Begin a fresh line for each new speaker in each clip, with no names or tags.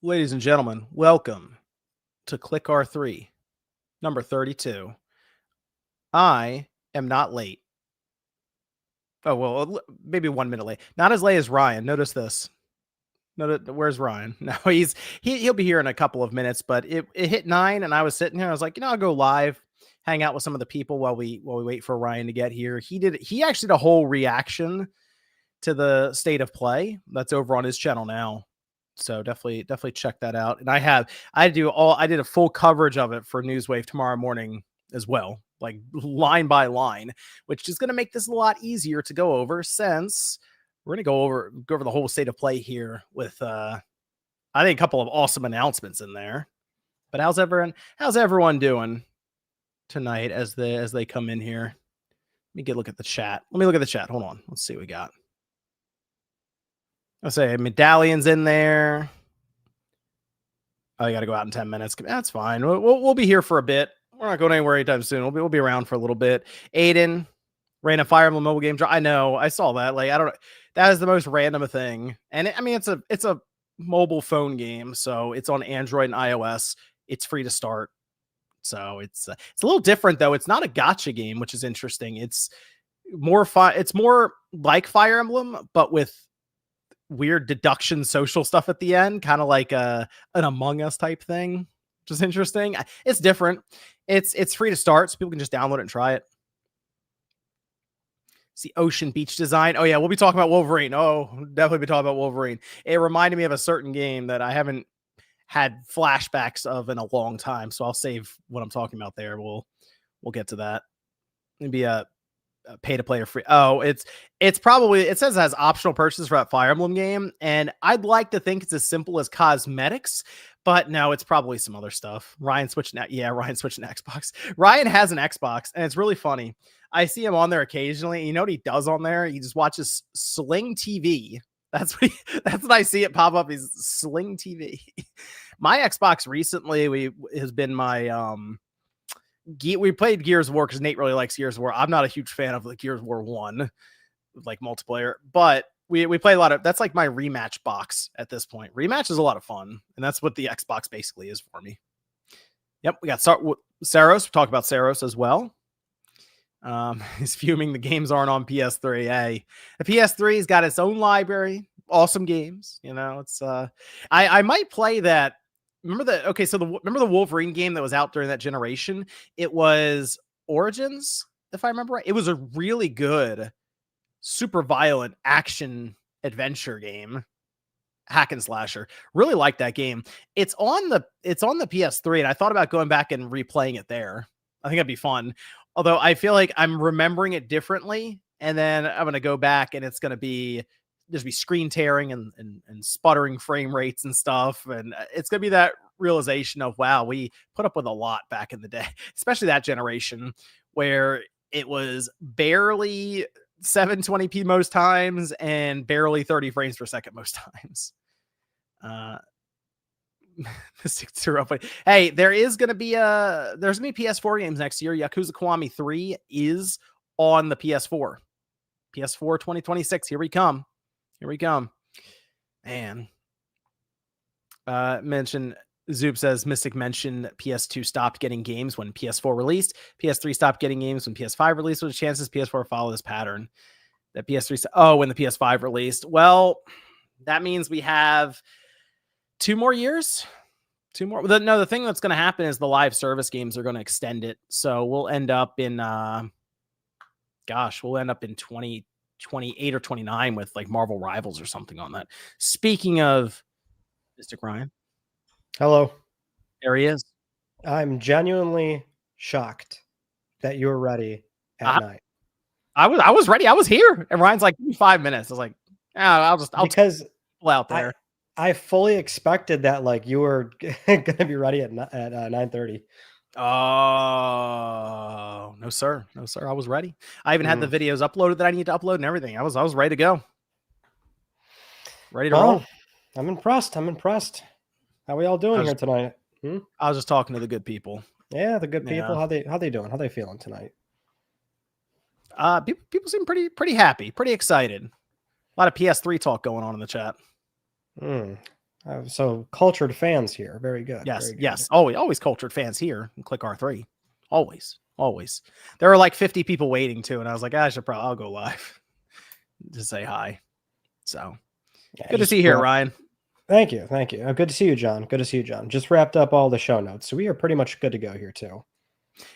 Ladies and gentlemen, welcome to Click R3, number 32. I am not late. Oh, well, maybe 1 minute late. Not as late as Ryan. Notice this. Where's Ryan? No, he'll be here in a couple of minutes, but it hit 9 and I was sitting here. I was like, I'll go live, hang out with some of the people while we wait for Ryan to get here. He actually did a whole reaction to the state of play that's over on his channel now. So definitely check that out. And I did a full coverage of it for Newswave tomorrow morning as well, like line by line, which is going to make this a lot easier to go over since we're going to go over the whole state of play here with I think a couple of awesome announcements in there. But how's everyone doing tonight as they come in here? Let me get a look at the chat. Hold on. Let's see what we got. I'll say Medallion's in there. Oh, you got to go out in 10 minutes. That's fine. We'll be here for a bit. We're not going anywhere anytime soon. We'll be around for a little bit. Aiden, ran a Fire Emblem mobile game. I know. I saw that. Like, I don't know. That is the most random thing. And it's a mobile phone game. So it's on Android and iOS. It's free to start. So it's a little different though. It's not a gacha game, which is interesting. It's more it's more like Fire Emblem, but with weird deduction social stuff at the end, kind of like an Among Us type thing, which is interesting. It's different. It's free to start, so people can just download it and try it. See Ocean Beach Design. Oh yeah, we'll be talking about Wolverine. Oh, definitely be talking about Wolverine. It reminded me of a certain game that I haven't had flashbacks of in a long time, so I'll save what I'm talking about there. We'll get to that. Maybe a pay to play or free. Oh, it's probably, it says it has optional purchases for that Fire Emblem game, and I'd like to think it's as simple as cosmetics, but no, it's probably some other stuff. Ryan switching to Xbox. Ryan has an Xbox, and it's really funny. I see him on there occasionally. You know what he does on there? He just watches Sling TV. That's what I see it pop up. Is Sling TV. My Xbox recently has been my we played Gears of War because Nate really likes Gears of War. I'm not a huge fan of the Gears of War 1, like multiplayer, but we play a lot of, that's like my rematch box at this point. Rematch is a lot of fun, and that's what the Xbox basically is for me. Yep, we got Saros. We'll talk about Saros as well. He's fuming the games aren't on PS3. Hey, the PS3's got its own library, awesome games. It's I might play that. Remember the Wolverine game that was out during that generation? It was Origins, if I remember right. It was a really good, super violent action adventure game, hack and slasher. Really liked that game. It's on the PS3, and I thought about going back and replaying it there. I think that'd be fun. Although I feel like I'm remembering it differently, and then I'm gonna go back and it's gonna be there's be screen tearing and sputtering frame rates and stuff. And it's going to be that realization of, wow, we put up with a lot back in the day, especially that generation where it was barely 720p most times and barely 30 frames per second most times. Hey, there's going to be PS4 games next year. Yakuza Kiwami 3 is on the PS4. PS4 2026. Here we come. Man. Zoop says Mystic mentioned PS2 stopped getting games when PS4 released. PS3 stopped getting games when PS5 released. What are the chances PS4 follow this pattern? That PS3 when the PS5 released. Well, that means we have 2 more years. 2 more. The thing that's going to happen is the live service games are going to extend it. So we'll end up in 2028 or 29 with like Marvel Rivals or something on that. Speaking of Mr. Ryan.
Hello.
There he is.
I'm genuinely shocked that you were ready at night.
I was ready. I was here. And Ryan's like, give me 5 minutes. I was like, I'll
because
pull out there.
I fully expected that like you were going to be ready at 9:30.
Oh, no, sir. I was ready. I even had the videos uploaded that I need to upload and everything. I was ready to go. Ready to roll.
I'm impressed. How are we all doing here tonight?
I was just talking to the good people.
Yeah, the good people. How they doing? How they feeling tonight?
People seem pretty happy, pretty excited. A lot of PS3 talk going on in the chat.
So cultured fans here. Very good.
Yes,
Very good.
yes. Always cultured fans here. Click R3. Always. There were like 50 people waiting too, and I was like, I'll go live to say hi. So
Yeah,
good to see you here, Ryan.
Thank you. Good to see you, John. Good to see you, John. Just wrapped up all the show notes, so we are pretty much good to go here too.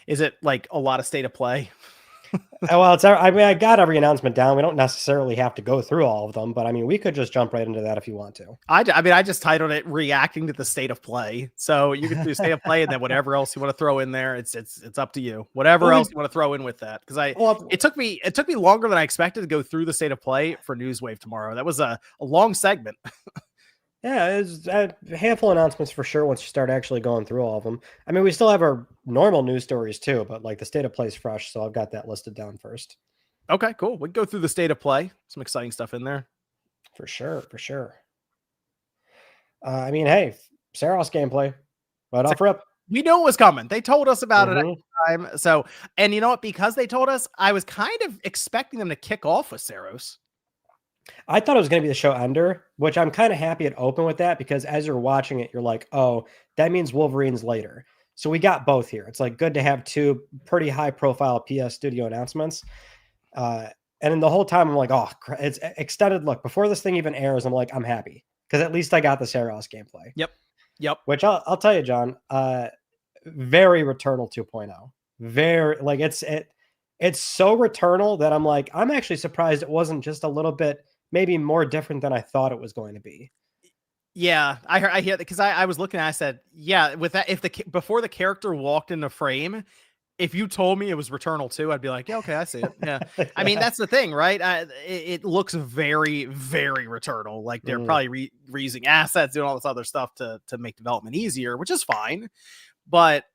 Is it like a lot of state of play?
Well, I got every announcement down. We don't necessarily have to go through all of them, but I mean, we could just jump right into that if you want to.
I just titled it "Reacting to the State of Play," so you can do state of play, and then whatever else you want to throw in there, it's up to you. Whatever else you want to throw in with that, because it took me longer than I expected to go through the state of play for Newswave tomorrow. That was a long segment.
Yeah, it's a handful of announcements for sure once you start actually going through all of them. I mean, we still have our normal news stories too, but like the state of play is fresh, so I've got that listed down first.
Okay, cool. We can go through the state of play. Some exciting stuff in there.
For sure. I mean, hey, Saros gameplay, right off rip.
We know it was coming. They told us about it at the time. So, and you know what? Because they told us, I was kind of expecting them to kick off with Saros.
I thought it was going to be the show ender, which I'm kind of happy it opened with that, because as you're watching it, you're like, oh, that means Wolverine's later. So we got both here. It's like good to have two pretty high profile PS Studio announcements. And then the whole time I'm like, oh, it's extended look. Before this thing even airs, I'm like, I'm happy because at least I got the Saros gameplay.
Yep.
Which I'll tell you, John, very Returnal 2.0. Very like it's so Returnal that I'm like, I'm actually surprised it wasn't just a little bit maybe more different than I thought it was going to be.
Yeah, I hear that, because I was looking, I said, yeah, with that, if before the character walked into frame, if you told me it was Returnal 2, I'd be like, yeah, okay, I see it. Yeah. I mean, that's the thing, right? It looks very, very Returnal. Like they're probably reusing assets, doing all this other stuff to make development easier, which is fine. But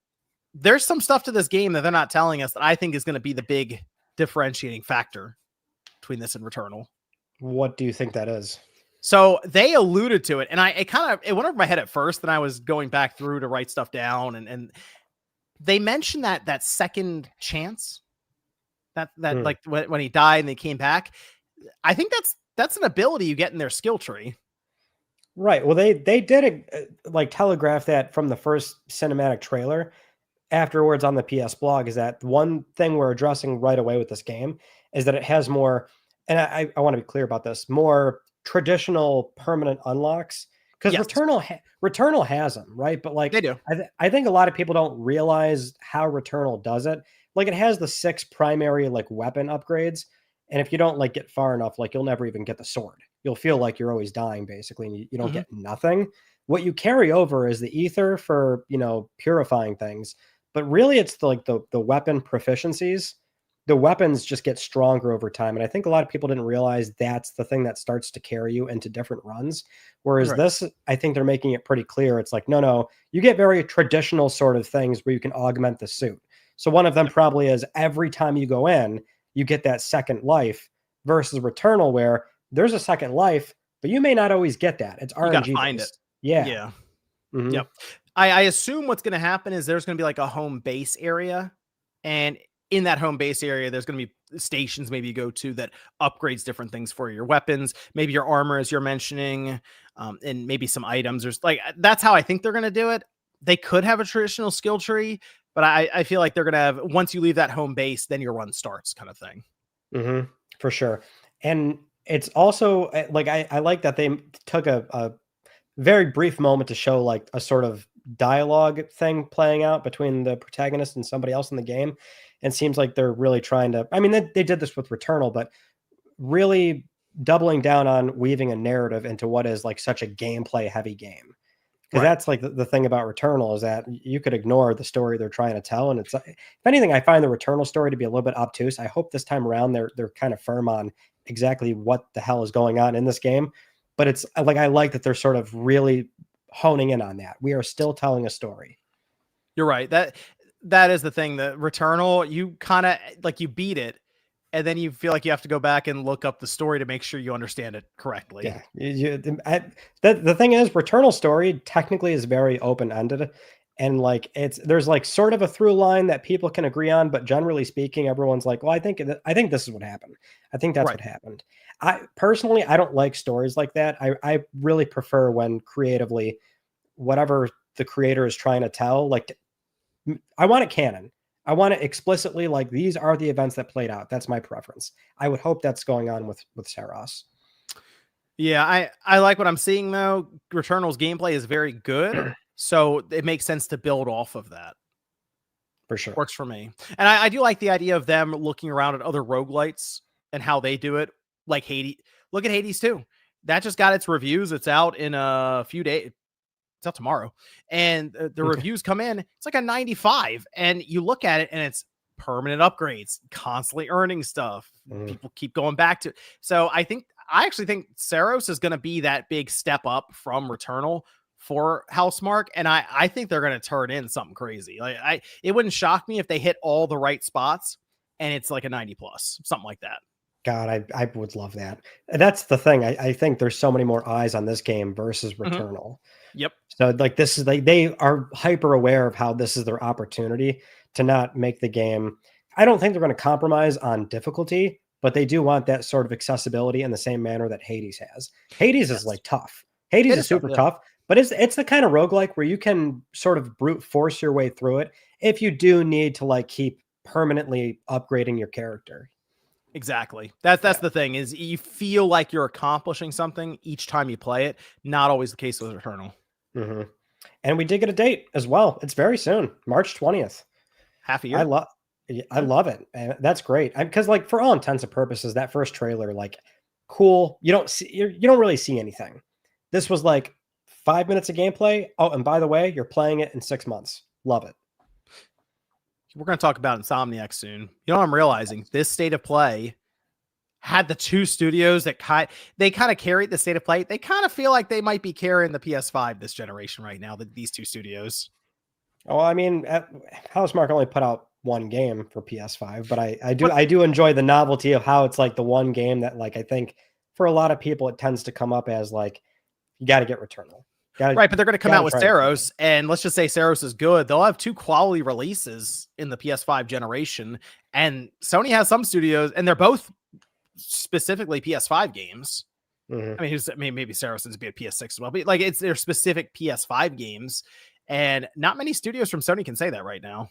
there's some stuff to this game that they're not telling us that I think is going to be the big differentiating factor between this and Returnal.
What do you think that is?
So they alluded to it, and it went over my head at first, then I was going back through to write stuff down, and they mentioned that second chance, that like when he died and they came back. I think that's an ability you get in their skill tree.
Right. Well, they did like telegraph that from the first cinematic trailer. Afterwards on the PS blog, is that one thing we're addressing right away with this game is that it has more, and I want to be clear about this, more traditional permanent unlocks, because Returnal has them, right? But like
they do.
I think a lot of people don't realize how Returnal does it. Like it has the 6 primary like weapon upgrades, and if you don't like get far enough, like you'll never even get the sword. You'll feel like you're always dying basically, and you don't get nothing. What you carry over is the ether for, purifying things, but really it's the weapon proficiencies. The weapons just get stronger over time. And I think a lot of people didn't realize that's the thing that starts to carry you into different runs. Whereas this, I think they're making it pretty clear. It's like, no, you get very traditional sort of things where you can augment the suit. So one of them probably is every time you go in, you get that second life, versus Returnal where there's a second life, but you may not always get that. It's RNG. You gotta find it. Yeah.
Mm-hmm. Yep. I assume what's going to happen is there's going to be like a home base area, and in that home base area, there's going to be stations maybe you go to that upgrades different things for your weapons, maybe your armor, as you're mentioning, and maybe some items. There's like, that's how I think they're going to do it. They could have a traditional skill tree, but I feel like they're going to have, once you leave that home base, then your run starts kind of thing.
Mm-hmm. For sure. And it's also like, I like that they took a very brief moment to show like a sort of dialogue thing playing out between the protagonist and somebody else in the game. And seems like they're really trying to, I mean, they did this with Returnal, but really doubling down on weaving a narrative into what is like such a gameplay heavy game. Because that's like the thing about Returnal is that you could ignore the story they're trying to tell. And it's, if anything, I find the Returnal story to be a little bit obtuse. I hope this time around they're kind of firm on exactly what the hell is going on in this game. But it's like, I like that they're sort of really honing in on that. We are still telling a story.
You're right. That is the thing. The Returnal, you kind of like, you beat it, and then you feel like you have to go back and look up the story to make sure you understand it correctly.
Yeah. The thing is, Returnal story technically is very open-ended, and like there's like sort of a through line that people can agree on, but generally speaking, everyone's like, well, I think this is what happened. I think that's what happened. I personally, I don't like stories like that. I really prefer when creatively, whatever the creator is trying to tell, like I want it canon. I want it explicitly like these are the events that played out. That's my preference. I would hope that's going on with Saros.
Yeah, I like what I'm seeing though. Returnal's gameplay is very good, so it makes sense to build off of that.
For sure.
Works for me. And I do like the idea of them looking around at other roguelites and how they do it. Like Hades. Look at Hades 2. That just got its reviews. It's out in a few days. It's out tomorrow. And the reviews come in. It's like a 95. And you look at it and it's permanent upgrades, constantly earning stuff. People keep going back to it. So I actually think Saros is going to be that big step up from Returnal for Housemarque, and I think they're going to turn in something crazy. Like it wouldn't shock me if they hit all the right spots and it's like a 90 plus, something like that.
God, I would love that. That's the thing. I think there's so many more eyes on this game versus Returnal.
Yep. So
like this is like they are hyper aware of how this is their opportunity to not make the game. I don't think they're going to compromise on difficulty, but they do want that sort of accessibility in the same manner that Hades has. Hades is like tough. Hades is super tough. But it's the kind of roguelike where you can sort of brute force your way through it if you do need to like keep permanently upgrading your character.
Exactly. That's the thing is you feel like you're accomplishing something each time you play it. Not always the case with Returnal.
And we did get a date as well. It's very soon, March 20th.
Half a year.
I love it. And that's great. Because like for all intents and purposes, that first trailer, like cool. You don't really see anything. This was like 5 minutes of gameplay. Oh, and by the way, you're playing it in 6 months. Love it.
We're going to talk about Insomniac soon. You know what I'm realizing? This state of play had the two studios that they kind of carried the state of play. They kind of feel like they might be carrying the PS5 this generation right now, these two studios.
Oh, I mean, Housemarque only put out one game for PS5, but I do enjoy the novelty of how it's like the one game that like I think for a lot of people it tends to come up as like you got to get Returnal.
Right, but they're going to come out with Saros, and let's just say Saros is good. They'll have two quality releases in the PS5 generation, and Sony has some studios, and they're both specifically PS5 games. I mean, maybe Saros is be a PS6 as well, but like they're specific PS5 games, and not many studios from Sony can say that right now.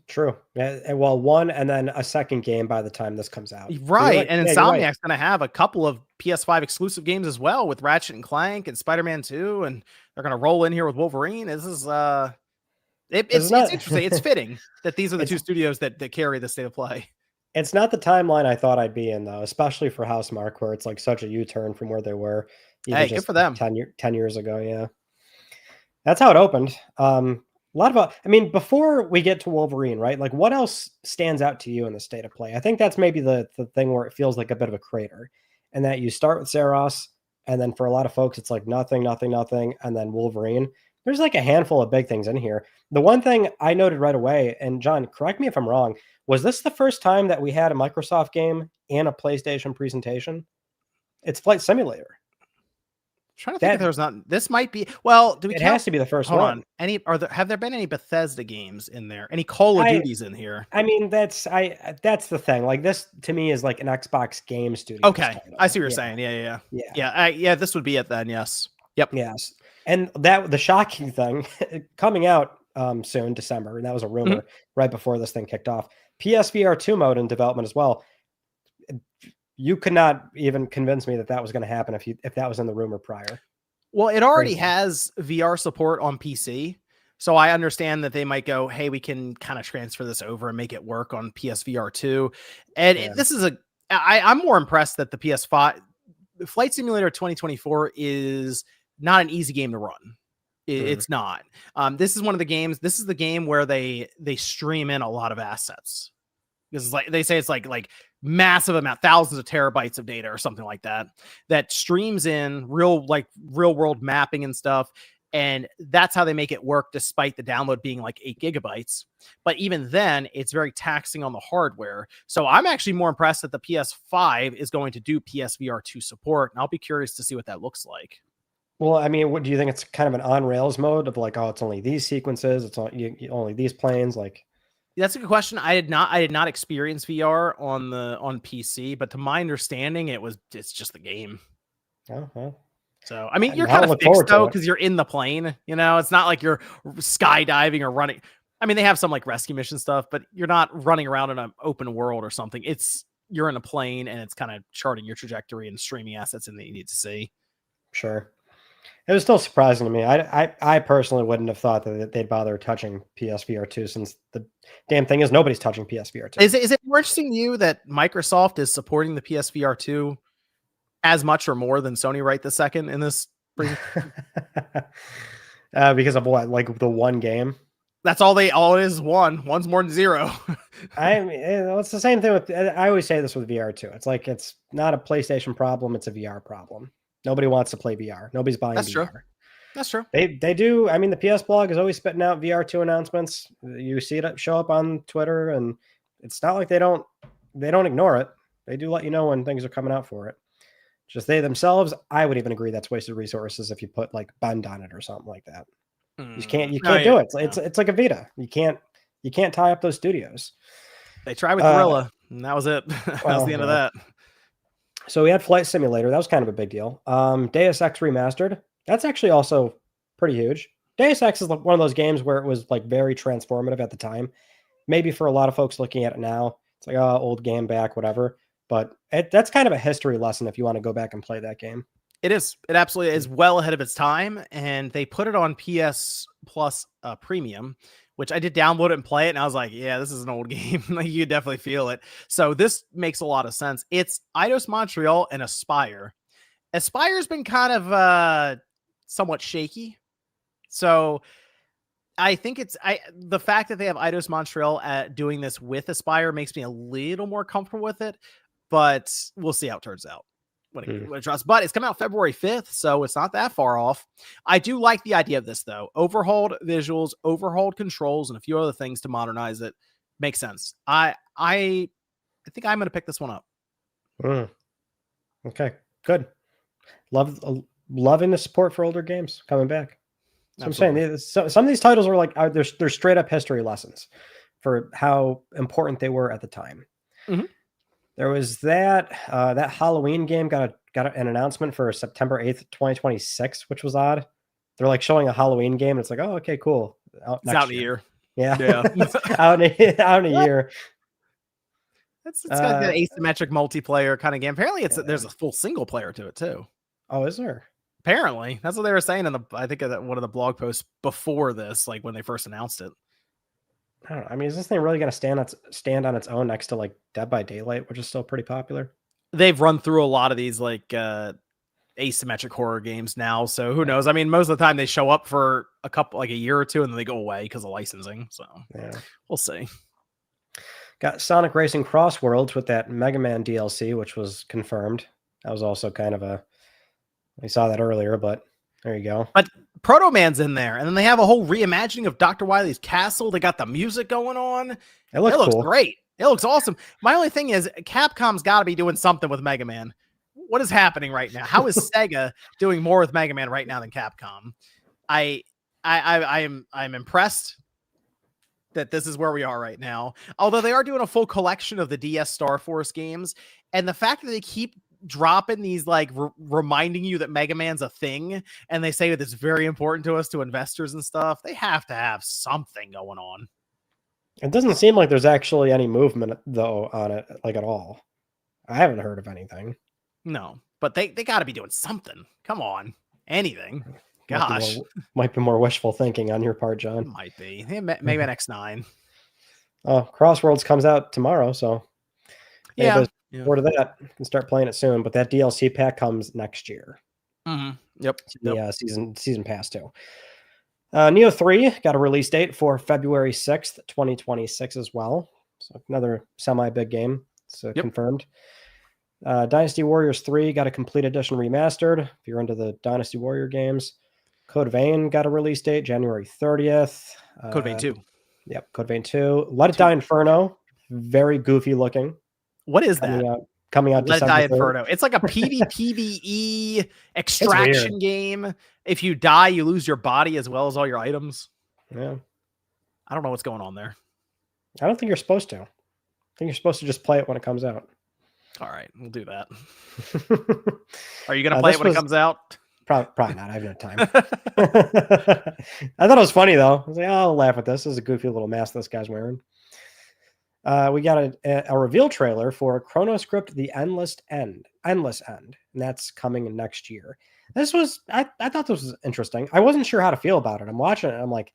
True. Yeah, well, one and then a second game by the time this comes out.
Right. And Insomniac's going to have a couple of PS5 exclusive games as well with Ratchet and Clank and Spider-Man 2. And they're going to roll in here with Wolverine. This is it's interesting. It's fitting that these are the two studios that carry the state of play.
It's not the timeline I thought I'd be in, though, especially for Housemarque, where it's like such a U-turn from where they were.
Hey, good for them.
10 years ago. Yeah. That's how it opened. Before we get to Wolverine, right? Like what else stands out to you in the state of play? I think that's maybe the thing where it feels like a bit of a crater and that you start with Saros. And then for a lot of folks, it's like nothing. And then Wolverine, there's like a handful of big things in here. The one thing I noted right away, and John, correct me if I'm wrong, was this the first time that we had a Microsoft game and a PlayStation presentation? It's Flight Simulator.
Trying to think if there's not. This might be. Well, do we?
It has to be the first one.
Have there been any Bethesda games in there? Any Call of Duties in here?
I mean, that's the thing. Like this to me is like an Xbox game studio.
Okay, I see what you're saying. Yeah. This would be it then. Yes. Yep.
Yes. And the shocking thing coming out soon, December, and that was a rumor right before this thing kicked off. PSVR 2 mode in development as well. You could not even convince me that was going to happen if that was in the rumor prior.
Well, it already has VR support on PC. So I understand that they might go, hey, we can kind of transfer this over and make it work on PSVR 2. And this is I'm more impressed that the PS5 Flight Simulator 2024 is not an easy game to run. It's not. This is one of the games. This is the game where they stream in a lot of assets. This is like they say it's like massive amount, thousands of terabytes of data or something like that streams in real world mapping and stuff. And that's how they make it work, despite the download being like 8 gigabytes. But even then, it's very taxing on the hardware. So I'm actually more impressed that the PS5 is going to do PSVR 2 support. And I'll be curious to see what that looks like.
Well, I mean, what do you think? It's kind of an on rails mode of like, oh, it's only these sequences. It's only these planes. Like,
That's a good question. I did not experience VR on PC, but to my understanding, it's just the game.
Oh, well.
So I mean, you're
Now I
kind of
look
fixed
forward to
though
it.
because you're in the plane. You know, it's not like you're skydiving or running. I mean, they have some like rescue mission stuff, but you're not running around in an open world or something. You're in a plane and it's kind of charting your trajectory and streaming assets in that you need to see.
Sure. It was still surprising to me. I personally wouldn't have thought that they'd bother touching PSVR 2 since the damn thing is nobody's touching PSVR 2.
Is it more interesting to you that Microsoft is supporting the PSVR 2 as much or more than Sony right this second in this?
Because of what? Like the one game?
That's all it is. One's more than zero.
I mean, it's the same thing with. I always say this with VR too. It's like it's not a PlayStation problem; it's a VR problem. Nobody wants to play VR. Nobody's buying
That's
VR.
true. That's true.
They do. I mean, the PS blog is always spitting out VR2 announcements. You see it show up on Twitter, and it's not like they don't ignore it. They do let you know when things are coming out for it. Just they themselves, I would even agree that's wasted resources if you put like Bend on it or something like that. You can't do it. It's like a Vita. You can't tie up those studios.
They tried with Gorilla, and that was it. That was the end of that.
So we had Flight Simulator. That was kind of a big deal. Deus Ex Remastered. That's actually also pretty huge. Deus Ex is like one of those games where it was like very transformative at the time. Maybe for a lot of folks looking at it now, it's like, oh, old game back, whatever. But that's kind of a history lesson if you want to go back and play that game.
It is. It absolutely is well ahead of its time. And they put it on PS Plus Premium, which I did download it and play it. And I was like, yeah, this is an old game. Like, you definitely feel it. So this makes a lot of sense. It's Eidos Montreal and Aspire. Aspire's been kind of somewhat shaky. So I think the fact that they have Eidos Montreal doing this with Aspire makes me a little more comfortable with it. But we'll see how it turns out. When it drops. But it's coming out February 5th, so it's not that far off. I do like the idea of this, though. Overhauled visuals, overhauled controls, and a few other things to modernize it. Makes sense. I think I'm going to pick this one up.
Okay, good. Loving the support for older games coming back. So I'm saying some of these titles are like they're straight up history lessons for how important they were at the time.
Mm-hmm.
There was that Halloween game got an announcement for September 8th, 2026, which was odd. They're like showing a Halloween game. And it's like, oh, okay, cool.
It's out in a year.
Yeah.
out
in a year.
It's got an asymmetric multiplayer kind of game. Apparently there's a full single player to it too.
Oh, is there?
Apparently. That's what they were saying I think one of the blog posts before this, like when they first announced it.
I don't know. I mean, is this thing really going to stand on its own next to like Dead by Daylight, which is still pretty popular?
They've run through a lot of these like asymmetric horror games now, so who knows? I mean, most of the time they show up for a year or two and then they go away because of licensing. So we'll see.
Got Sonic Racing Cross Worlds with that Mega Man DLC, which was confirmed. That was also kind of we saw that earlier, but there you go.
But Proto Man's in there, and then they have a whole reimagining of Dr. Wily's castle. They got the music going on.
It looks cool.
Great. It looks awesome. My only thing is Capcom's got to be doing something with Mega Man. What is happening right now? How is Sega doing more with Mega Man right now than Capcom? I'm impressed that this is where we are right now. Although they are doing a full collection of the DS Star Force games, and the fact that they keep dropping these like reminding you that Mega Man's a thing, and they say that it's very important to us, to investors and stuff, they have to have something going on.
It doesn't seem like there's actually any movement though on it, like at all. I haven't heard of anything.
No, but they got to be doing something. Come on, anything. Gosh,
might be more wishful thinking on your part, John.
Might be. Maybe an X9.
Oh, Crossworlds comes out tomorrow, so
yeah.
Forward to that. You can start playing it soon, but that DLC pack comes next year.
Mm-hmm. Yep.
The season pass too. Neo 3 got a release date for February 6th, 2026 as well. So another semi-big game. So confirmed. Dynasty Warriors 3 got a complete edition remastered. If you're into the Dynasty Warrior games. Code Vein got a release date, January 30th.
Code Vein 2.
Yep, Code Vein 2. Let It Die Inferno. Very goofy looking.
What is that?
Coming out
Let It
December
Die Inferno. It's like a PvPvE extraction game. If you die, you lose your body as well as all your items.
Yeah.
I don't know what's going on there.
I don't think you're supposed to. I think you're supposed to just play it when it comes out.
All right, we'll do that. Are you gonna play it when it comes out?
Probably not. I have no time. I thought it was funny though. I was like, oh, I'll laugh at this. This is a goofy little mask this guy's wearing. We got a reveal trailer for ChronoScript: The Endless End, and that's coming next year. This was I thought this was interesting. I wasn't sure how to feel about it. I'm watching it. I'm like,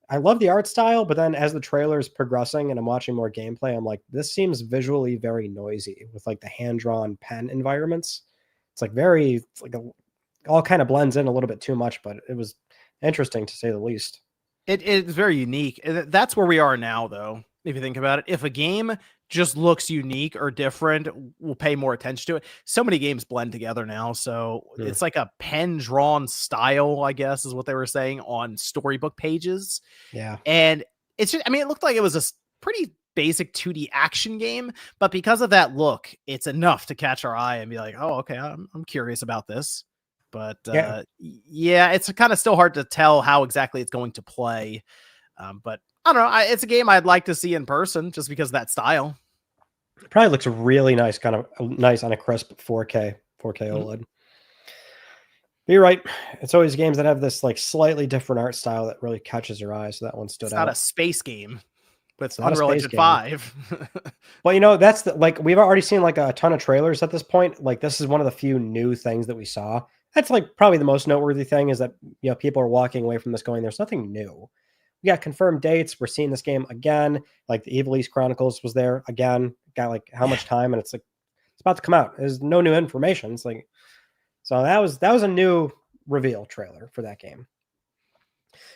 I love the art style, but then as the trailer is progressing and I'm watching more gameplay, I'm like, this seems visually very noisy with like the hand-drawn pen environments. It's like all kind of blends in a little bit too much, but it was interesting to say the least.
It's very unique. That's where we are now, though. If you think about it, if a game just looks unique or different, we'll pay more attention to it. So many games blend together now. So it's like a pen drawn style, I guess, is what they were saying on storybook pages.
Yeah.
And it's just, I mean, it looked like it was a pretty basic 2D action game, but because of that look, it's enough to catch our eye and be like, oh, okay, I'm curious about this. But yeah, it's kind of still hard to tell how exactly it's going to play. But I don't know. It's a game I'd like to see in person just because of that style.
It probably looks really nice, kind of nice on a crisp 4K OLED. But you're right. It's always games that have this like slightly different art style that really catches your eye. So that one stood out.
It's not a space game. With Unreal Engine 5.
Well, you know, that's like we've already seen like a ton of trailers at this point. Like this is one of the few new things that we saw. That's like probably the most noteworthy thing is that, you know, people are walking away from this going, there's nothing new. We got confirmed dates. We're seeing this game again. Like the Evil East Chronicles was there again. Got like how much time, and it's like it's about to come out. There's no new information. It's like so that was a new reveal trailer for that game.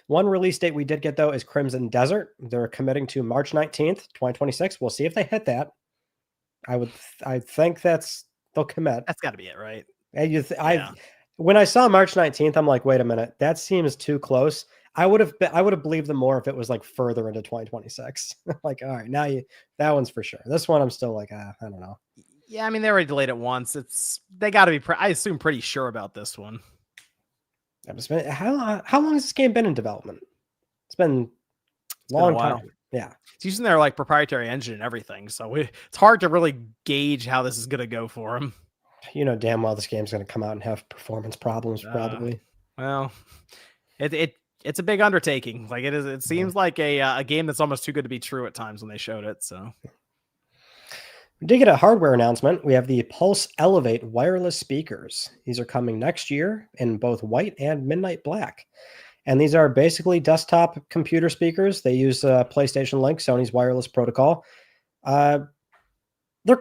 One release date we did get though is Crimson Desert. They're committing to March 19th, 2026. We'll see if they hit that. I think they'll commit.
That's got to be it, right?
When I saw March 19th, I'm like, wait a minute, that seems too close. I would have believed them more if it was like further into 2026. Like, all right, now that one's for sure. This one, I'm still like, I don't know.
Yeah, I mean, they already delayed it once. They got to be, I assume, pretty sure about this one.
How long has this game been in development? It's been a long time. Yeah,
it's using their like proprietary engine and everything, so it's hard to really gauge how this is going to go for them.
You know damn well this game's going to come out and have performance problems, probably.
Well, it's a big undertaking. Like it is. It seems like a game that's almost too good to be true at times when they showed it. So.
We did get a hardware announcement. We have the Pulse Elevate wireless speakers. These are coming next year in both white and midnight black. And these are basically desktop computer speakers. They use PlayStation Link, Sony's wireless protocol. They're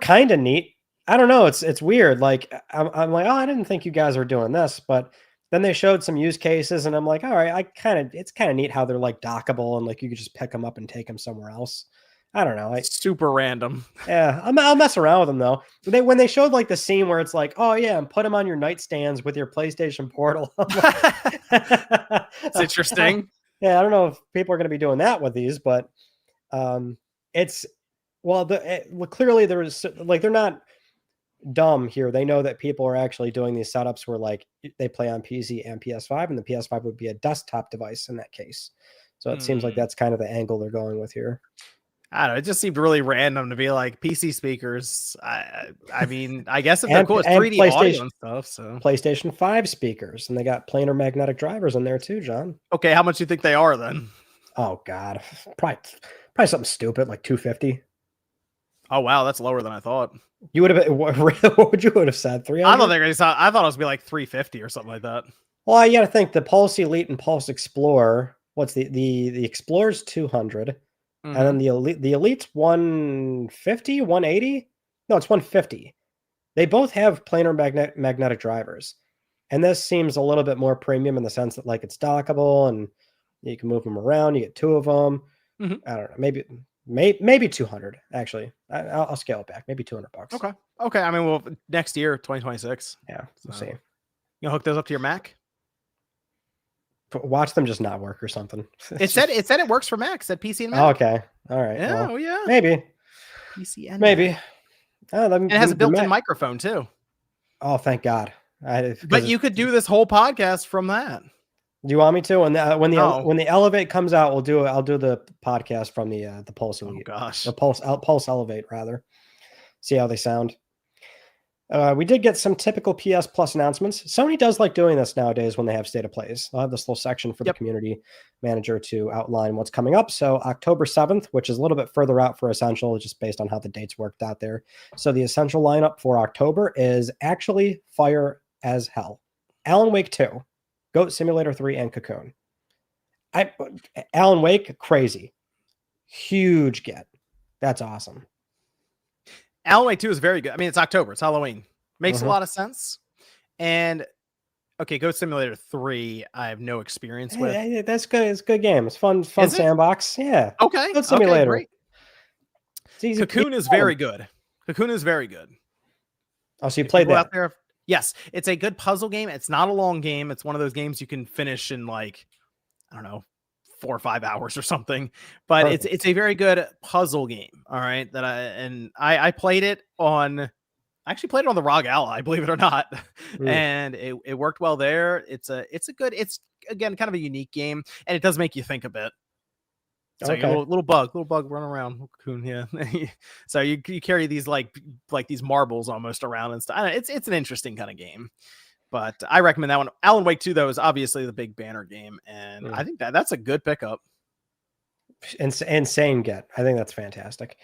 kind of neat. I don't know. It's weird. Like I'm like, oh, I didn't think you guys were doing this, but then they showed some use cases, and I'm like, all right, it's kind of neat how they're like dockable and like you could just pick them up and take them somewhere else. I don't know.
Super random.
Yeah, I'll mess around with them though. When they showed like the scene where it's like, oh yeah, and put them on your nightstands with your PlayStation Portal.
It's interesting.
Yeah, I don't know if people are going to be doing that with these, but clearly there's like they're not dumb here. They know that people are actually doing these setups where like they play on PC and PS5, and the PS5 would be a desktop device in that case. So it seems like that's kind of the angle they're going with here.
I don't know. It just seemed really random to be like PC speakers. I mean, I guess if they're cool, it's 3D audio and stuff. So
PlayStation 5 speakers, and they got planar magnetic drivers in there too, John.
Okay, how much do you think they are then?
Oh God, probably something stupid like $250.
Oh wow, that's lower than I thought.
You would have what would you have said? $300?
I thought it was gonna be like $350 or something like that.
Well, you got to think the Pulse Elite and Pulse Explorer. What's the Explorer's $200. And then the Elite's 150, 180. No, it's 150. They both have planar magnetic drivers. And this seems a little bit more premium in the sense that like it's dockable and you can move them around. You get two of them. I don't know. Maybe 200 actually. I'll scale it back. Maybe $200.
Okay. I mean, well, next year, 2026.
Yeah. We'll see.
You'll hook those up to your Mac?
Watch them just not work or something.
It said it works for Mac. It said PC and Mac.
Oh, okay. All right.
Yeah.
Well,
yeah.
Maybe.
PC and
maybe.
Mac. And it has a built-in microphone too.
Oh, thank God.
But you could do this whole podcast from that.
Do you want me to?
No.
When the Elevate comes out, I'll do the podcast from the Pulse
Oh
Elite.
gosh.
The Pulse Elevate rather. See how they sound. We did get some typical PS Plus announcements. Sony does like doing this nowadays when they have state of plays. I'll have this little section for the community manager to outline what's coming up. So October 7th, which is a little bit further out for Essential, just based on how the dates worked out there. So the Essential lineup for October is actually fire as hell. Alan Wake 2, Goat Simulator 3, and Cocoon. Alan Wake, crazy. Huge get. That's awesome.
Alan Wake 2 is very good. I mean, it's October. It's Halloween. Makes a lot of sense. And okay, Goat Simulator 3, I have no experience with.
Hey, that's good. It's a good game. It's fun sandbox. Yeah.
Okay.
Goat Simulator.
Okay, great. Cocoon is very good. Cocoon is very good.
Oh, so you played that?
Out there? Yes. It's a good puzzle game. It's not a long game. It's one of those games you can finish in like, I don't know, 4 or 5 hours or something, but it's a very good puzzle game. All right. I played it on, I actually played it on the ROG Ally, believe it or not. And it worked well there. It's again, kind of a unique game, and it does make you think a bit. So little bug running around. Cocoon, yeah. So you carry these like these marbles almost around and stuff. It's an interesting kind of game. But I recommend that one. Alan Wake 2, though, is obviously the big banner game, and I think that's a good pickup.
Insane get. I think that's fantastic.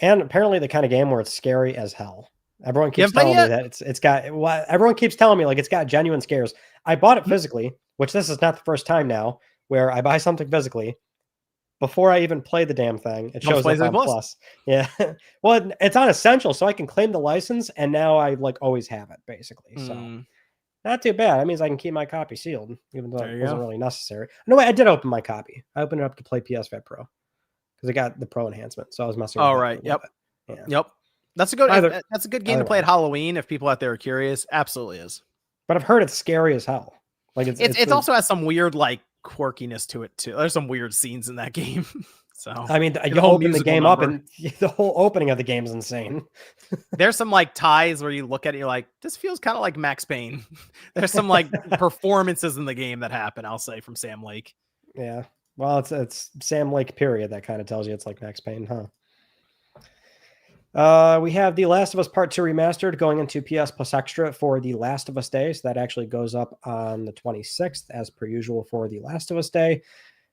And apparently the kind of game where it's scary as hell. Everyone keeps telling me that it's got. Well, everyone keeps telling me like it's got genuine scares. I bought it physically, which this is not the first time now where I buy something physically before I even play the damn thing. It shows up on Plus. Yeah. Well, it's on Essential, so I can claim the license, and now I like always have it basically. So. Not too bad. That means I can keep my copy sealed, even though it wasn't really necessary. No, I did open my copy. I opened it up to play PS5 Pro because I got the Pro enhancement, so I was messing with it.
Right. Yep. Yeah. Yep. That's a good game to play at Halloween if people out there are curious. Absolutely is.
But I've heard it's scary as hell. Like
it also has some weird like quirkiness to it too. There's some weird scenes in that game. So
I mean, you open the game up and the whole opening of the game is insane.
There's some like ties where you look at it, you're like, this feels kind of like Max Payne. There's some like performances in the game that happen, I'll say, from Sam Lake.
Yeah. Well, it's Sam Lake, period. That kind of tells you it's like Max Payne, huh? We have The Last of Us Part 2 Remastered going into PS Plus Extra for The Last of Us Day. So that actually goes up on the 26th, as per usual, for The Last of Us Day.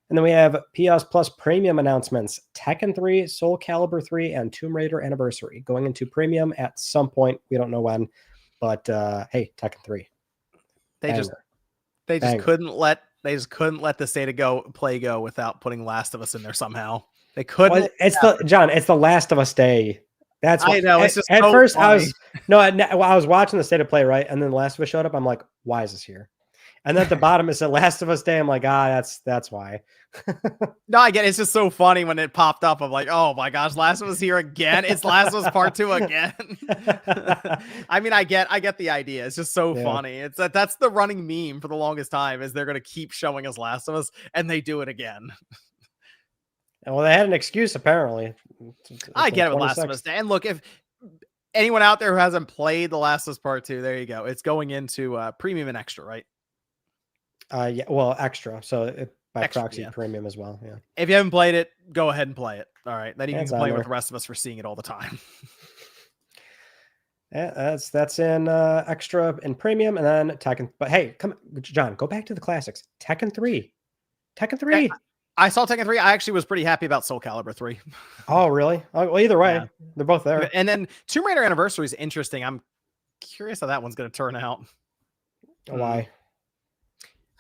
And then we have PS Plus Premium announcements, Tekken 3, Soul Calibur 3, and Tomb Raider Anniversary going into Premium at some point. We don't know when, but hey, Tekken 3.
They just couldn't let the state of play go without putting Last of Us in there somehow. They couldn't. Well,
it's the Last of Us Day. That's what,
I know. It's just
at
so
first
funny.
I was watching the state of play, right? And then The Last of Us showed up. I'm like, why is this here? And then at the bottom it said Last of Us Day. I'm like, that's why.
No, I get it. It's just so funny when it popped up. I'm like, oh my gosh, Last of Us here again. It's Last of Us Part 2 again. I mean, I get the idea. It's just so funny. It's that's the running meme for the longest time, is they're gonna keep showing us Last of Us, and they do it again.
Well, they had an excuse apparently.
I get it with Last of Us Day. And look, if anyone out there who hasn't played The Last of Us Part 2, there you go. It's going into Premium and Extra, right?
Yeah, well, Extra. So by proxy, Premium as well. Yeah.
If you haven't played it, go ahead and play it. All right. Then you can play with the rest of us for seeing it all the time.
Yeah, that's in Extra and Premium, and then Tekken. But hey, come on, John, go back to the classics. Tekken 3. Tekken 3.
Yeah, I saw Tekken 3. I actually was pretty happy about Soul Calibur 3.
Oh, really? Oh, well, either way, they're both there.
And then Tomb Raider Anniversary is interesting. I'm curious how that one's going to turn out.
Why?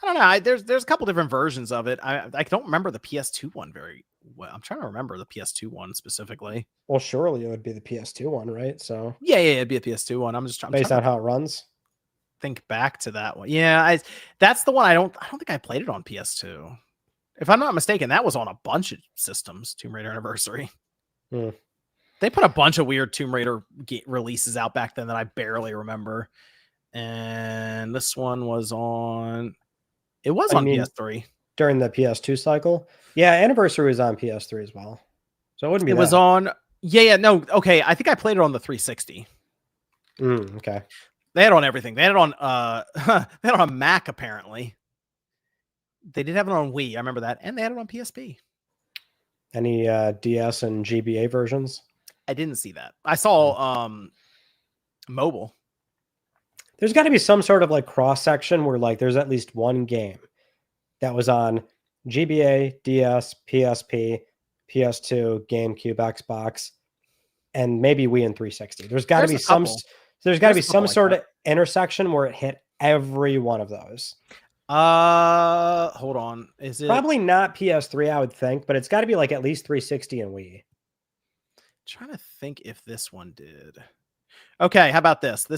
I don't know. There's a couple different versions of it. I don't remember the PS2 one very well. I'm trying to remember the PS2 one specifically.
Well, surely it would be the PS2 one, right? So
yeah, it'd be a PS2 one. I'm just trying
based on how it runs.
Think back to that one. Yeah, that's the one. I don't think I played it on PS2. If I'm not mistaken, that was on a bunch of systems. Tomb Raider Anniversary. They put a bunch of weird Tomb Raider releases out back then that I barely remember. And this one was on. It was on PS3
during the PS2 cycle. Yeah, Anniversary was on PS3 as well, so it wouldn't be.
It was on. Yeah, no. Okay, I think I played it on the 360.
Okay.
They had it on everything. They had it on. They had it on a Mac apparently. They did have it on Wii. I remember that. And they had it on PSP.
Any DS and GBA versions?
I didn't see that. I saw mobile.
There's got to be some sort of like cross section where like there's at least one game that was on GBA, DS, PSP, PS2, GameCube, Xbox, and maybe Wii and 360. There's got to be some. There's got to be some sort of intersection where it hit every one of those.
Hold on. Is it
probably not PS3? I would think, but it's got to be like at least 360 and Wii.
Trying to think if this one did. Okay, how about this? Did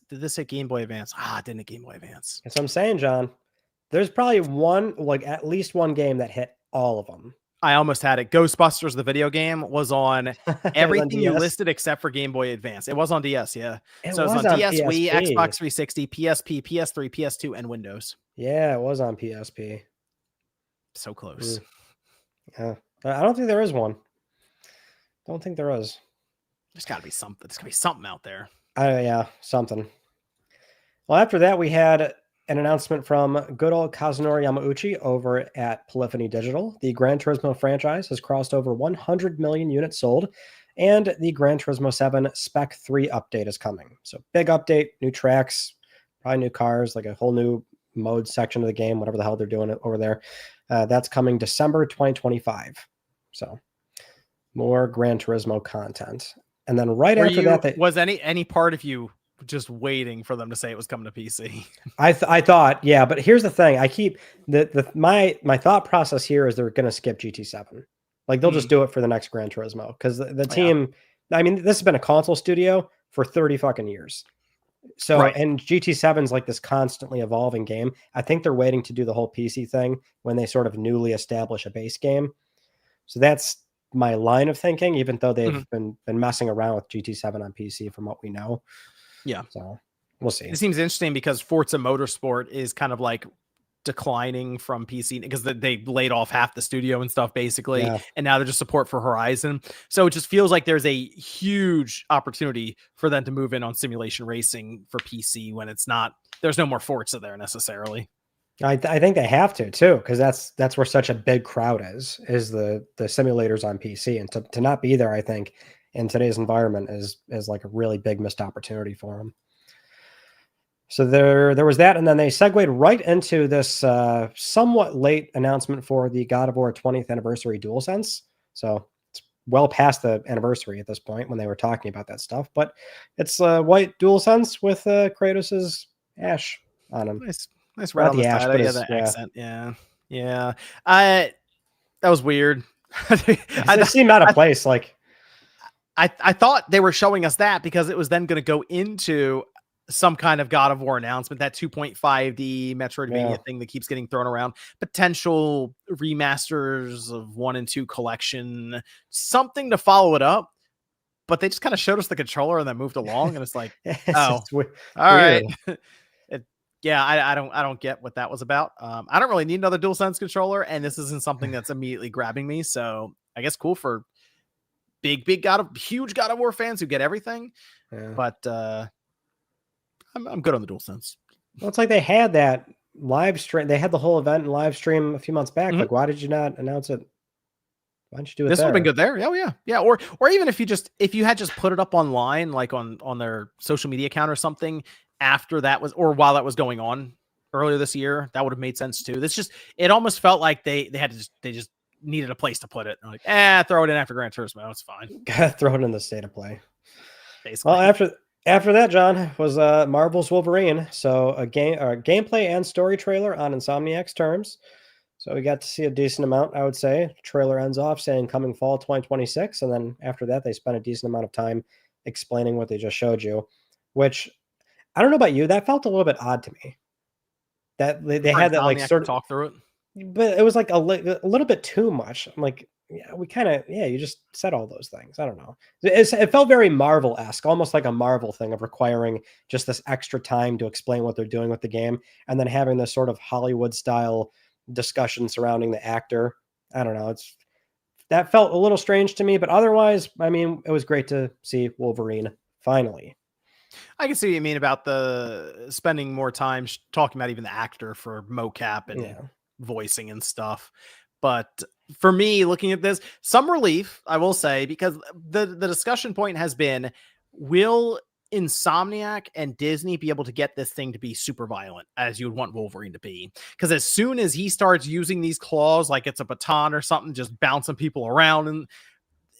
this hit Game Boy Advance? It didn't hit Game Boy Advance.
That's what I'm saying, John. There's probably one, like at least one game that hit all of them.
I almost had it. Ghostbusters, the video game, was on everything you listed except for Game Boy Advance. It was on DS, yeah. So it was on DS, Wii, Xbox 360, PSP, PS3, PS2, and Windows.
Yeah, it was on PSP.
So close.
Yeah. I don't think there is one. Don't think there is.
There's got to be something. There's got to be something out there.
Yeah, something. Well, after that, we had an announcement from good old Kazunori Yamauchi over at Polyphony Digital. The Gran Turismo franchise has crossed over 100 million units sold, and the Gran Turismo 7 Spec 3 update is coming. So big update, new tracks, probably new cars, like a whole new mode section of the game, whatever the hell they're doing over there. That's coming December 2025. So more Gran Turismo content. And then after that,
was any part of you just waiting for them to say it was coming to PC?
I thought, yeah, but here's the thing. I keep my thought process here is they're going to skip GT7. Like they'll just do it for the next Gran Turismo because the team, I mean, this has been a console studio for 30 fucking years. So, and GT7 is like this constantly evolving game. I think they're waiting to do the whole PC thing when they sort of newly establish a base game. So that's my line of thinking, even though they've been messing around with GT7 on PC from what we know.
Yeah.
So we'll see.
It seems interesting because Forza Motorsport is kind of like declining from PC because they laid off half the studio and stuff basically. Yeah. And now they're just support for Horizon. So it just feels like there's a huge opportunity for them to move in on simulation racing for PC when there's no more Forza there necessarily.
I think they have to too, because that's where such a big crowd is the simulators on PC, and to not be there, I think, in today's environment is like a really big missed opportunity for them. So there was that, and then they segued right into this somewhat late announcement for the God of War 20th anniversary DualSense. So it's well past the anniversary at this point when they were talking about that stuff, but it's white DualSense with Kratos's ash on him.
Nice red on the side. The accent. Yeah. That was weird.
It seemed out of place. Like
I thought they were showing us that because it was then going to go into some kind of God of War announcement, that 2.5D Metroidvania thing that keeps getting thrown around, potential remasters of 1 and 2 collection, something to follow it up. But they just kind of showed us the controller and then moved along, and it's like, all right. Yeah, I don't get what that was about. I don't really need another DualSense controller, and this isn't something that's immediately grabbing me. So I guess cool for huge God of War fans who get everything. Yeah. But I'm good on the DualSense.
Well, it's like they had that live stream. They had the whole event and live stream a few months back. Like, why did you not announce it? Why didn't you do it?
This would have been good there. Oh yeah. Or even if you had just put it up online, like on their social media account or something. After that was, or while that was going on earlier this year, that would have made sense too. It almost felt like they just needed a place to put it. Like, throw it in after Gran Turismo. It's fine.
Throw it in the state of play.
Basically.
Well, after that, John, was Marvel's Wolverine. So a gameplay and story trailer on Insomniac's terms. So we got to see a decent amount, I would say. The trailer ends off saying coming fall 2026. And then after that, they spent a decent amount of time explaining what they just showed you, which I don't know about you. That felt a little bit odd to me. That they had that like sort of
talk through it,
but it was like a little bit too much. I'm like, you just said all those things. I don't know. It felt very Marvel-esque, almost like a Marvel thing of requiring just this extra time to explain what they're doing with the game, and then having this sort of Hollywood-style discussion surrounding the actor. I don't know. That felt a little strange to me, but otherwise, I mean, it was great to see Wolverine finally.
I can see what you mean about the spending more time talking about even the actor for mocap and voicing and stuff. But for me, looking at this, some relief, I will say, because the discussion point has been, will Insomniac and Disney be able to get this thing to be super violent as you would want Wolverine to be? Because as soon as he starts using these claws like it's a baton or something, just bouncing people around, and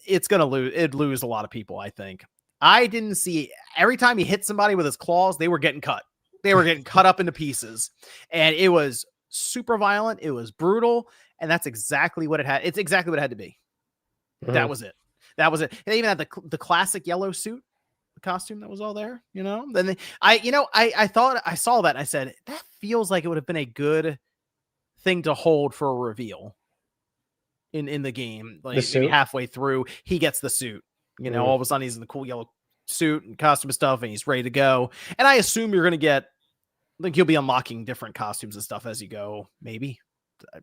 it's gonna lose a lot of people, I think. I didn't see, every time he hit somebody with his claws, they were getting cut. They were getting cut up into pieces, and it was super violent. It was brutal, and that's exactly what it had. It's exactly what it had to be. That was it. That was it. They even had the classic yellow suit, the costume that was all there. Then I thought I saw that and I said, that feels like it would have been a good thing to hold for a reveal in the game. Like maybe halfway through, he gets the suit. All of a sudden he's in the cool yellow suit and costume stuff, and he's ready to go. And I assume you're going to get, like, you'll be unlocking different costumes and stuff as you go. Maybe,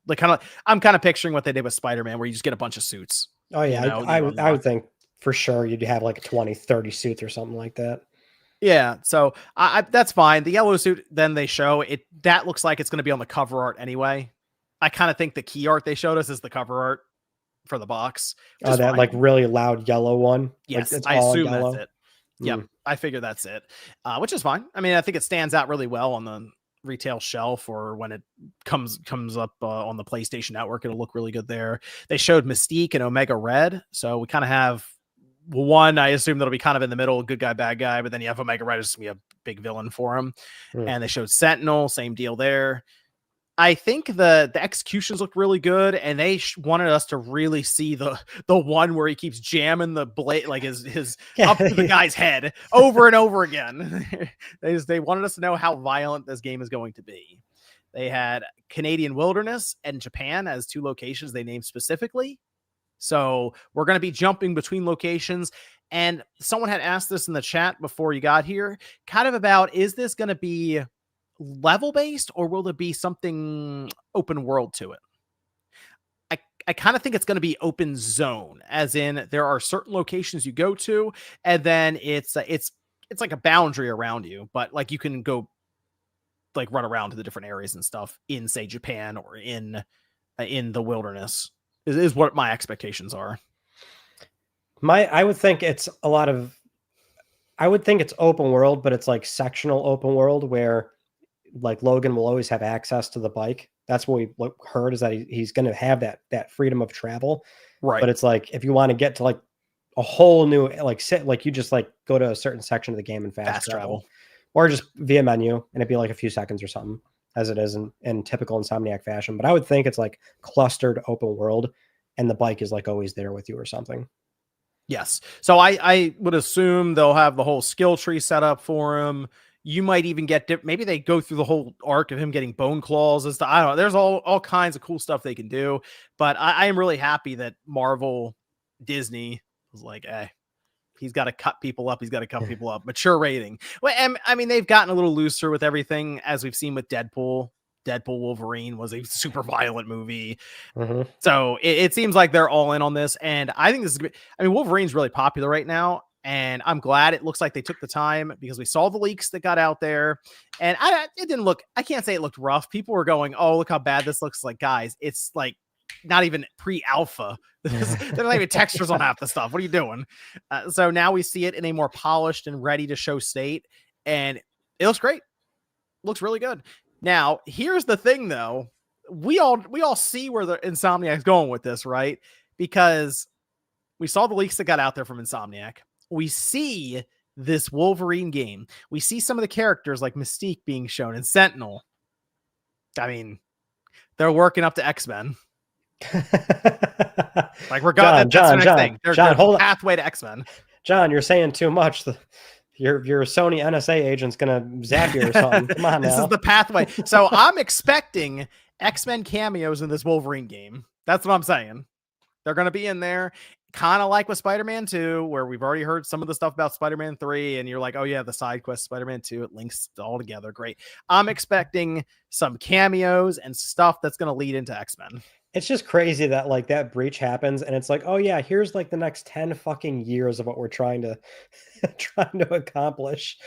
like, I'm kind of picturing what they did with Spider-Man, where you just get a bunch of suits.
Oh yeah, I would think for sure you'd have like 20, 30 suits or something like that.
Yeah, so I that's fine. The yellow suit, then they show it. That looks like it's going to be on the cover art anyway. I kind of think the key art they showed us is the cover art for the box.
Oh, that fine. Like really loud yellow one.
Yes,
like
I assume that's it. Yep, I figure that's it, which is fine. I mean, I think it stands out really well on the retail shelf, or when it comes up on the PlayStation Network, it'll look really good there. They showed Mystique and Omega Red, so we kind of have one, I assume that'll be kind of in the middle, good guy, bad guy, but then you have Omega Red is going to be a big villain for him. And they showed Sentinel, same deal there. I think the executions look really good, and they wanted us to really see the one where he keeps jamming the blade, like his up to the guy's head over and over again. They wanted us to know how violent this game is going to be. They had Canadian Wilderness and Japan as two locations they named specifically. So we're going to be jumping between locations. And someone had asked this in the chat before you got here, kind of about, is this going to be level based, or will there be something open world to it? I kind of think it's going to be open zone, as in there are certain locations you go to, and then it's like a boundary around you, but like you can go like run around to the different areas and stuff in, say, Japan or in the wilderness is what my expectations are.
I would think it's open world, but it's like sectional open world where like Logan will always have access to the bike. That's what we heard, is that he's going to have that freedom of travel.
Right.
But it's like, if you want to get to like a whole new, like you just like go to a certain section of the game and fast travel, or just via menu, and it'd be like a few seconds or something, as it is in typical Insomniac fashion. But I would think it's like clustered open world, and the bike is like always there with you or something.
Yes. So I would assume they'll have the whole skill tree set up for him. You might even get, maybe they go through the whole arc of him getting bone claws and stuff. I don't know. There's all kinds of cool stuff they can do. But I am really happy that Disney was like, he's got to cut people up. He's got to cut people up. Mature rating. Well, and, I mean, they've gotten a little looser with everything, as we've seen with Deadpool. Deadpool Wolverine was a super violent movie. So it seems like they're all in on this. And I think this is great. I mean, Wolverine's really popular right now. And I'm glad it looks like they took the time, because we saw the leaks that got out there, and it didn't look, I can't say it looked rough. People were going, oh, look how bad this looks. Like, guys, it's like not even pre-alpha. There's not even textures on half the stuff. What are you doing? So now we see it in a more polished and ready to show state, and it looks great. Looks really good. Now, here's the thing though. We all see where the Insomniac's going with this, right? Because we saw the leaks that got out there from Insomniac. We see this Wolverine game. We see some of the characters like Mystique being shown, and Sentinel. I mean, they're working up to X-Men. Like, we're going. That's the next thing. They're hold pathway to X-Men.
John, you're saying too much. Your Sony NSA agent's gonna zap you or something. Come on now.
This is the pathway. So I'm expecting X-Men cameos in this Wolverine game. That's what I'm saying. They're going to be in there, kind of like with Spider-Man 2, where we've already heard some of the stuff about Spider-Man 3, and you're like, oh yeah, the side quest Spider-Man 2, it links all together. Great. I'm expecting some cameos and stuff that's going to lead into X-Men.
It's just crazy that like that breach happens and it's like, oh yeah, here's like the next 10 fucking years of what we're trying to trying to accomplish.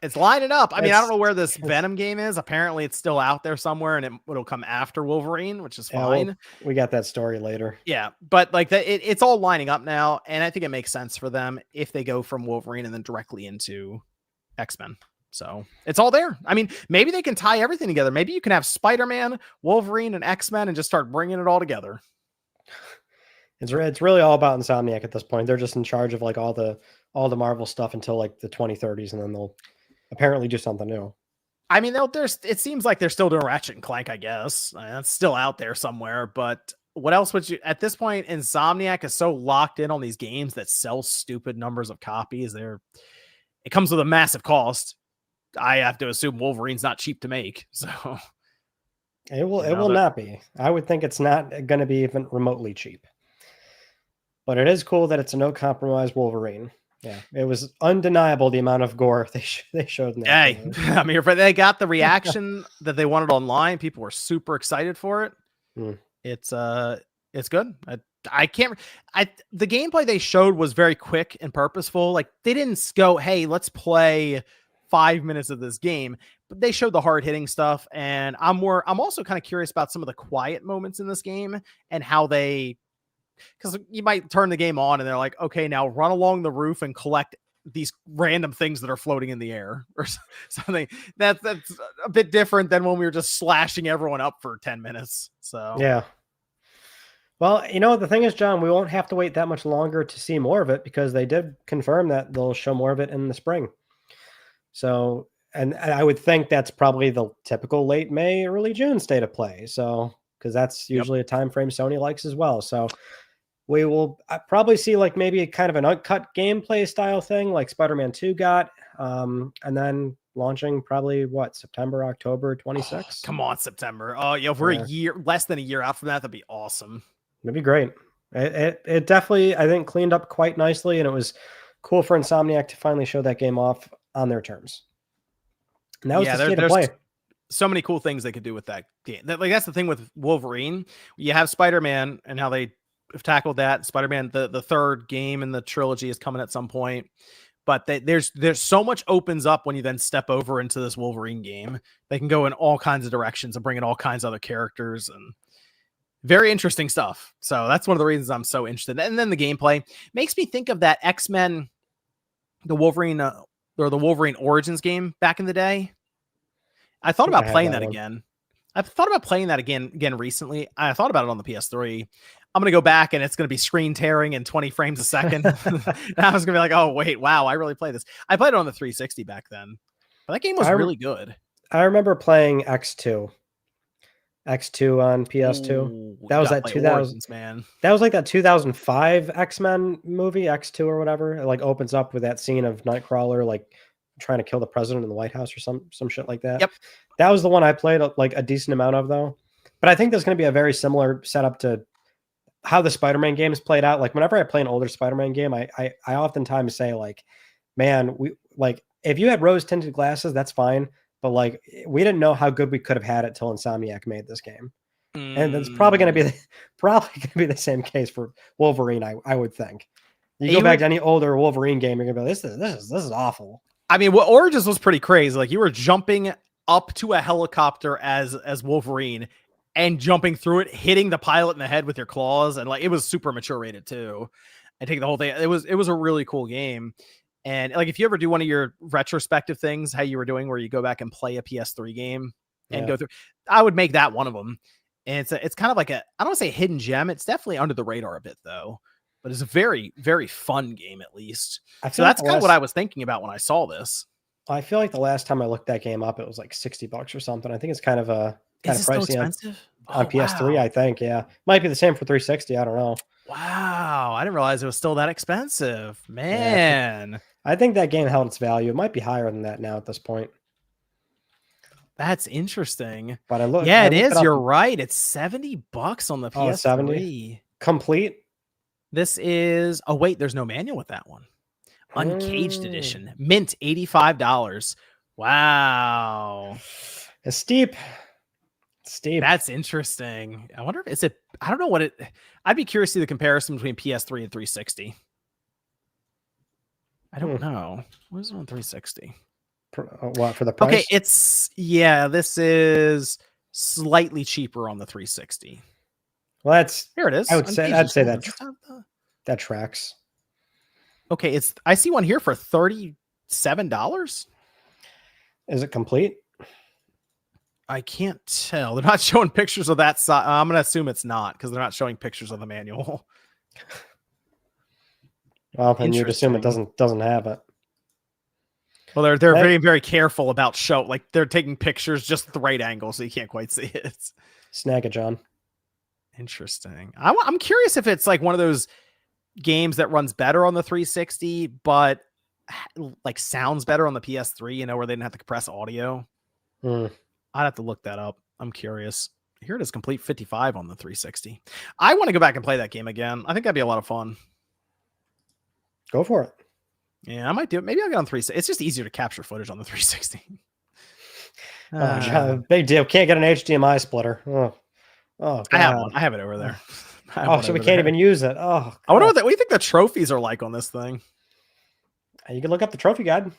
It's lining up. I mean, I don't
It's
know where this Venom game is. Apparently, it's still out there somewhere, and it'll come after Wolverine, which is
yeah,
fine.
we got that story later.
Yeah, but like it's all lining up now, and I think it makes sense for them if they go from Wolverine and then directly into X-Men. So it's all there. I mean, maybe they can tie everything together. Maybe you can have Spider-Man, Wolverine, and X-Men, and just start bringing it all together.
It's really all about Insomniac at this point. They're just in charge of like all the Marvel stuff until like the 2030s, and then they'll apparently do something new.
I mean, it seems like they're still doing Ratchet and Clank, I guess. That's still out there somewhere, but what else would you, at this point, Insomniac is so locked in on these games that sell stupid numbers of copies. It comes with a massive cost. I have to assume Wolverine's not cheap to make. So
it will not be. I would think it's not going to be even remotely cheap. But it is cool that it's a no compromise Wolverine. Yeah, it was undeniable the amount of gore they showed in that.
Hey, I mean, they got the reaction that they wanted online. People were super excited for it. It's good. The gameplay they showed was very quick and purposeful. Like they didn't go, hey, let's play 5 minutes of this game, but they showed the hard hitting stuff. And I'm also kind of curious about some of the quiet moments in this game and how because you might turn the game on and they're like, okay, now run along the roof and collect these random things that are floating in the air or something. That's a bit different than when we were just slashing everyone up for 10 minutes. So
yeah. Well, the thing is, John, we won't have to wait that much longer to see more of it because they did confirm that they'll show more of it in the spring. So, and I would think that's probably the typical late May, early June state of play. So, because that's usually a time frame Sony likes as well. So we will probably see like maybe kind of an uncut gameplay style thing like Spider-Man 2 got, and then launching probably September, October 26th.
Come on, September. Oh, yeah, if we're less than a year out from that'd be awesome.
It'd be great. It definitely, I think, cleaned up quite nicely, and it was cool for Insomniac to finally show that game off on their terms. And that was the state of play.
So many cool things they could do with that game. That's the thing with Wolverine. You have Spider-Man and how they have tackled that. Spider-Man, the third game in the trilogy is coming at some point. But there's so much opens up when you then step over into this Wolverine game. They can go in all kinds of directions and bring in all kinds of other characters and very interesting stuff. So that's one of the reasons I'm so interested. And then the gameplay makes me think of that X-Men, the Wolverine or the Wolverine Origins game back in the day. I thought about playing that again. I've thought about playing that again recently. I thought about it on the PS3. I'm going to go back and it's going to be screen tearing in 20 frames a second. And I was going to be like, oh, wait, wow, I really played this. I played it on the 360 back then. But that game was really good.
I remember playing X2 on PS2.
Ooh,
that was that 2000,
Origins, man.
That was like that 2005 X-Men movie, X2 or whatever. It like opens up with that scene of Nightcrawler like trying to kill the president in the White House or some shit like that.
Yep.
That was the one I played like a decent amount of though. But I think there's going to be a very similar setup to how the Spider-Man games played out. Like whenever I play an older Spider-Man game, I oftentimes say like, man, we like if you had rose tinted glasses, that's fine. But like we didn't know how good we could have had it till Insomniac made this game. And it's probably going to be the same case for Wolverine. I would think. You go back to any older Wolverine game, you're gonna be like, this is awful.
I mean, what Origins was pretty crazy. Like you were jumping up to a helicopter as Wolverine and jumping through it, hitting the pilot in the head with your claws, and like it was super mature rated too. I take the whole thing. It was a really cool game. And like if you ever do one of your retrospective things, how you were doing where you go back and play a PS3 game and go through, I would make that one of them. And it's kind of like I don't want to say hidden gem. It's definitely under the radar a bit though. But it's a very, very fun game, at least. So that's kind of what I was thinking about when I saw this.
I feel like the last time I looked that game up, it was like $60 or something. I think it's kind of pricey on PS3. Wow. I think, yeah, might be the same for 360. I don't know.
Wow, I didn't realize it was still that expensive, man.
Yeah, I think that game held its value. It might be higher than that now at this point.
That's interesting.
But
it is. You're right. It's $70 on the PS3.
70 complete.
This is, oh wait, there's no manual with that one. Uncaged edition, mint $85. Wow.
It's steep. Steep.
That's interesting. I wonder if is it. I don't know what it. I'd be curious to see the comparison between PS3 and 360. I don't know. What is it on 360?
What for the price?
Okay, this is slightly cheaper on the 360.
Well, that's
here it is.
I'd say that tracks.
Okay, I see one here for $37.
Is it complete?
I can't tell. They're not showing pictures of that side. I'm gonna assume it's not because they're not showing pictures of the manual.
Well, then you'd assume it doesn't have it.
Well, they're very, very careful about they're taking pictures just the right angle, so you can't quite see it.
Snag it, John.
Interesting. I'm curious if it's like one of those games that runs better on the 360, but like sounds better on the PS3. Where they didn't have to compress audio. I'd have to look that up. I'm curious. Here it is, complete 55 on the 360. I want to go back and play that game again. I think that'd be a lot of fun.
Go for it.
Yeah, I might do it. Maybe I'll get on 360. It's just easier to capture footage on the 360.
Big deal. Can't get an HDMI splitter. Oh, God.
I have one. I have it over there.
So we can't even use it. Oh, God.
I wonder what do you think the trophies are like on this thing?
You can look up the trophy guide.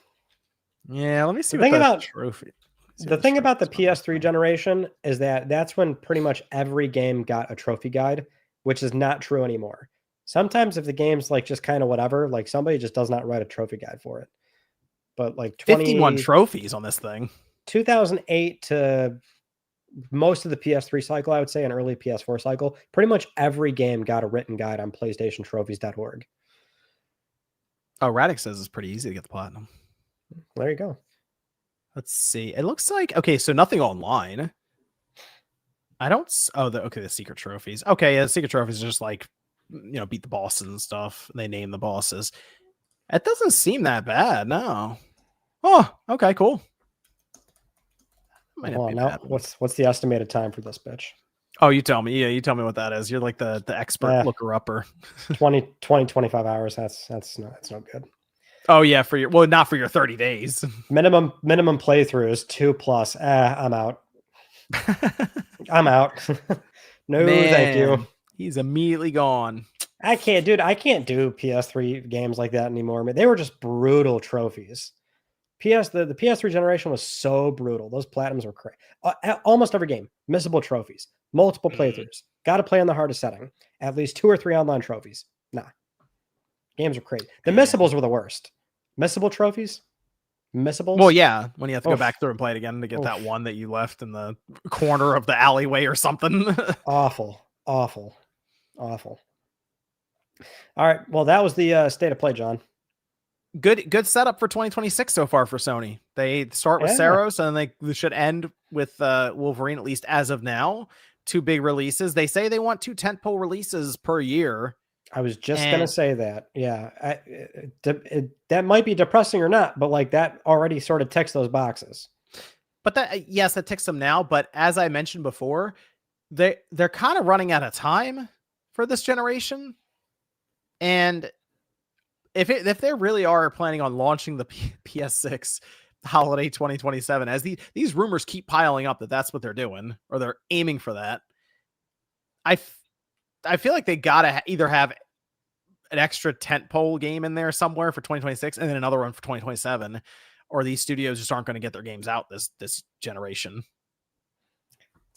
Yeah, let me see.
The thing about the PS3 generation is that's when pretty much every game got a trophy guide, which is not true anymore. Sometimes if the game's like just kind of whatever, like somebody just does not write a trophy guide for it. But like
51 trophies on this thing.
2008 to most of the PS3 cycle, I would say, and early PS4 cycle, pretty much every game got a written guide on PlayStationTrophies.org.
Oh, Radix says it's pretty easy to get the platinum.
There you go.
Let's see. It looks like, okay, so nothing online. The secret trophies. Okay, yeah, the secret trophies are just like, beat the bosses and stuff. They name the bosses. It doesn't seem that bad, no. Oh, okay, cool.
Now, what's the estimated time for this bitch?
Oh, you tell me. Yeah, you tell me what that is. You're like the expert looker-upper.
25 hours. That's no good.
Oh yeah, not for your 30 days.
Minimum playthrough is 2+. I'm out. I'm out. No, thank you.
He's immediately gone.
I can't do PS3 games like that anymore. They were just brutal trophies. The PS3 generation was so brutal. Those platinums were crazy. Almost every game, missable trophies, multiple playthroughs. Got to play on the hardest setting. At least 2 or 3 online trophies. Nah. Games are crazy. The missables were the worst. Missable trophies? Missables?
Well, yeah. When you have to go back through and play it again to get that one that you left in the corner of the alleyway or something.
Awful. All right. Well, that was the state of play, John.
Good setup for 2026 so far for Sony. They start with Saros and they should end with Wolverine, at least as of now. 2 big releases. They say they want 2 tentpole releases per year.
I was just going to say that. Yeah. That might be depressing or not, but like that already sort of ticks those boxes.
But that ticks them now. But as I mentioned before, they're kind of running out of time for this generation. And if they really are planning on launching the PS6 holiday 2027, as these rumors keep piling up that's what they're doing, or they're aiming for that, I feel like they gotta either have an extra tentpole game in there somewhere for 2026 and then another one for 2027, or these studios just aren't going to get their games out this generation.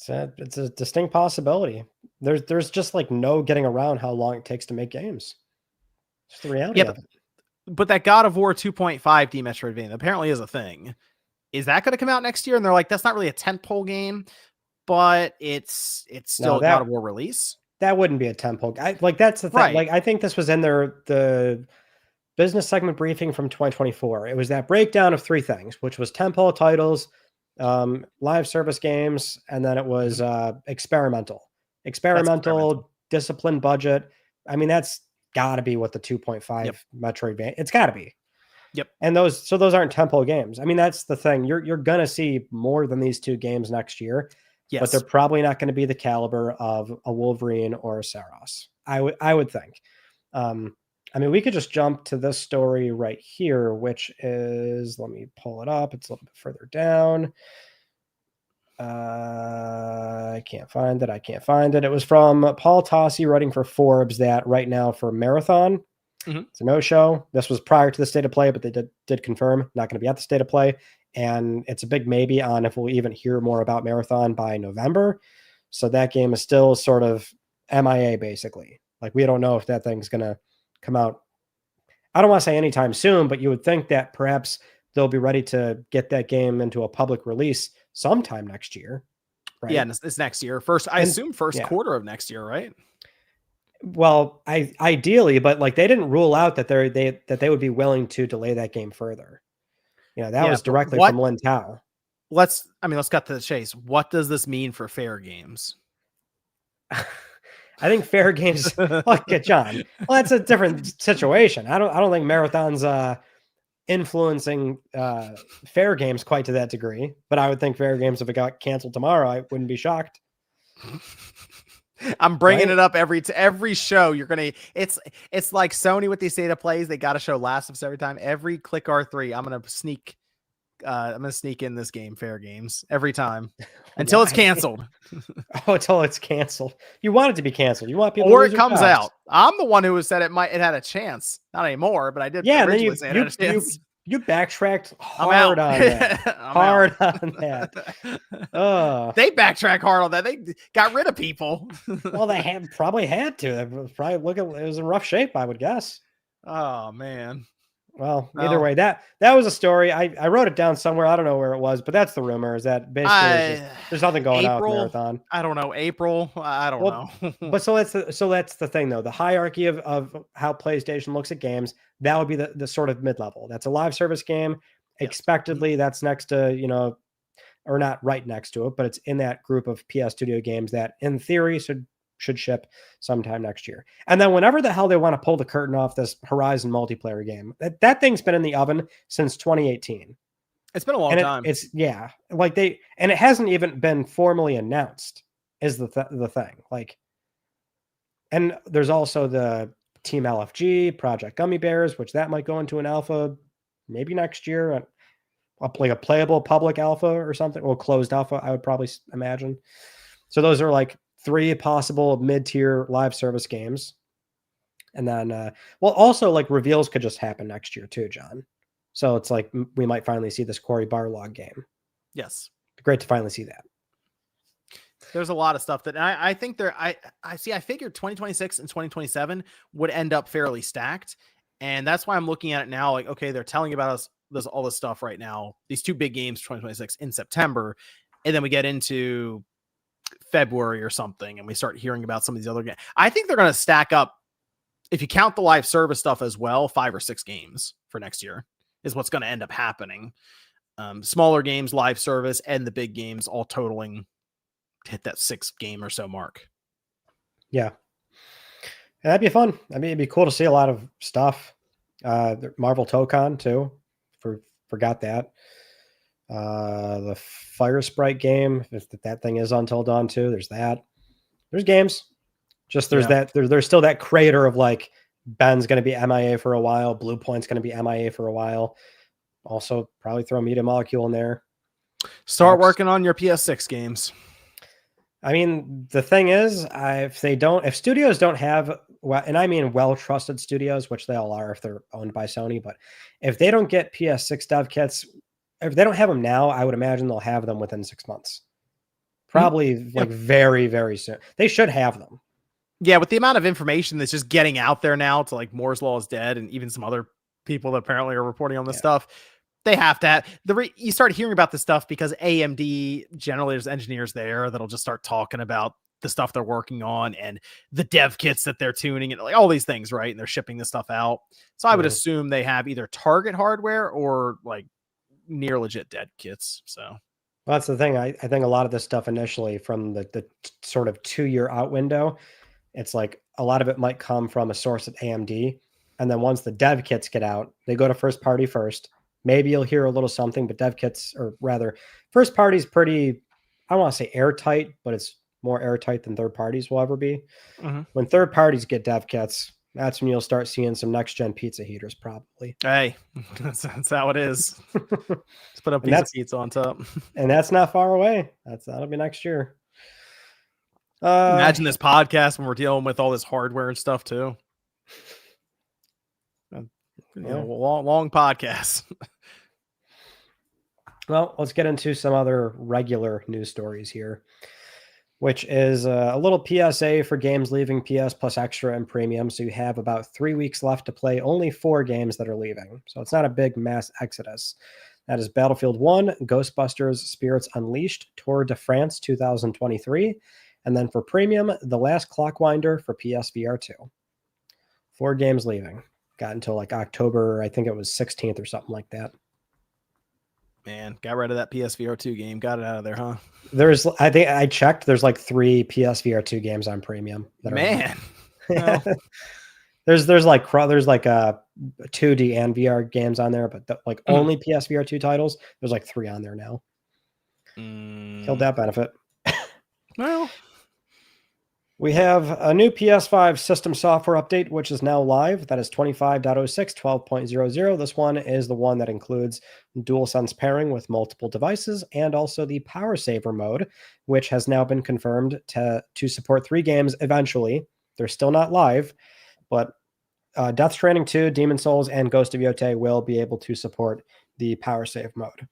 It's a distinct possibility. There's just like no getting around how long it takes to make games. It's the reality of it.
But that God of War 2.5D Metroidvania apparently is a thing. Is that going to come out next year? And they're like, that's not really a tentpole game, but it's still a God of War release.
That wouldn't be a tentpole. That's the thing. Right. Like, I think this was in the business segment briefing from 2024. It was that breakdown of 3 things, which was tentpole titles, live service games, and then it was experimental, disciplined budget. I mean, that's got to be what the 2.5 Metroidvania. It's got to be.
Yep.
And those aren't tentpole games. I mean, that's the thing. You're gonna see more than these 2 games next year. Yes. But they're probably not going to be the caliber of a Wolverine or a Saros. I would think. I mean, we could just jump to this story right here, which is, let me pull it up. It's a little bit further down. I can't find it. It was from Paul Tossi writing for Forbes that right now for Marathon, it's a no-show. This was prior to the state of play, but they did confirm not going to be at the state of play. And it's a big maybe on if we'll even hear more about Marathon by November. So that game is still sort of MIA, basically. Like, we don't know if that thing's going to come out. I don't want to say anytime soon, but you would think that perhaps they'll be ready to get that game into a public release sometime next year. Right?
Yeah, it's next year. I assume first quarter of next year, right?
Well, ideally, but like they didn't rule out that they would be willing to delay that game further. That was directly from Lin Tao.
Let's cut to the chase. What does this mean for fair games?
I think fair games. Look at John. Well, that's a different situation. I don't think Marathon's influencing fair games quite to that degree. But I would think fair games, if it got canceled tomorrow, I wouldn't be shocked.
I'm bringing it up every show. You're gonna. It's like Sony with these state of plays. They got to show Last of Us every time. Every Click R3, I'm gonna sneak in this game, fair games, every time until it's canceled.
Until it's canceled. You want it to be canceled. You want people,
or it comes out. I'm the one who said it had a chance. Not anymore, but I did.
Yeah, and then you backtracked hard on that. On that.
They backtrack hard on that. They got rid of people.
Well, they probably had to. It was in rough shape, I would guess.
Oh man.
Well, either way, that was a story. I wrote it down somewhere. I don't know where it was, but that's the rumor. Is that basically there's nothing going on with Marathon.
I don't know. April. I don't know.
But so that's the thing though. The hierarchy of how PlayStation looks at games, that would be the sort of mid-level. That's a live service game. Yep. Expectedly, that's next to, or not right next to it, but it's in that group of PS Studio games that in theory should ship sometime next year. And then whenever the hell they want to pull the curtain off this Horizon multiplayer game, that thing's been in the oven since 2018.
It's been a long time.
And it hasn't even been formally announced is the thing. Like, and there's also the Team LFG, Project Gummy Bears, which that might go into an alpha maybe next year, like a playable public alpha or something, or closed alpha, I would probably imagine. So those are like 3 possible mid-tier live service games. And then, also like reveals could just happen next year too, John. So it's like, we might finally see this Cory Barlog game.
Yes.
Great to finally see that.
There's a lot of stuff that I think I figured 2026 and 2027 would end up fairly stacked. And that's why I'm looking at it now. Like, okay, they're telling about us, there's all this stuff right now, these 2 big games, 2026 in September. And then we get into February or something, and we start hearing about some of these other games. I think they're going to stack up, if you count the live service stuff as well, 5 or 6 games for next year is what's going to end up happening. Smaller games, live service, and the big games all totaling to hit that 6 game or so mark.
Yeah. That'd be fun. I mean, it'd be cool to see a lot of stuff. Marvel Tokon too. Forgot that. The Fire Sprite game, if that thing is Until Dawn 2, there's that. There's games. Just there's there's still that crater of like Ben's going to be MIA for a while, Blue Point's going to be MIA for a while. Also, probably throw Media Molecule in there.
Start working on your PS6 games.
I mean, the thing is, if studios don't have, and I mean well-trusted studios, which they all are if they're owned by Sony, but if they don't get PS6 dev kits, if they don't have them now, I would imagine they'll have them within 6 months. Probably very, very soon. They should have them.
Yeah, with the amount of information that's just getting out there now to like Moore's Law is dead and even some other people that apparently are reporting on this stuff, they have to have you start hearing about this stuff because AMD, generally there's engineers there that'll just start talking about the stuff they're working on and the dev kits that they're tuning and like all these things, right? And they're shipping this stuff out. So I would assume they have either target hardware or like near legit dev kits. So
well, that's the thing. I think a lot of this stuff initially from the sort of 2-year out window, it's like a lot of it might come from a source at AMD. And then once the dev kits get out, they go to first party first. Maybe you'll hear a little something, but dev kits, or rather first party is pretty, I don't want to say airtight, but it's more airtight than third parties will ever be. When third parties get dev kits, That's when you'll start seeing some next-gen pizza heaters, probably.
Hey, that's how it is. Let's put a piece of pizza on top.
And that's not far away. That'll be next year.
Imagine this podcast when we're dealing with all this hardware and stuff too. Long podcast.
Well, let's get into some other regular news stories here, which is a little PSA for games leaving PS Plus Extra and Premium. So you have about 3 weeks left to play only 4 games that are leaving. So it's not a big mass exodus. That is Battlefield 1, Ghostbusters Spirits Unleashed, Tour de France 2023. And then for Premium, The Last Clockwinder for PSVR 2. 4 games leaving. Got until like October, I think it was 16th or something like that.
Man, got rid of that PSVR 2 game. Got it out of there, huh?
I think I checked. There's like 3 PSVR 2 games on Premium.
Man.
Well. there's like a 2D and VR games on there, but only PSVR 2 titles. There's like 3 on there now. Killed that benefit.
Well,
we have a new PS5 system software update, which is now live. That is 25.06, 12.00. This one is the one that includes DualSense pairing with multiple devices and also the power saver mode, which has now been confirmed to support 3 games eventually. They're still not live, but Death Stranding 2, Demon Souls, and Ghost of Yotei will be able to support the power save mode.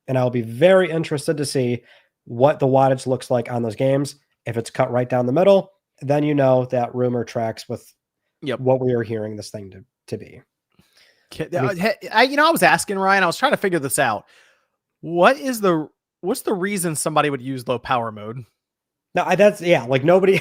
And I'll be very interested to see what the wattage looks like on those games. If it's cut right down the middle, then you know that rumor tracks with what we are hearing this thing to be.
I was asking Ryan, I was trying to figure this out. What's the reason somebody would use low power mode?
No, like nobody.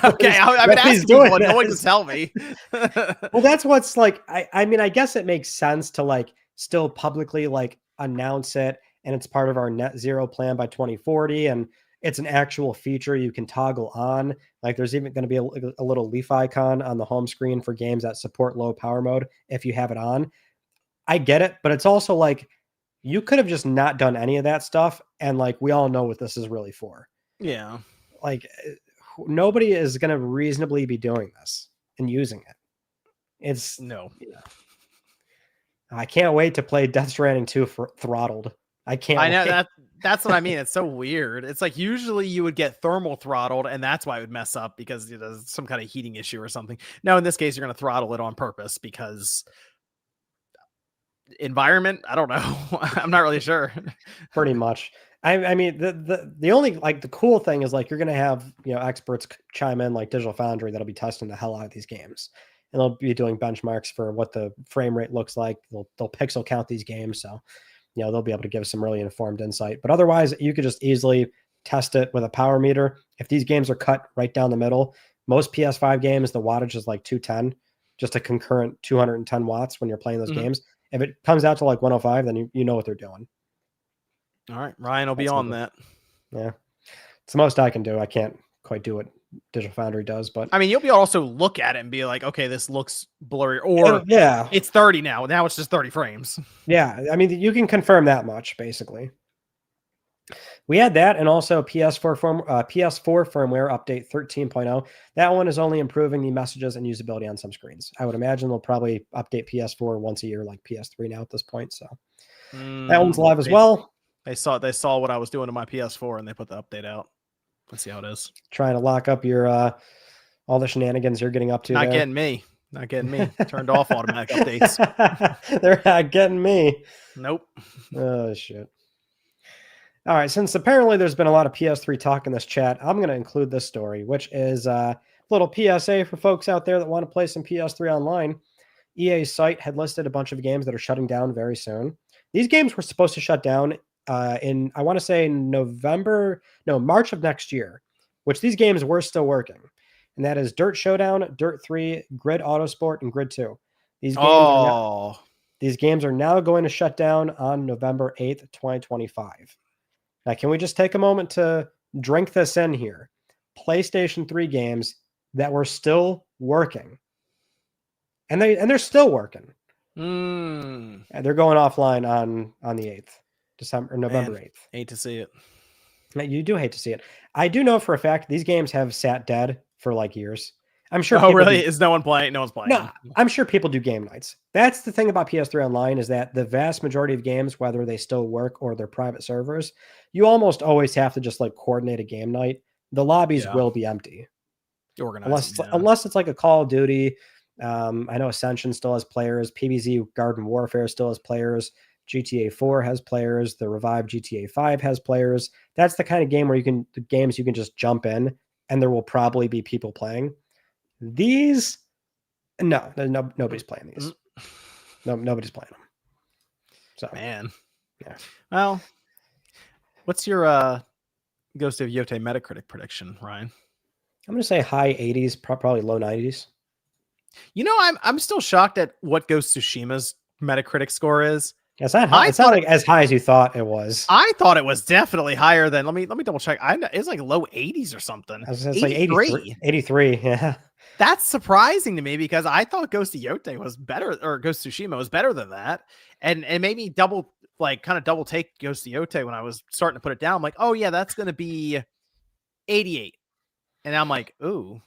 Okay, I've been asking people, no one can tell me.
Well, that's what's like. I mean, I guess it makes sense to like still publicly like announce it, and it's part of our net zero plan by 2040, and it's an actual feature you can toggle on. Like there's even going to be a little leaf icon on the home screen for games that support low power mode if you have it on. I get it, but it's also like you could have just not done any of that stuff, and like we all know what this is really for.
Yeah.
Like nobody is going to reasonably be doing this and using it. It's
no.
I can't wait to play Death Stranding 2 throttled. I can't.
I know that's what I mean. It's so weird. It's like usually you would get thermal throttled, and that's why it would mess up because there's some kind of heating issue or something. No, in this case, you're going to throttle it on purpose because environment. I don't know. I'm not really sure.
Pretty much. I mean, the only like the cool thing is like you're going to have experts chime in like Digital Foundry that'll be testing the hell out of these games, and they'll be doing benchmarks for what the frame rate looks like. They'll pixel count these games, so they'll be able to give some really informed insight. But otherwise, you could just easily test it with a power meter. If these games are cut right down the middle, most PS5 games, the wattage is like 210, just a concurrent 210 watts when you're playing those games. If it comes out to like 105, then you know what they're doing.
All right, Ryan will be on that.
Yeah, it's the most I can do. I can't quite do what Digital Foundry does, but
I mean, you'll be able to also look at it and be like, okay, this looks blurry, or it's 30 now. Now it's just 30 frames.
Yeah, I mean, you can confirm that much basically. We had that, and also PS4 firmware update 13.0. That one is only improving the messages and usability on some screens. I would imagine they'll probably update PS4 once a year, like PS3 now at this point. So that one's live as well.
They saw what I was doing to my PS4, and they put the update out. Let's see how it is.
Trying to lock up your all the shenanigans you're getting up to.
Not getting me. Turned off automatic updates.
They're not getting me.
Nope.
Oh shit. All right, since apparently there's been a lot of PS3 talk in this chat, I'm going to include this story, which is a little PSA for folks out there that want to play some PS3 online. EA's site had listed a bunch of games that are shutting down very soon. These games were supposed to shut down in, I want to say March of next year, which these games were still working. And that is Dirt Showdown, Dirt 3, Grid Autosport, and Grid 2. These games are now going to shut down on November 8th, 2025. Now, can we just take a moment to drink this in here? PlayStation 3 games that were still working. And they're still working. And they're going offline on the 8th, November 8th.
Hate to see it.
You do hate to see it. I do know for a fact these games have sat dead for like years. I'm sure.
Oh, really? Is no one playing? No one's playing.
No, I'm sure people do game nights. That's the thing about PS3 Online is that the vast majority of games, whether they still work or they're private servers, you almost always have to just like coordinate a game night. The lobbies will be empty. Unless it's like a Call of Duty. I know Ascension still has players. PvZ Garden Warfare still has players. GTA 4 has players. The revived GTA 5 has players. That's the kind of game where the games you can just jump in and there will probably be people playing. These, nobody's playing these. No, nobody's playing them. So,
man,
yeah.
Well, what's your Ghost of Yotei Metacritic prediction, Ryan?
I'm gonna say high 80s, probably low 90s.
You know, I'm still shocked at what Ghost of Tsushima's Metacritic score is.
It's not high. It's not like as high as you thought it was.
I thought it was definitely higher than. Let me double check. It's like low 80s or something.
It's like 83. Yeah.
That's surprising to me because I thought Ghost of Yotei was better, or Ghost of Tsushima was better than that. And it made me double take Ghost of Yotei when I was starting to put it down. I'm like, oh yeah, that's going to be 88. And I'm like, ooh,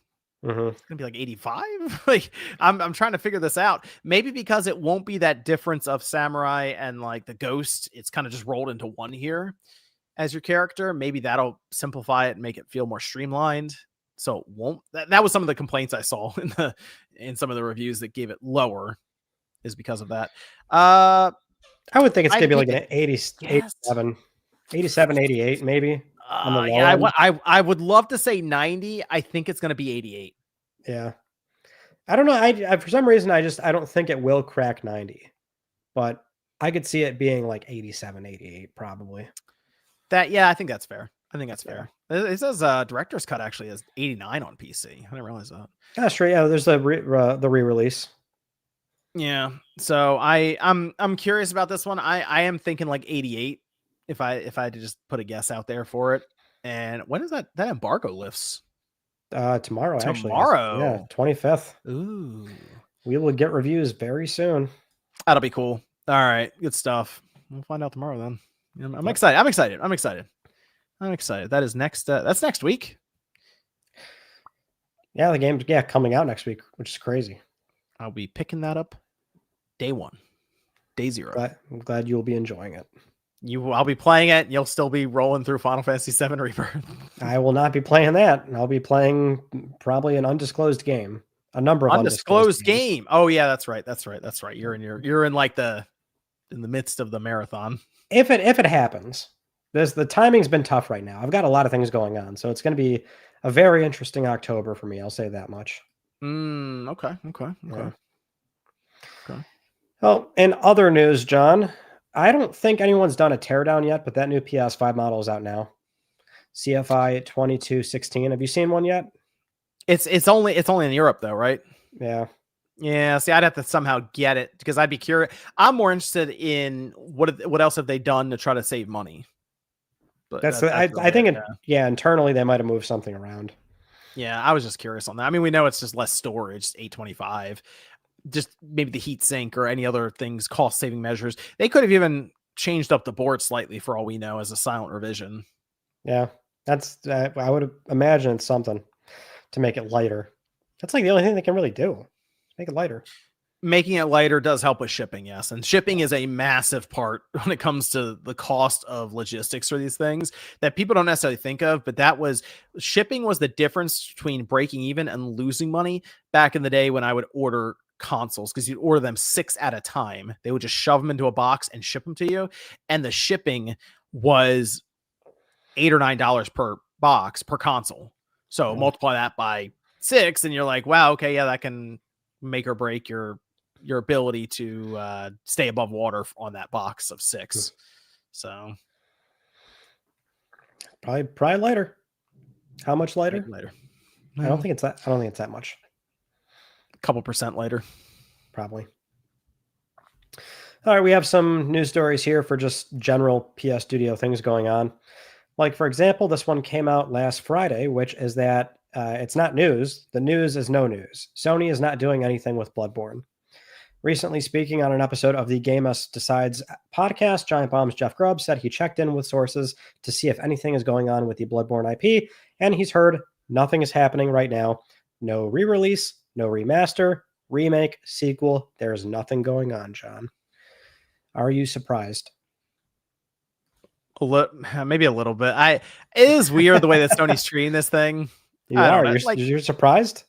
it's gonna be like 85. Like I'm trying to figure this out. Maybe because it won't be that difference of samurai and like the ghost. It's kind of just rolled into one here as your character. Maybe that'll simplify it and make it feel more streamlined. So it won't. That was some of the complaints I saw in some of the reviews that gave it lower, is because of that.
I would think it's gonna be like an 87, 88 maybe.
I would love to say 90. I think it's going to be 88.
Yeah. I don't know. I for some reason, I don't think it will crack 90, but I could see it being like 87, 88 probably.
I think that's fair. Fair. It says director's cut actually is 89 on PC. I didn't realize that.
That's true. Yeah, there's the re-release.
Yeah. So I'm curious about this one. I am thinking like 88 if I had to just put a guess out there for it. And when is that embargo lifts?
Tomorrow, actually.
Tomorrow.
Yeah, 25th.
Ooh.
We will get reviews very soon.
That'll be cool. All right. Good stuff. We'll find out tomorrow then. I'm excited. I'm excited. That is that's next week.
Yeah, the game's coming out next week, which is crazy.
I'll be picking that up day 1. Day 0.
I'm glad you'll be enjoying it.
I'll be playing it. You'll still be rolling through Final Fantasy VII Rebirth.
I will not be playing that. I'll be playing probably an undisclosed game. A number of undisclosed
game. Oh yeah, that's right. You're in like in the midst of the marathon.
If it happens, the timing's been tough right now. I've got a lot of things going on, so it's going to be a very interesting October for me. I'll say that much.
Okay.
Well, in other news, John, I don't think anyone's done a teardown yet, but that new PS5 model is out now. CFI 2216. Have you seen one yet?
It's only in Europe though, right?
Yeah.
Yeah. See, I'd have to somehow get it because I'd be curious. I'm more interested in what else have they done to try to save money. But
I think internally they might have moved something around.
Yeah, I was just curious on that. I mean, we know it's just less storage, 825. Just maybe the heat sink or any other things, cost saving measures. They could have even changed up the board slightly for all we know as a silent revision.
Yeah, that's I would imagine it's something to make it lighter. That's like the only thing they can really do. Make it lighter.
Making it lighter does help with shipping, yes. And shipping is a massive part when it comes to the cost of logistics for these things that people don't necessarily think of. But shipping was the difference between breaking even and losing money back in the day when I would order consoles, because you'd order them 6 at a time. They would just shove them into a box and ship them to you. And the shipping was $8 or $9 per box per console. So multiply that by 6 and you're like, wow, okay, yeah, that can make or break your ability to stay above water on that box of 6. So
probably lighter. How much lighter?
Later.
I don't think it's that much.
A couple percent later.
Probably. All right, we have some news stories here for just general PS Studio things going on. Like, for example, this one came out last Friday, which is that it's not news. The news is no news. Sony is not doing anything with Bloodborne. Recently speaking on an episode of the Game Us Decides podcast, Giant Bomb's Jeff Grubb said he checked in with sources to see if anything is going on with the Bloodborne IP, and he's heard nothing is happening right now. No re-release, no remaster, remake, sequel. There's nothing going on, John. Are you surprised?
Maybe a little bit. It is weird the way that Sony's treating this thing.
You are. You're surprised?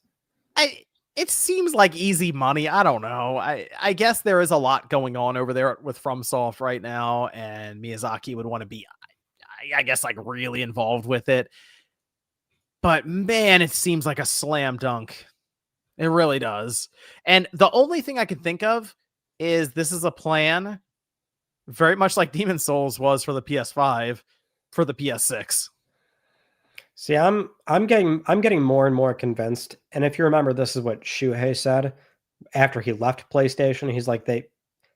It seems like easy money. I don't know. I guess there is a lot going on over there with FromSoft right now, and Miyazaki would want to be, I guess, like really involved with it. But man, it seems like a slam dunk. It really does. And the only thing I can think of is this is a plan very much like Demon Souls was for the PS5 for the PS6.
See, I'm getting more and more convinced. And if you remember, this is what Shuhei said after he left PlayStation. He's like,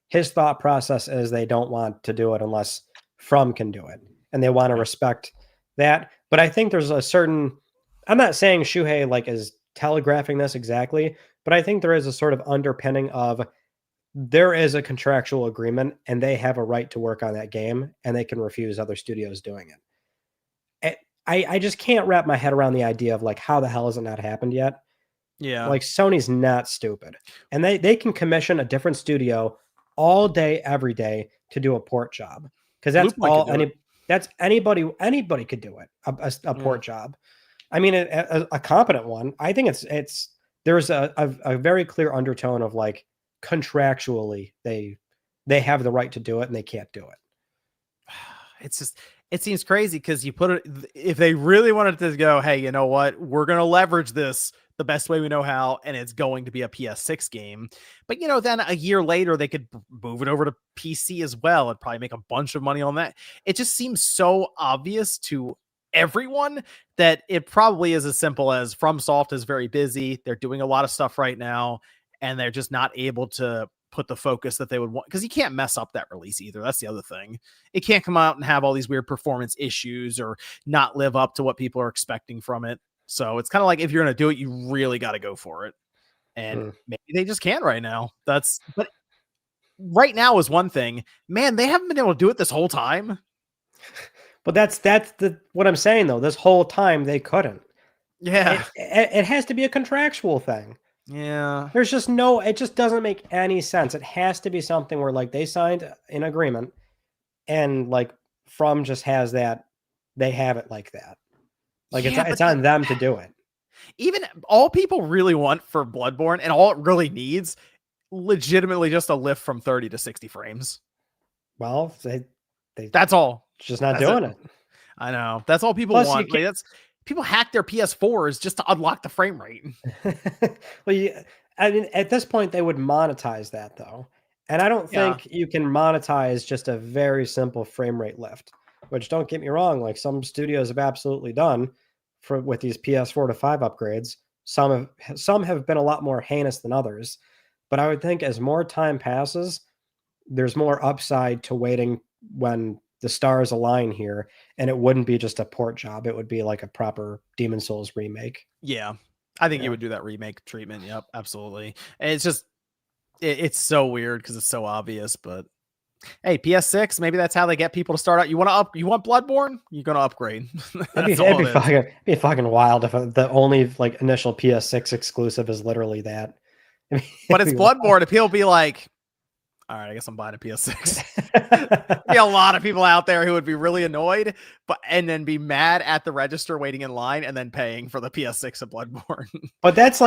his thought process is they don't want to do it unless From can do it, and they want to respect that. But I think there's a certain, I'm not saying Shuhei like is telegraphing this exactly, but I think there is a sort of underpinning of there is a contractual agreement and they have a right to work on that game and they can refuse other studios doing it. I just can't wrap my head around the idea of like, how the hell has it not happened yet?
Yeah.
Like Sony's not stupid, and they can commission a different studio all day, every day to do a port job. Cause that's anybody could do it. A port job. I mean, a competent one. I think there's a very clear undertone of like, contractually they have the right to do it and they can't do it.
It seems crazy because you put it, if they really wanted to go, hey, you know what, we're going to leverage this the best way we know how, and it's going to be a PS6 game. But then a year later they could move it over to PC as well and probably make a bunch of money on that. It just seems so obvious to everyone that it probably is as simple as FromSoft is very busy. They're doing a lot of stuff right now, and they're just not able to put the focus that they would want, because you can't mess up that release either. That's the other thing. It can't come out and have all these weird performance issues or not live up to what people are expecting from it. So it's kind of like, if you're going to do it, you really got to go for it. And maybe they just can't right now. But right now is one thing, man, they haven't been able to do it this whole time.
But that's what I'm saying though. This whole time they couldn't.
Yeah.
It has to be a contractual thing.
Yeah.
There's just it just doesn't make any sense. It has to be something where like they signed an agreement and like From just has that, they have it like that. Like it's on them to do it.
Even all people really want for Bloodborne and all it really needs legitimately just a lift from 30 to 60 frames.
Well,
that's all.
Just not doing it.
I know. That's all people want. People hack their PS4s just to unlock the frame rate.
Well, I mean, at this point, they would monetize that, though. And I don't think you can monetize just a very simple frame rate lift, which, don't get me wrong, like some studios have absolutely done with these PS4 to 5 upgrades. Some have been a lot more heinous than others. But I would think as more time passes, there's more upside to waiting when the stars align here, and it wouldn't be just a port job. It would be like a proper Demon Souls remake.
Yeah. I think you would do that remake treatment. Yep, absolutely. And it's just, it's so weird because it's so obvious, but hey, PS6, maybe that's how they get people to start out. You want Bloodborne? You're going to upgrade.
It'd be fucking wild if the only like initial PS6 exclusive is literally that.
But it's Bloodborne. People be like, all right, I guess I'm buying a PS6. Be a lot of people out there who would be really annoyed, and then be mad at the register waiting in line and then paying for the PS6 of Bloodborne.
But that's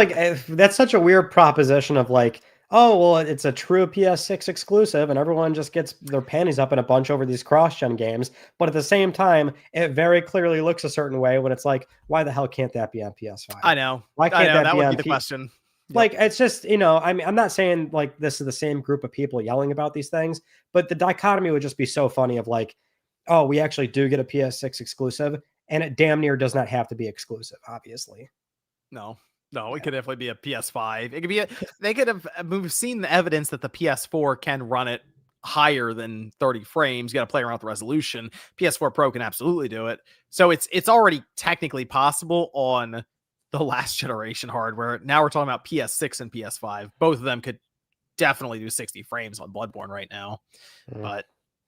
such a weird proposition of like, oh, well, it's a true PS6 exclusive and everyone just gets their panties up in a bunch over these cross-gen games. But at the same time, it very clearly looks a certain way when it's like, why the hell can't that be on PS5?
I know.
Why can't
that would be the question.
Like, it's just, I mean, I'm not saying like this is the same group of people yelling about these things, but the dichotomy would just be so funny of like, oh, we actually do get a PS6 exclusive, and it damn near does not have to be exclusive, obviously.
No, it could definitely be a PS5. It could be we've seen the evidence that the PS4 can run it higher than 30 frames. You got to play around with the resolution. PS4 Pro can absolutely do it. So it's already technically possible on the last generation hardware. Now we're talking about PS6 and PS5. Both of them could definitely do 60 frames on Bloodborne right now. But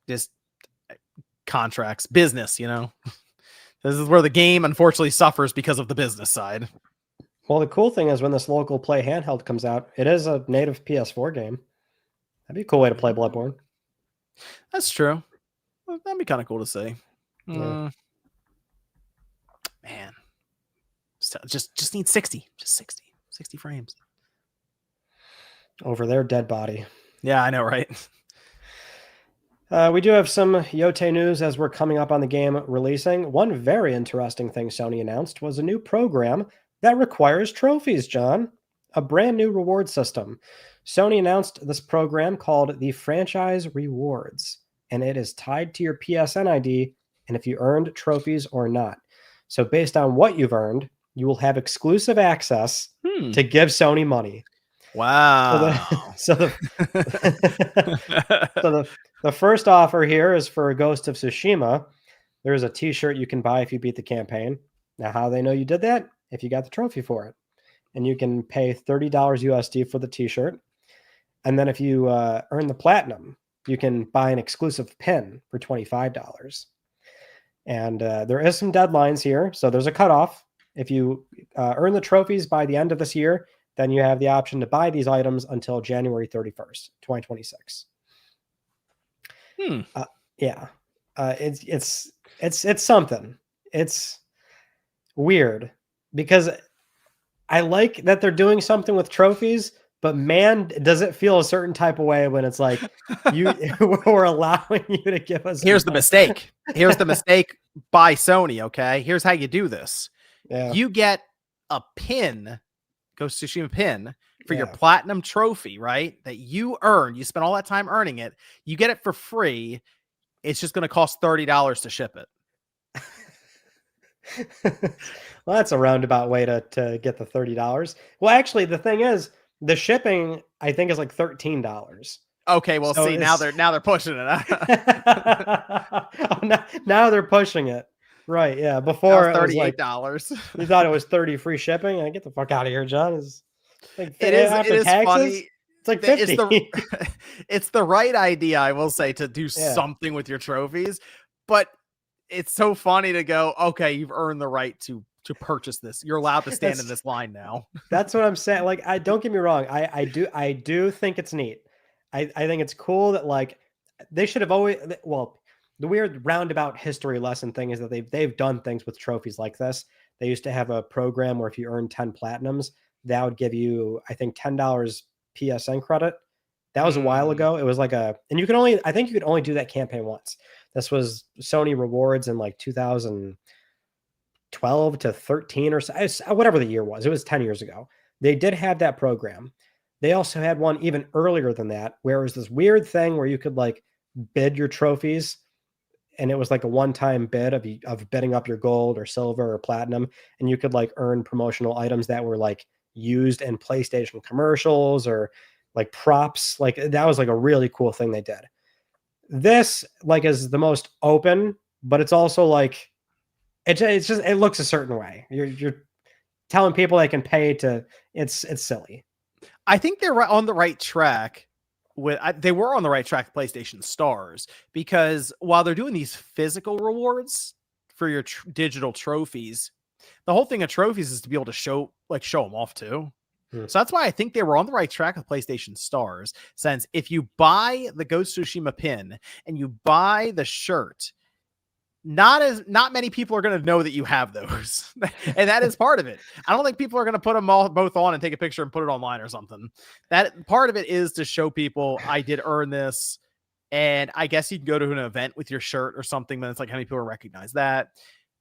just contracts, business, This is where the game unfortunately suffers because of the business side.
Well, the cool thing is when this local play handheld comes out, it is a native PS4 game. That'd be a cool way to play Bloodborne.
That's true. Well, that'd be kind of cool to see.
Yeah.
Man, so just need 60, just 60 frames.
Over their dead body.
Yeah, I know, right?
We do have some Yotei news as we're coming up on the game releasing. One very interesting thing Sony announced was a new program that requires trophies, John. A brand new reward system. Sony announced this program called the Franchise Rewards, and it is tied to your PSN ID and if you earned trophies or not. So based on what you've earned, you will have exclusive access to give Sony money.
Wow.
So the first offer here is for Ghost of Tsushima. There's a t-shirt you can buy if you beat the campaign. Now, how they know you did that? If you got the trophy for it. And you can pay $30 USD for the t-shirt. And then if you earn the platinum, you can buy an exclusive pin for $25. And there is some deadlines here. So there's a cutoff. If you earn the trophies by the end of this year, then you have the option to buy these items until January 31st, 2026. Yeah. It's something. It's weird because I like that they're doing something with trophies, but man, does it feel a certain type of way when it's like we're allowing you to give us.
Here's the mistake. Here's the mistake by Sony. Okay. Here's how you do this.
Yeah.
You get a pin, Ghost of Tsushima pin for your platinum trophy, right? That you earn. You spend all that time earning it. You get it for free. It's just going to cost $30 to ship it.
Well, that's a roundabout way to get the $30. Well, actually, the thing is, the shipping I think is like $13.
Okay, well, so see, now they're pushing it.
Now they're pushing it. Right, yeah. Before it was
$38.
Like, you thought it was 30 free shipping. Get the fuck out of here, John. It's like
it is
taxes,
funny.
It's like 50.
It's the right idea, I will say, to do something with your trophies, but it's so funny to go, okay, you've earned the right to purchase this. You're allowed to stand in this line now.
That's what I'm saying. Like, I don't get me wrong. I do think it's neat. I think it's cool that like they should have always, well, the weird roundabout history lesson thing is that they've done things with trophies like this. They used to have a program where if you earn 10 platinums, that would give you, I think, $10 PSN credit. That was a while ago. It was like I think you could only do that campaign once. This was Sony Rewards in like 2012 to 13 or so, whatever the year was. It was 10 years ago. They did have that program. They also had one even earlier than that, where it was this weird thing where you could like bid your trophies, and it was like a one-time bid of bidding up your gold or silver or platinum, and you could like earn promotional items that were like used in PlayStation commercials or like props. Like that was like a really cool thing they did. This like is the most open, but it's also like it looks a certain way. You're telling people they can pay to. It's silly.
I think they're on the right track. They were on the right track with PlayStation Stars, because while they're doing these physical rewards for your digital trophies, the whole thing of trophies is to be able to show them off too. So that's why I think they were on the right track with PlayStation Stars, since if you buy the Ghost of Tsushima pin and you buy the shirt, not many people are going to know that you have those. And that is part of it. I don't think people are going to put them both on and take a picture and put it online or something. That part of it is to show people I did earn this. And I guess you can go to an event with your shirt or something, but it's like how many people recognize that.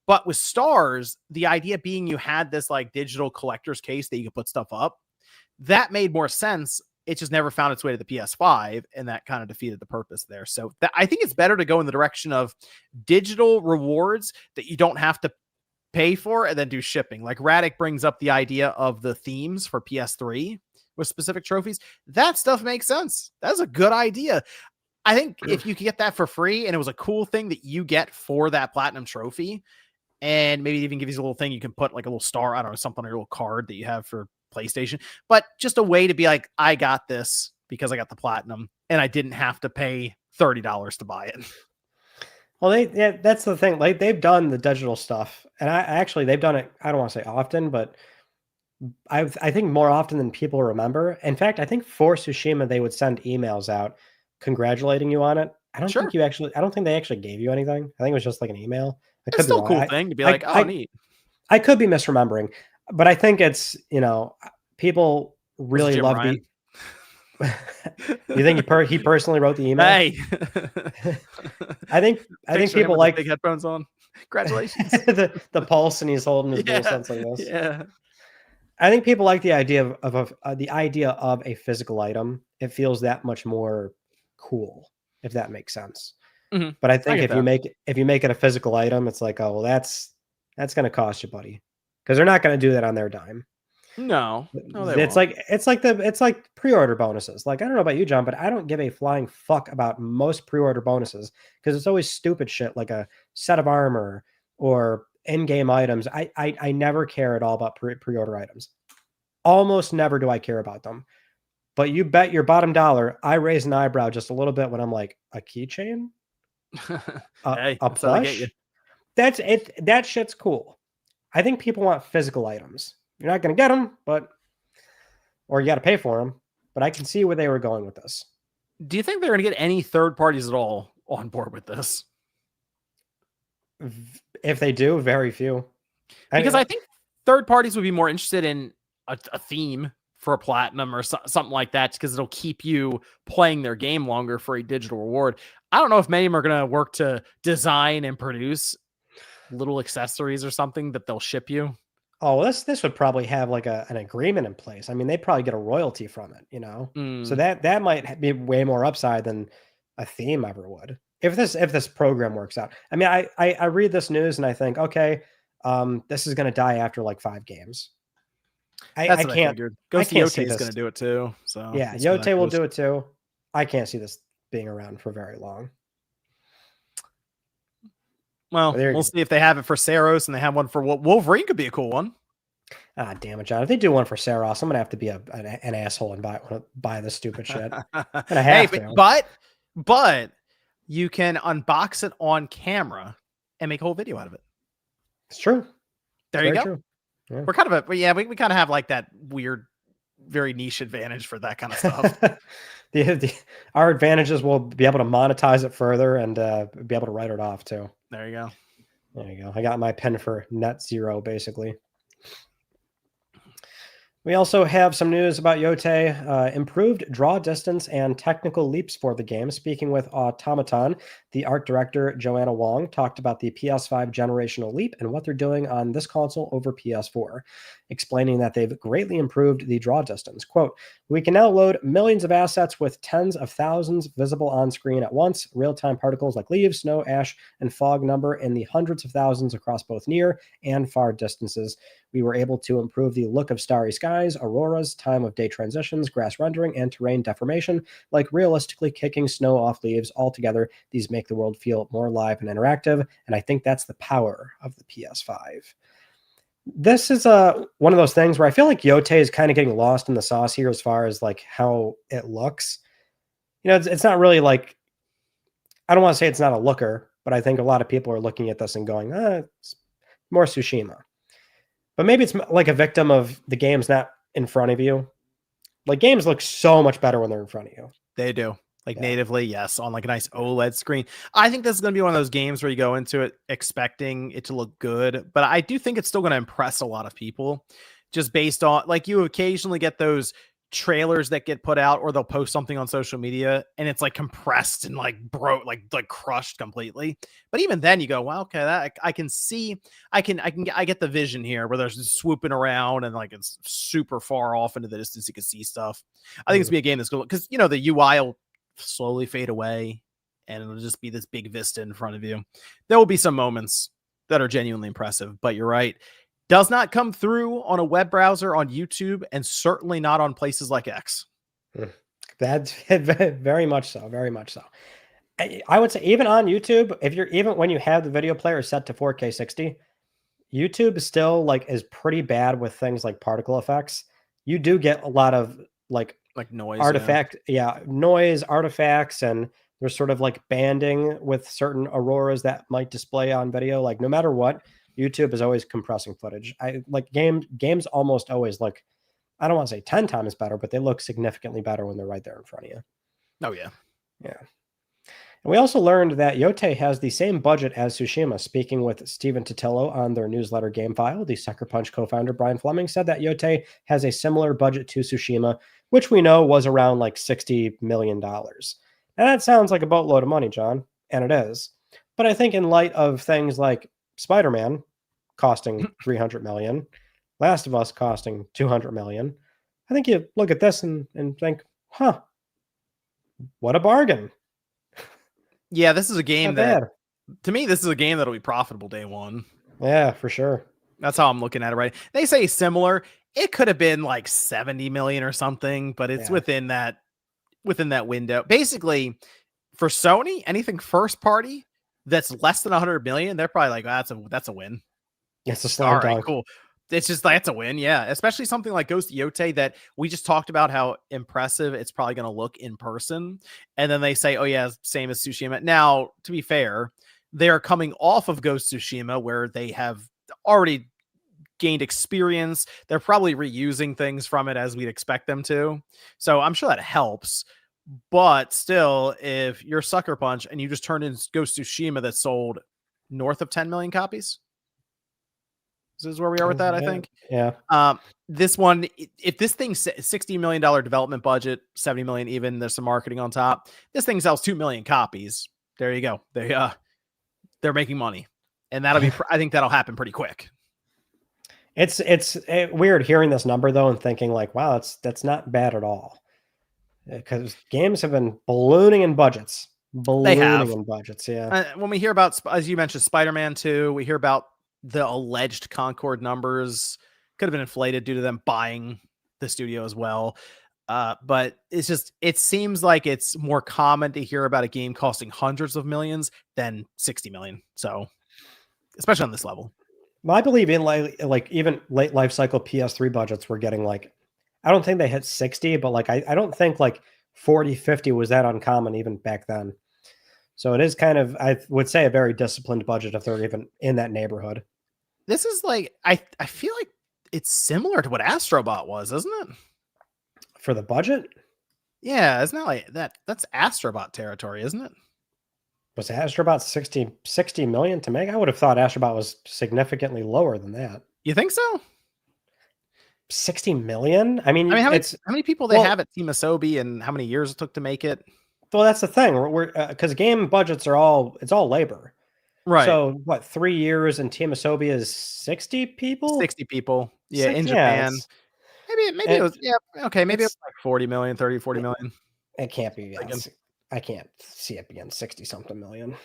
But with Stars, the idea being you had this like digital collector's case that you could put stuff up, that made more sense. It just never found its way to the PS5, and that kind of defeated the purpose there. So I think it's better to go in the direction of digital rewards that you don't have to pay for and then do shipping. Like Radic brings up the idea of the themes for PS3 with specific trophies. That stuff makes sense. That's a good idea. I think if you could get that for free and it was a cool thing that you get for that platinum trophy, and maybe even give you a little thing you can put like a little star, I don't know, something on your little card that you have for PlayStation, but just a way to be like, I got this because I got the platinum and I didn't have to pay $30 to buy it.
Well, that's the thing. Like they've done the digital stuff, and they've done it. I don't want to say often, but I think more often than people remember. In fact, I think for Tsushima, they would send emails out congratulating you on it. I don't think they actually gave you anything. I think it was just like an email. I
It's
could be
still a
wrong.
cool thing to be like, oh, neat.
I could be misremembering, but I think it's, people really love
Ryan?
You think he personally wrote the email?
Hey.
I think people like
big headphones on. Congratulations.
the pulse, and he's holding his dual sense like this.
Yeah.
I think people like the idea of a physical item. It feels that much more cool, if that makes sense.
Mm-hmm.
But I think if you make it a physical item, it's like, oh, well, that's going to cost you, buddy, because they're not going to do that on their dime.
No,
it's like pre-order bonuses. Like, I don't know about you, John, but I don't give a flying fuck about most pre-order bonuses because it's always stupid shit like a set of armor or in-game items. I never care at all about pre-order items. Almost never do I care about them. But you bet your bottom dollar, I raise an eyebrow just a little bit when I'm like, a keychain, a plush. That's it. That shit's cool. I think people want physical items. You're not going to get them, or you got to pay for them. But I can see where they were going with this.
Do you think they're going to get any third parties at all on board with this?
If they do, very few.
Because I think third parties would be more interested in a theme for a platinum or something like that, because it'll keep you playing their game longer for a digital reward. I don't know if many of them are going to work to design and produce little accessories or something that they'll ship you.
Oh, well, this would probably have like an agreement in place. I mean, they probably get a royalty from it, So that might be way more upside than a theme ever would. If this program works out. I mean, I read this news and I think, okay, this is going to die after like 5 games. I can't.
Ghost Yotei is going to do it too. So
yeah, Yotei will do it too. I can't see this being around for very long.
Well, we'll see if they have it for Saros and they have one for Wolverine. Could be a cool one.
Ah, damn it, John. If they do one for Saros, I'm gonna have to be an asshole and buy this stupid shit. And I have to.
But you can unbox it on camera and make a whole video out of it.
It's true.
There you go. Yeah. We're kind of we kind of have like that weird, very niche advantage for that kind of stuff.
Our advantages will be able to monetize it further and be able to write it off too.
There you go.
There you go. I got my pen for net zero, basically. We also have some news about Yotei, improved draw distance and technical leaps for the game. Speaking with Automaton, the art director, Joanna Wong, talked about the PS5 generational leap and what they're doing on this console over PS4, explaining that they've greatly improved the draw distance. Quote, "We can now load millions of assets with tens of thousands visible on screen at once. Real-time particles like leaves, snow, ash, and fog number in the hundreds of thousands across both near and far distances. We were able to improve the look of starry skies, auroras, time of day transitions, grass rendering, and terrain deformation, like realistically kicking snow off leaves. Altogether, these make the world feel more alive and interactive, and I think that's the power of the PS5. This is one of those things where I feel like Yotei is kind of getting lost in the sauce here as far as like how it looks. It's not really like, I don't want to say it's not a looker, but I think a lot of people are looking at this and going, it's more Tsushima. But maybe it's like a victim of the game's not in front of you. Like, games look so much better when they're in front of you.
They do. Natively, yes, on like a nice OLED screen. I think this is going to be one of those games where you go into it expecting it to look good, but I do think it's still going to impress a lot of people just based on, like, you occasionally get those trailers that get put out or they'll post something on social media and it's like compressed and like like crushed completely. But even then you go, well, okay, that I can see, I get the vision here where they're swooping around and like it's super far off into the distance. You can see stuff. I think it's gonna be a game that's going, because the UI will slowly fade away and it'll just be this big vista in front of you. There will be some moments that are genuinely impressive, but you're right. Does not come through on a web browser, on YouTube, and certainly not on places like X.
That's very much so. Very much so. I would say even on YouTube, even when you have the video player set to 4K 60, YouTube still is pretty bad with things like particle effects. You do get a lot of like noise, noise, artifacts, and there's sort of like banding with certain auroras that might display on video. Like, no matter what, YouTube is always compressing footage. I like games almost always look, I don't want to say 10 times better, but they look significantly better when they're right there in front of you.
Oh yeah.
Yeah. And we also learned that Yotei has the same budget as Tsushima. Speaking with Steven Totillo on their newsletter Game File, the Sucker Punch co-founder Brian Fleming said that Yotei has a similar budget to Tsushima, which we know was around like $60 million. Now that sounds like a boatload of money, John, and it is. But I think in light of things like Spider-Man costing $300 million, Last of Us costing $200 million, I think you look at this and think, huh, what a bargain.
Yeah, this is a game
Not bad.
to me, this is a game that'll be profitable day one.
Yeah, for sure.
That's how I'm looking at it, right? They say similar. It could have been like 70 million or something, but it's within that window. Basically, for Sony, anything first party that's less than 100 million, they're probably like, oh, that's a win.
It's a slam dunk.
Cool. It's just that's a win, yeah. Especially something like Ghost of Yotei that we just talked about how impressive it's probably going to look in person. And then they say, oh yeah, same as Tsushima. Now, to be fair, they're coming off of Ghost of Tsushima where they have already gained experience. They're probably reusing things from it as we'd expect them to. So I'm sure that helps. But still, if you're Sucker Punch and you just turned in Ghost of Tsushima that sold north of 10 million copies, this is where we are with that, I think.
Yeah.
This one, if this thing's $60 million development budget, 70 million even, there's some marketing on top. This thing sells 2 million copies. There you go. They're making money, and that'll be. I think that'll happen pretty quick.
It's weird hearing this number though and thinking like, wow, that's not bad at all. Because games have been ballooning in budgets. Yeah.
When we hear about, as you mentioned, Spider-Man 2, we hear about the alleged Concord numbers could have been inflated due to them buying the studio as well. But it seems like it's more common to hear about a game costing hundreds of millions than 60 million. So, especially on this level.
Well, I believe in like even late life cycle PS3 budgets were getting like, I don't think they hit 60, but like, I don't think like 40, 50 was that uncommon even back then. So it is kind of, I would say, a very disciplined budget if they're even in that neighborhood.
This is like, I feel like it's similar to what Astrobot was, isn't it?
For the budget?
Yeah, it's not like that. That's Astrobot territory, isn't it?
Was Astrobot 60 million to make? I would have thought Astrobot was significantly lower than that.
You think so?
60 million? I mean
how many people they have at Team Asobi and how many years it took to make it?
Well, that's the thing. We're because game budgets are all
labor. Right.
So what, 3 years and Team Asobi is 60 people?
60 people. Yeah, in Japan. Maybe it was okay, maybe it was like 40 million, 30, 40 million.
It can't be. I can't see it being 60 something million.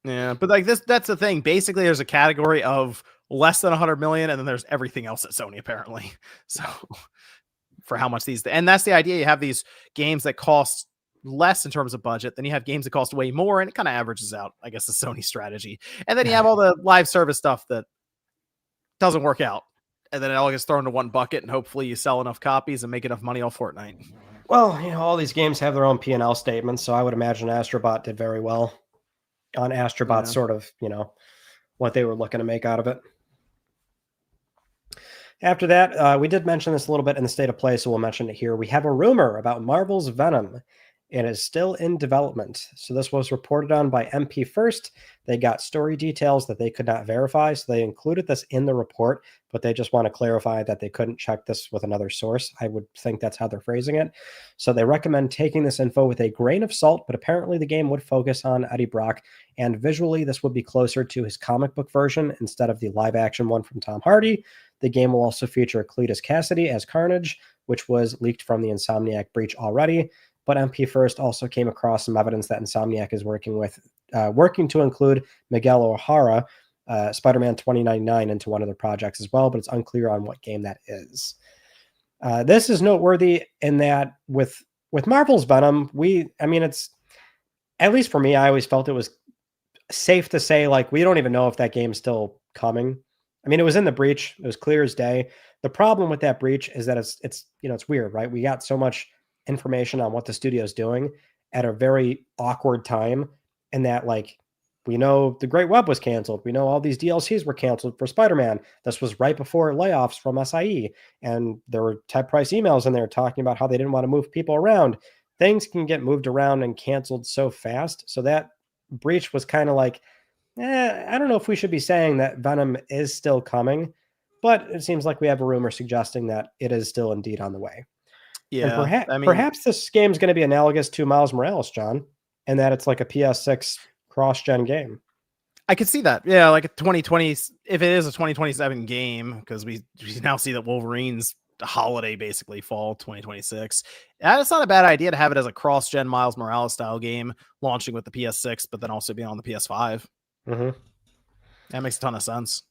Yeah, but like that's the thing. Basically, there's a category of less than 100 million, and then there's everything else at Sony, apparently. So for how much and that's the idea. You have these games that cost less in terms of budget, then you have games that cost way more, and it kind of averages out, I guess, the Sony strategy. And then you have all the live service stuff that doesn't work out, and then it all gets thrown into one bucket, and hopefully you sell enough copies and make enough money off Fortnite.
Well, all these games have their own P&L statements, so I would imagine Astrobot did very well on Astrobot's sort of, what they were looking to make out of it. After that, we did mention this a little bit in the State of Play, so we'll mention it here. We have a rumor about Marvel's Venom. It is still in development. So this was reported on by MP First. They got story details that they could not verify, so they included this in the report, but they just want to clarify that they couldn't check this with another source. I would think that's how they're phrasing it. So they recommend taking this info with a grain of salt, but apparently the game would focus on Eddie Brock, and visually this would be closer to his comic book version instead of the live-action one from Tom Hardy. The game will also feature Cletus Cassidy as Carnage, which was leaked from the Insomniac breach already. But MP First also came across some evidence that Insomniac is working to include Miguel O'Hara, Spider-Man 2099 into one of their projects as well, but it's unclear on what game that is. This is noteworthy in that with Marvel's Venom, it's, at least for me, I always felt it was safe to say, like, we don't even know if that game's still coming. I mean, it was in the breach. It was clear as day. The problem with that breach is that it's weird, right? We got so much information on what the studio is doing at a very awkward time, and that, like, We know the Great Web was canceled. We know all these DLCs were canceled for Spider-Man. This was right before layoffs from SIE. And there were Ted Price emails in there talking about how they didn't want to move people around. Things can get moved around and canceled so fast. So that breach was kind of like, I don't know if we should be saying that Venom is still coming, but it seems like we have a rumor suggesting that it is still indeed on the way.
Yeah.
And perhaps this game's going to be analogous to Miles Morales, John, and that it's like a PS6 cross-gen game.
I could see that. Yeah, like a 2020, if it is a 2027 game, because we now see that Wolverine's holiday, basically fall 2026. It's not a bad idea to have it as a cross-gen Miles Morales style game launching with the PS6, but then also being on the PS5.
Mm-hmm.
That makes a ton of sense.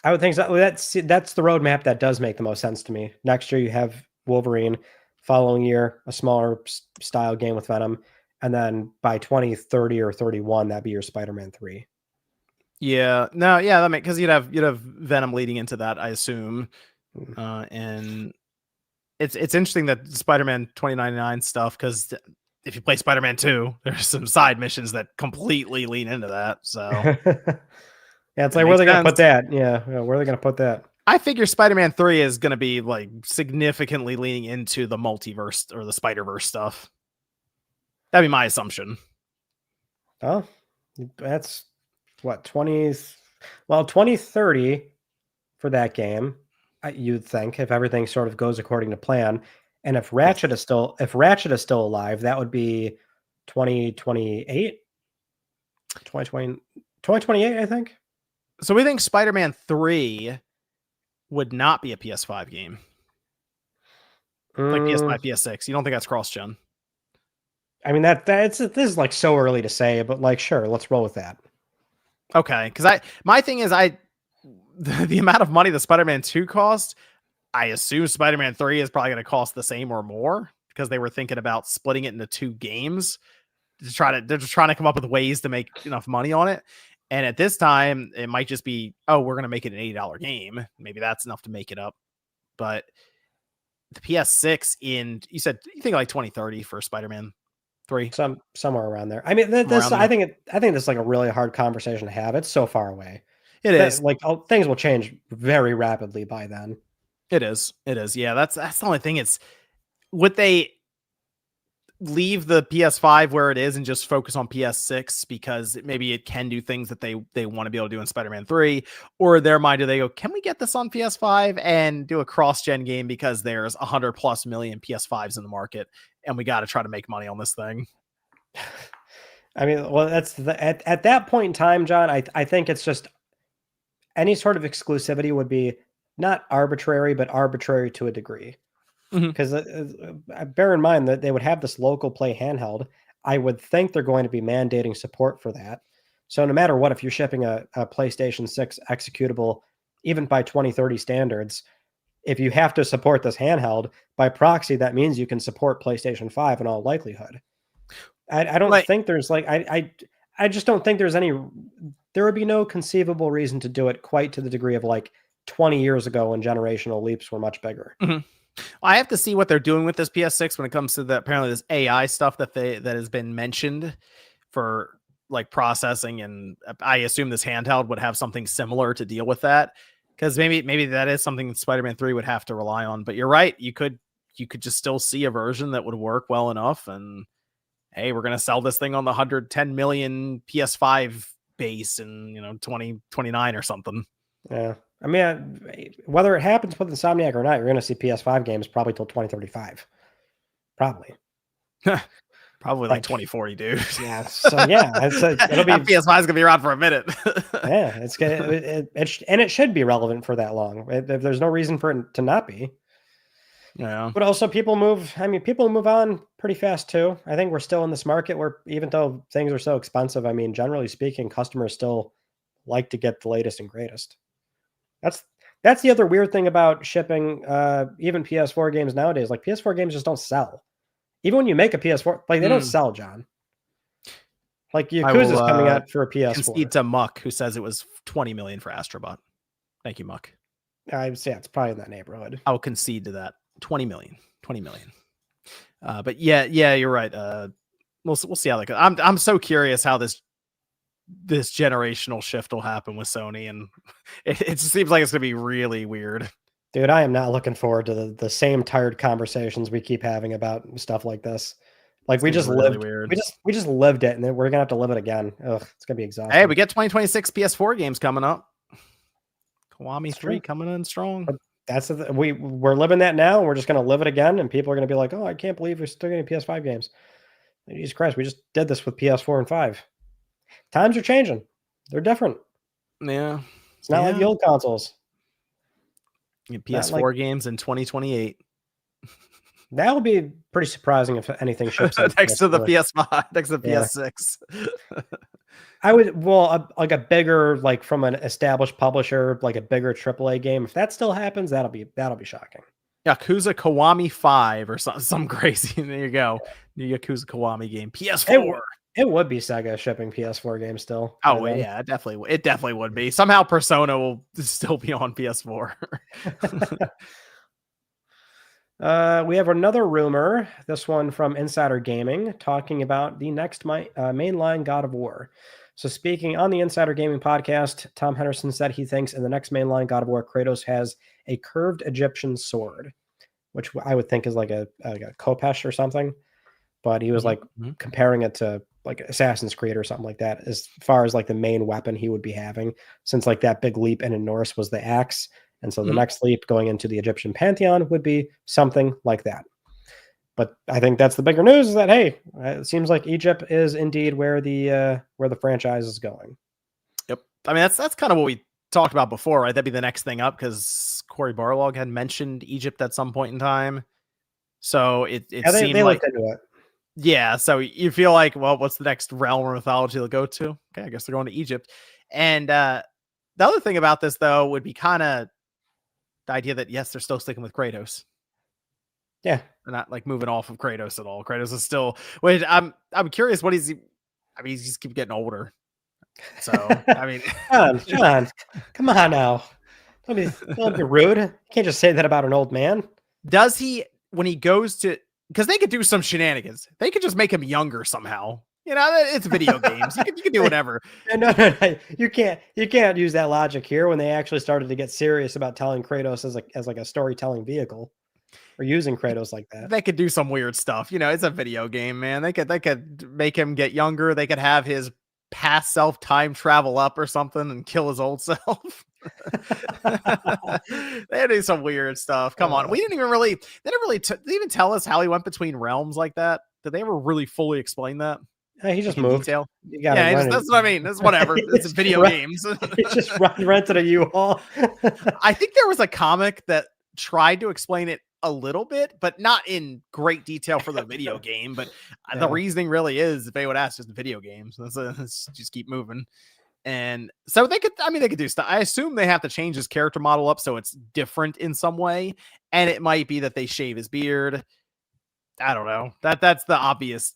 I would think so. That's the roadmap that does make the most sense to me. Next year you have Wolverine, following year a smaller style game with Venom, and then by 2030 or 31 that'd be your Spider-Man 3.
Yeah, no, yeah, that makes, because you'd have Venom leading into that, I assume. And it's interesting that Spider-Man 2099 stuff, because if you play Spider-Man 2, there's some side missions that completely lean into that. So
yeah, it's like, where are they going to put that? Yeah, where are they going to put that?
I figure Spider-Man 3 is going to be like significantly leaning into the multiverse or the Spider-Verse stuff. That'd be my assumption.
Oh, that's what, 2030 for that game. You'd think, if everything sort of goes according to plan, and if Ratchet is still alive, that would be 2028, 2028, I think.
So we think Spider-Man 3 would not be a PS5 game, like PS5, PS6. You don't think that's cross-gen?
I mean, this is like so early to say, but like, sure, let's roll with that.
Okay, because my thing is the amount of money the Spider-Man 2 cost, I assume Spider-Man 3 is probably going to cost the same or more, because they were thinking about splitting it into 2 games they're just trying to come up with ways to make enough money on it. And at this time, it might just be, oh, we're going to make it an $80 game. Maybe that's enough to make it up. But the PS6 you think like 2030 for Spider-Man 3?
Somewhere around there. I mean, I think this is like a really hard conversation to have. It's so far away. It is. Like, things will change very rapidly by then.
It is. Yeah, that's the only thing. Would they leave the PS5 where it is and just focus on PS6 because maybe it can do things that they want to be able to do in Spider-Man 3, or in their mind do they go, can we get this on PS5 and do a cross-gen game because there's 100+ million PS5s in the market and we got to try to make money on this thing?
I mean, well, that's at that point in time, John, I think it's just any sort of exclusivity would be not arbitrary, but arbitrary to a degree. Because bear in mind that they would have this local play handheld. I would think they're going to be mandating support for that. So no matter what, if you're shipping a PlayStation 6 executable, even by 2030 standards, if you have to support this handheld, by proxy, that means you can support PlayStation 5 in all likelihood. I don't think there's like, I just don't think there would be no conceivable reason to do it quite to the degree of like 20 years ago when generational leaps were much bigger.
I have to see what they're doing with this PS6 when it comes to apparently this AI stuff that has been mentioned for like processing, and I assume this handheld would have something similar to deal with that, because maybe that is something Spider-Man 3 would have to rely on. But you're right, you could just still see a version that would work well enough, and hey, we're gonna sell this thing on the 110 million PS5 base in 2029 or something.
Yeah. I mean, whether it happens with Insomniac or not, you're going to see PS5 games probably till 2035. Probably.
Probably like 2040, dude.
Yeah. So yeah, it'll be
PS5 is going to be around for a minute.
Yeah, it should be relevant for that long. There's no reason for it to not be.
Yeah.
But also people move on pretty fast too. I think we're still in this market where even though things are so expensive, I mean, generally speaking, customers still like to get the latest and greatest. That's the other weird thing about shipping even PS4 games nowadays. Like, PS4 games just don't sell. Even when you make a PS4, like, they don't sell, John. Like, Yakuza's coming out for a PS4.
Concede to Muck, who says it was 20 million for Astrobot. Thank you, Muck.
I'd say it's probably in that neighborhood.
I will concede to that. 20 million. But yeah, you're right. We'll see how that goes. I'm so curious how this this generational shift will happen with Sony, and it seems like it's gonna be really weird.
Dude, I am not looking forward to the same tired conversations we keep having about stuff like this. Like we just
really
lived,
weird.
we just lived it, and then we're gonna have to live it again. Ugh, it's gonna be exhausting.
Hey, we get 2026 PS4 games coming up. Kiwami
It's
3
true.
coming in strong.
But that's we're living that now, and we're just gonna live it again, and people are gonna be like, "Oh, I can't believe we're still getting PS5 games." Jesus Christ, we just did this with PS4 and 5. Times are changing; they're different.
Yeah,
It's not like the old consoles.
PS4 games in 2028.
That would be pretty surprising if anything ships
next to the PS5, next to the PS6.
I would, like a bigger, like from an established publisher, like a bigger AAA game. If that still happens, that'll be shocking.
Yakuza Kiwami 5 or some crazy. There you go. New Yakuza Kiwami game. PS4.
It would be Sega shipping PS4 games still.
Oh yeah, it definitely would be. Somehow Persona will still be on PS4.
We have another rumor, this one from Insider Gaming, talking about the next mainline God of War. So speaking on the Insider Gaming podcast, Tom Henderson said he thinks in the next mainline God of War, Kratos has a curved Egyptian sword, which I would think is like a Kopesh or something. But he was like comparing it to like Assassin's Creed or something like that, as far as like the main weapon he would be having, since like that big leap in Norse was the axe. And so the next leap going into the Egyptian pantheon would be something like that. But I think that's the bigger news, is that, hey, it seems like Egypt is indeed where the franchise is going.
Yep. I mean, that's kind of what we talked about before, right? That'd be the next thing up, because Cory Barlog had mentioned Egypt at some point in time. So it seemed like
looked into it.
Yeah, so you feel like, well, what's the next realm or mythology they'll go to? Okay, I guess they're going to Egypt. And the other thing about this, though, would be kind of the idea that, yes, they're still sticking with Kratos.
Yeah.
They're not like moving off of Kratos at all. Kratos is still, which I'm curious what he's, I mean, he's just keep getting older. So, I mean,
John, come on now. Don't be rude. You can't just say that about an old man.
Does he, when he goes to, because they could do some shenanigans. They could just make him younger somehow. You know, it's video games. You can do whatever.
No. You can't use that logic here when they actually started to get serious about telling Kratos as like a storytelling vehicle, or using Kratos like that.
They could do some weird stuff. You know, it's a video game, man. They could make him get younger. They could have his past self time travel up or something and kill his old self. They do some weird stuff. Come on. They didn't even tell us how he went between realms like that. Did they ever really fully explain that?
He just moved.
Detail? That's what I mean. That's whatever. It's video games.
He just rented a U-Haul.
I think there was a comic that tried to explain it a little bit, but not in great detail for the video game. But the reasoning really is, if they would ask, just video games. Let's just keep moving. And so they could do stuff. I assume they have to change his character model up so it's different in some way. And it might be that they shave his beard. I don't know. That's the obvious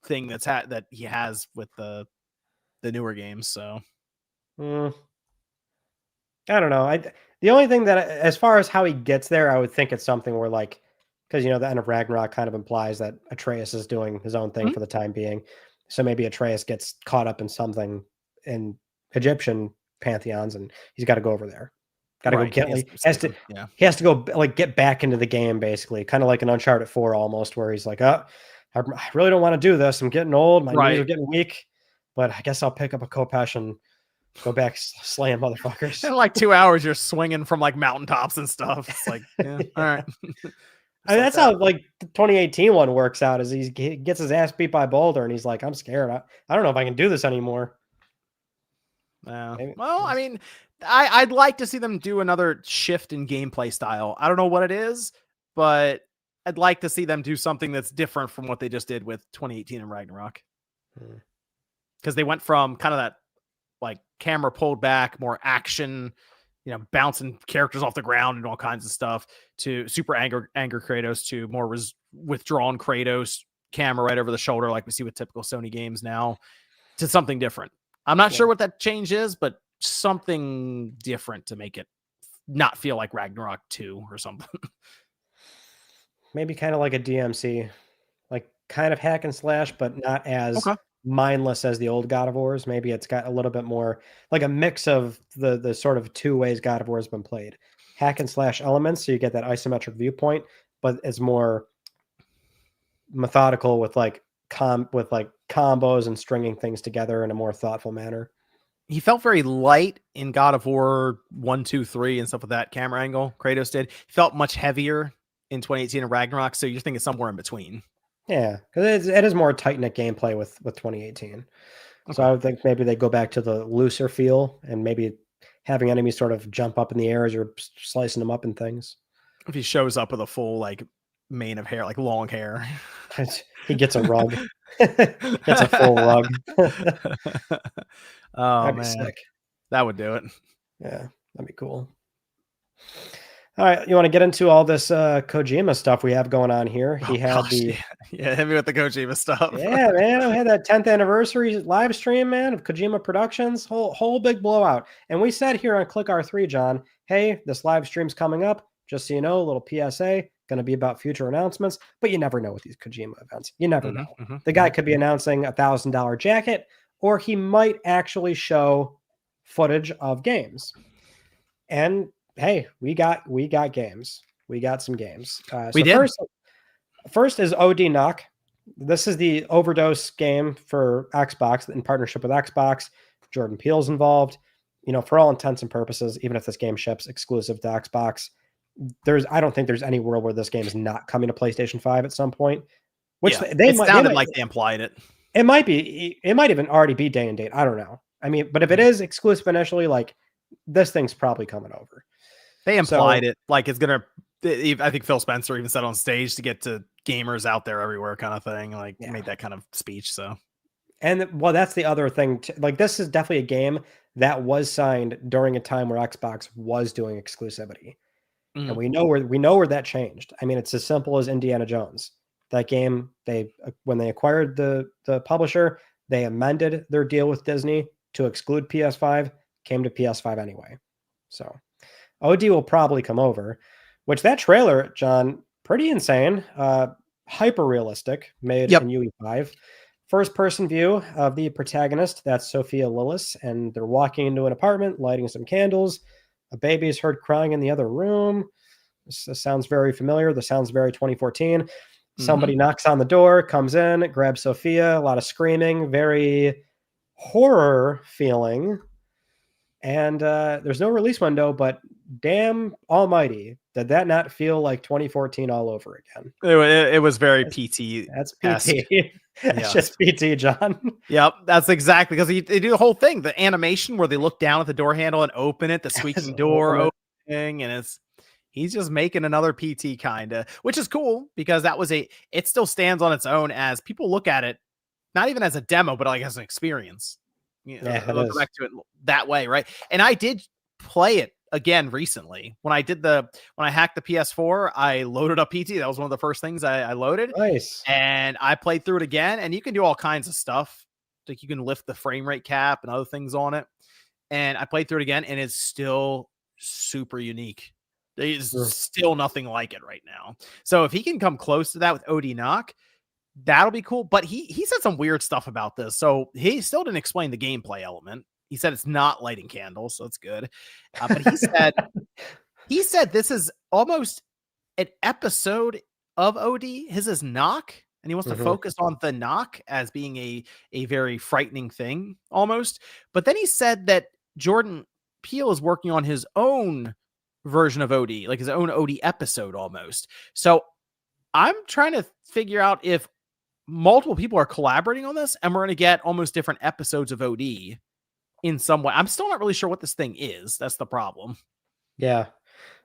thing that he has with the newer games. So
I don't know. The only thing that, as far as how he gets there, I would think it's something where, like, because the end of Ragnarok kind of implies that Atreus is doing his own thing for the time being. So maybe Atreus gets caught up in something in Egyptian pantheons, and he's got to go over there. Got to go get. He has to go like get back into the game, basically, kind of like an Uncharted 4 almost, where he's like, I really don't want to do this. I'm getting old. My knees are getting weak, but I guess I'll pick up a Kopesh and go back slaying motherfuckers.
In like 2 hours, you're swinging from like mountaintops and stuff. It's like, all right.
I mean, that's how like the 2018 one works out. Is he gets his ass beat by Boulder, and he's like, I'm scared. I don't know if I can do this anymore.
Well, I mean, I'd like to see them do another shift in gameplay style. I don't know what it is, but I'd like to see them do something that's different from what they just did with 2018 and Ragnarok. Because they went from kind of that like camera pulled back, more action, bouncing characters off the ground and all kinds of stuff, to super anger Kratos, to more withdrawn Kratos, camera right over the shoulder like we see with typical Sony games now, to something different. I'm not sure what that change is, but something different to make it not feel like Ragnarok 2 or something. Maybe
kind of like a DMC, like kind of hack and slash, but not as mindless as the old God of Wars. Maybe it's got a little bit more like a mix of the sort of two ways God of War has been played. Hack and slash elements, so you get that isometric viewpoint, but it's more methodical with like combos and stringing things together in a more thoughtful manner.
He felt very light in God of War 1, 2, 3 and stuff with that camera angle. Kratos did. He felt much heavier in 2018 and Ragnarok. So you're thinking somewhere in between.
Yeah, because it is more tight knit gameplay with 2018. Okay. So I would think maybe they go back to the looser feel and maybe having enemies sort of jump up in the air as you're slicing them up and things.
If he shows up with a full like mane of hair, like long hair,
he gets a rug. Gets a full rug.
Oh
that'd be
man,
sick.
That would do it.
Yeah, that'd be cool. All right, you want to get into all this Kojima stuff we have going on here? He had
hit me with the Kojima stuff.
Yeah, man, I had that 10th anniversary live stream, man, of Kojima Productions, whole big blowout. And we said here on Click R3, John, hey, this live stream's coming up. Just so you know, a little PSA, going to be about future announcements. But you never know with these Kojima events. You never know. The guy could be announcing $1,000 jacket, or he might actually show footage of games. And hey, we got games. We got some games.
We did.
First is OD Knock. This is the Overdose game for Xbox in partnership with Xbox. Jordan Peele's involved. You know, for all intents and purposes, even if this game ships exclusive to Xbox, I don't think there's any world where this game is not coming to PlayStation 5 at some point. Which
it sounded like they implied it.
It might be. It might even already be day and date. I don't know. I mean, but if it is exclusive initially, like this thing's probably coming over.
They implied it like it's gonna. I think Phil Spencer even said on stage to get to gamers out there everywhere, kind of thing. Like made that kind of speech. So,
and well, that's the other thing. Like this is definitely a game that was signed during a time where Xbox was doing exclusivity, and we know where that changed. I mean, it's as simple as Indiana Jones. That game, when they acquired the publisher, they amended their deal with Disney to exclude PS5. Came to PS5 anyway. So OD will probably come over, which that trailer, John, pretty insane. Hyper realistic, made in UE5. First person view of the protagonist, that's Sophia Lillis, and they're walking into an apartment, lighting some candles. A baby is heard crying in the other room. This sounds very familiar. This sounds very 2014. Somebody knocks on the door, comes in, grabs Sophia, a lot of screaming, very horror feeling. And there's no release window, but damn almighty, did that not feel like 2014 all over again?
It was very PT.
That's PT. It's just PT, John.
Yep, that's exactly, because they do the whole thing, the animation where they look down at the door handle and open it, the squeaking door opening, and he's just making another PT kind of, which is cool because it still stands on its own as people look at it, not even as a demo, but like as an experience. Go back to it that way, right? And I did play it again recently when I hacked the PS4. I loaded up PT. That was one of the first things I loaded.
Nice.
And I played through it again, and you can do all kinds of stuff. Like you can lift the frame rate cap and other things on it. And I played through it again, and it's still super unique. There's still nothing like it right now. So if he can come close to that with OD Knock, that'll be cool. But he said some weird stuff about this. So he still didn't explain the gameplay element. He said it's not lighting candles, so it's good. But he said this is almost an episode of OD. His is Knock, and he wants to focus on the Knock as being a very frightening thing almost. But then he said that Jordan Peele is working on his own version of OD, like his own OD episode almost. So I'm trying to figure out if multiple people are collaborating on this and we're going to get almost different episodes of OD in some way. I'm still not really sure what this thing is. That's the problem.
Yeah.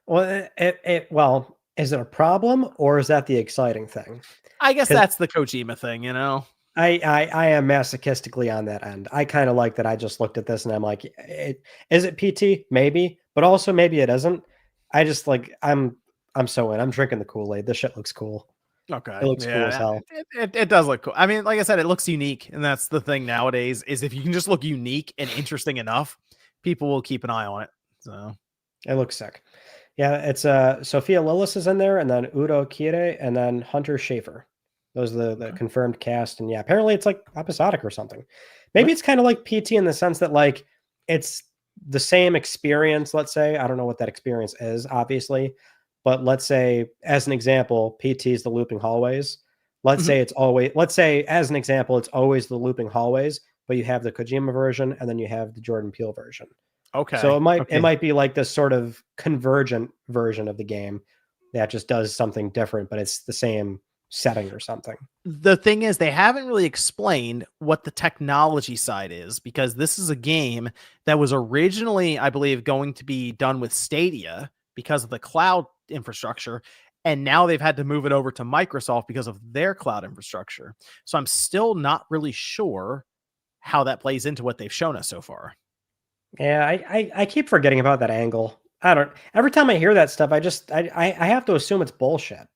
Well, well, is it a problem or is that the exciting thing?
I guess that's the Kojima thing, you know?
I am masochistically on that end. I kind of like that. I just looked at this and I'm like, is it PT? Maybe, but also maybe it isn't. I just like, I'm so in. I'm drinking the Kool-Aid. This shit looks cool.
Okay.
It looks cool as hell.
It does look cool. I mean, like I said, it looks unique. And that's the thing nowadays is if you can just look unique and interesting enough, people will keep an eye on it. So
it looks sick. Yeah. It's Sophia Lillis is in there and then Udo Kiere and then Hunter Schafer. Those are the confirmed cast. And yeah, apparently it's like episodic or something. Maybe it's kind of like PT in the sense that like it's the same experience, let's say. I don't know what that experience is, obviously. But let's say, as an example, PT is the looping hallways. Let's say, as an example, it's always the looping hallways, but you have the Kojima version and then you have the Jordan Peele version.
Okay.
So it might be like this sort of convergent version of the game that just does something different, but it's the same setting or something.
The thing is, they haven't really explained what the technology side is, because this is a game that was originally, I believe, going to be done with Stadia because of the cloud infrastructure. And now they've had to move it over to Microsoft because of their cloud infrastructure. So I'm still not really sure how that plays into what they've shown us so far.
Yeah, I keep forgetting about that angle. Every time I hear that stuff, I have to assume it's bullshit.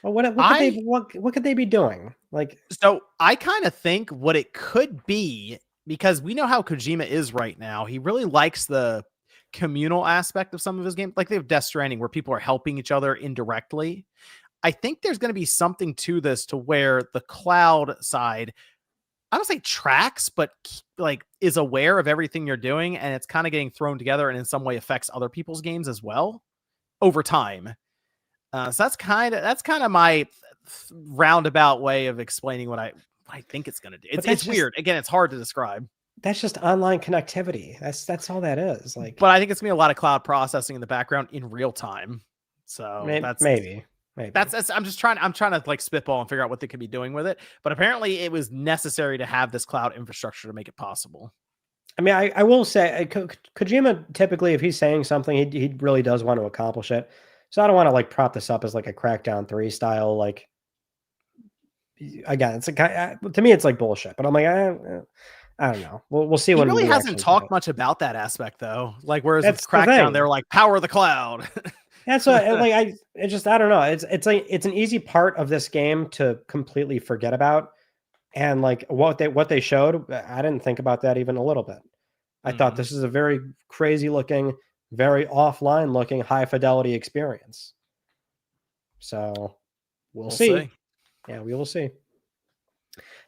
Well, what could they be doing? Like,
so I kind of think what it could be, because we know how Kojima is right now. He really likes the communal aspect of some of his games. Like they have Death Stranding, where people are helping each other indirectly. I think there's going to be something to this, to where the cloud side, I don't say tracks, but like is aware of everything you're doing, and it's kind of getting thrown together and in some way affects other people's games as well over time. So that's kind of my roundabout way of explaining what I think it's going to do. It's weird. Again, it's hard to describe.
That's just online connectivity. That's all that is. Like,
but I think it's gonna be a lot of cloud processing in the background in real time. So
maybe.
I'm trying to like spitball and figure out what they could be doing with it. But apparently it was necessary to have this cloud infrastructure to make it possible.
I mean, I will say Kojima, typically, if he's saying something, he really does want to accomplish it. So I don't want to like prop this up as like a Crackdown 3 style. Like, again, to me, it's like bullshit. But I'm like, I don't know. We'll see.
He really hasn't talked much about that aspect though. Like, whereas with Crackdown, they were like, power the cloud.
That's what, like, I don't know. It's an easy part of this game to completely forget about. And like what they showed, I didn't think about that even a little bit. I thought this is a very crazy looking, very offline looking, high fidelity experience. So we'll see. Yeah, we will see.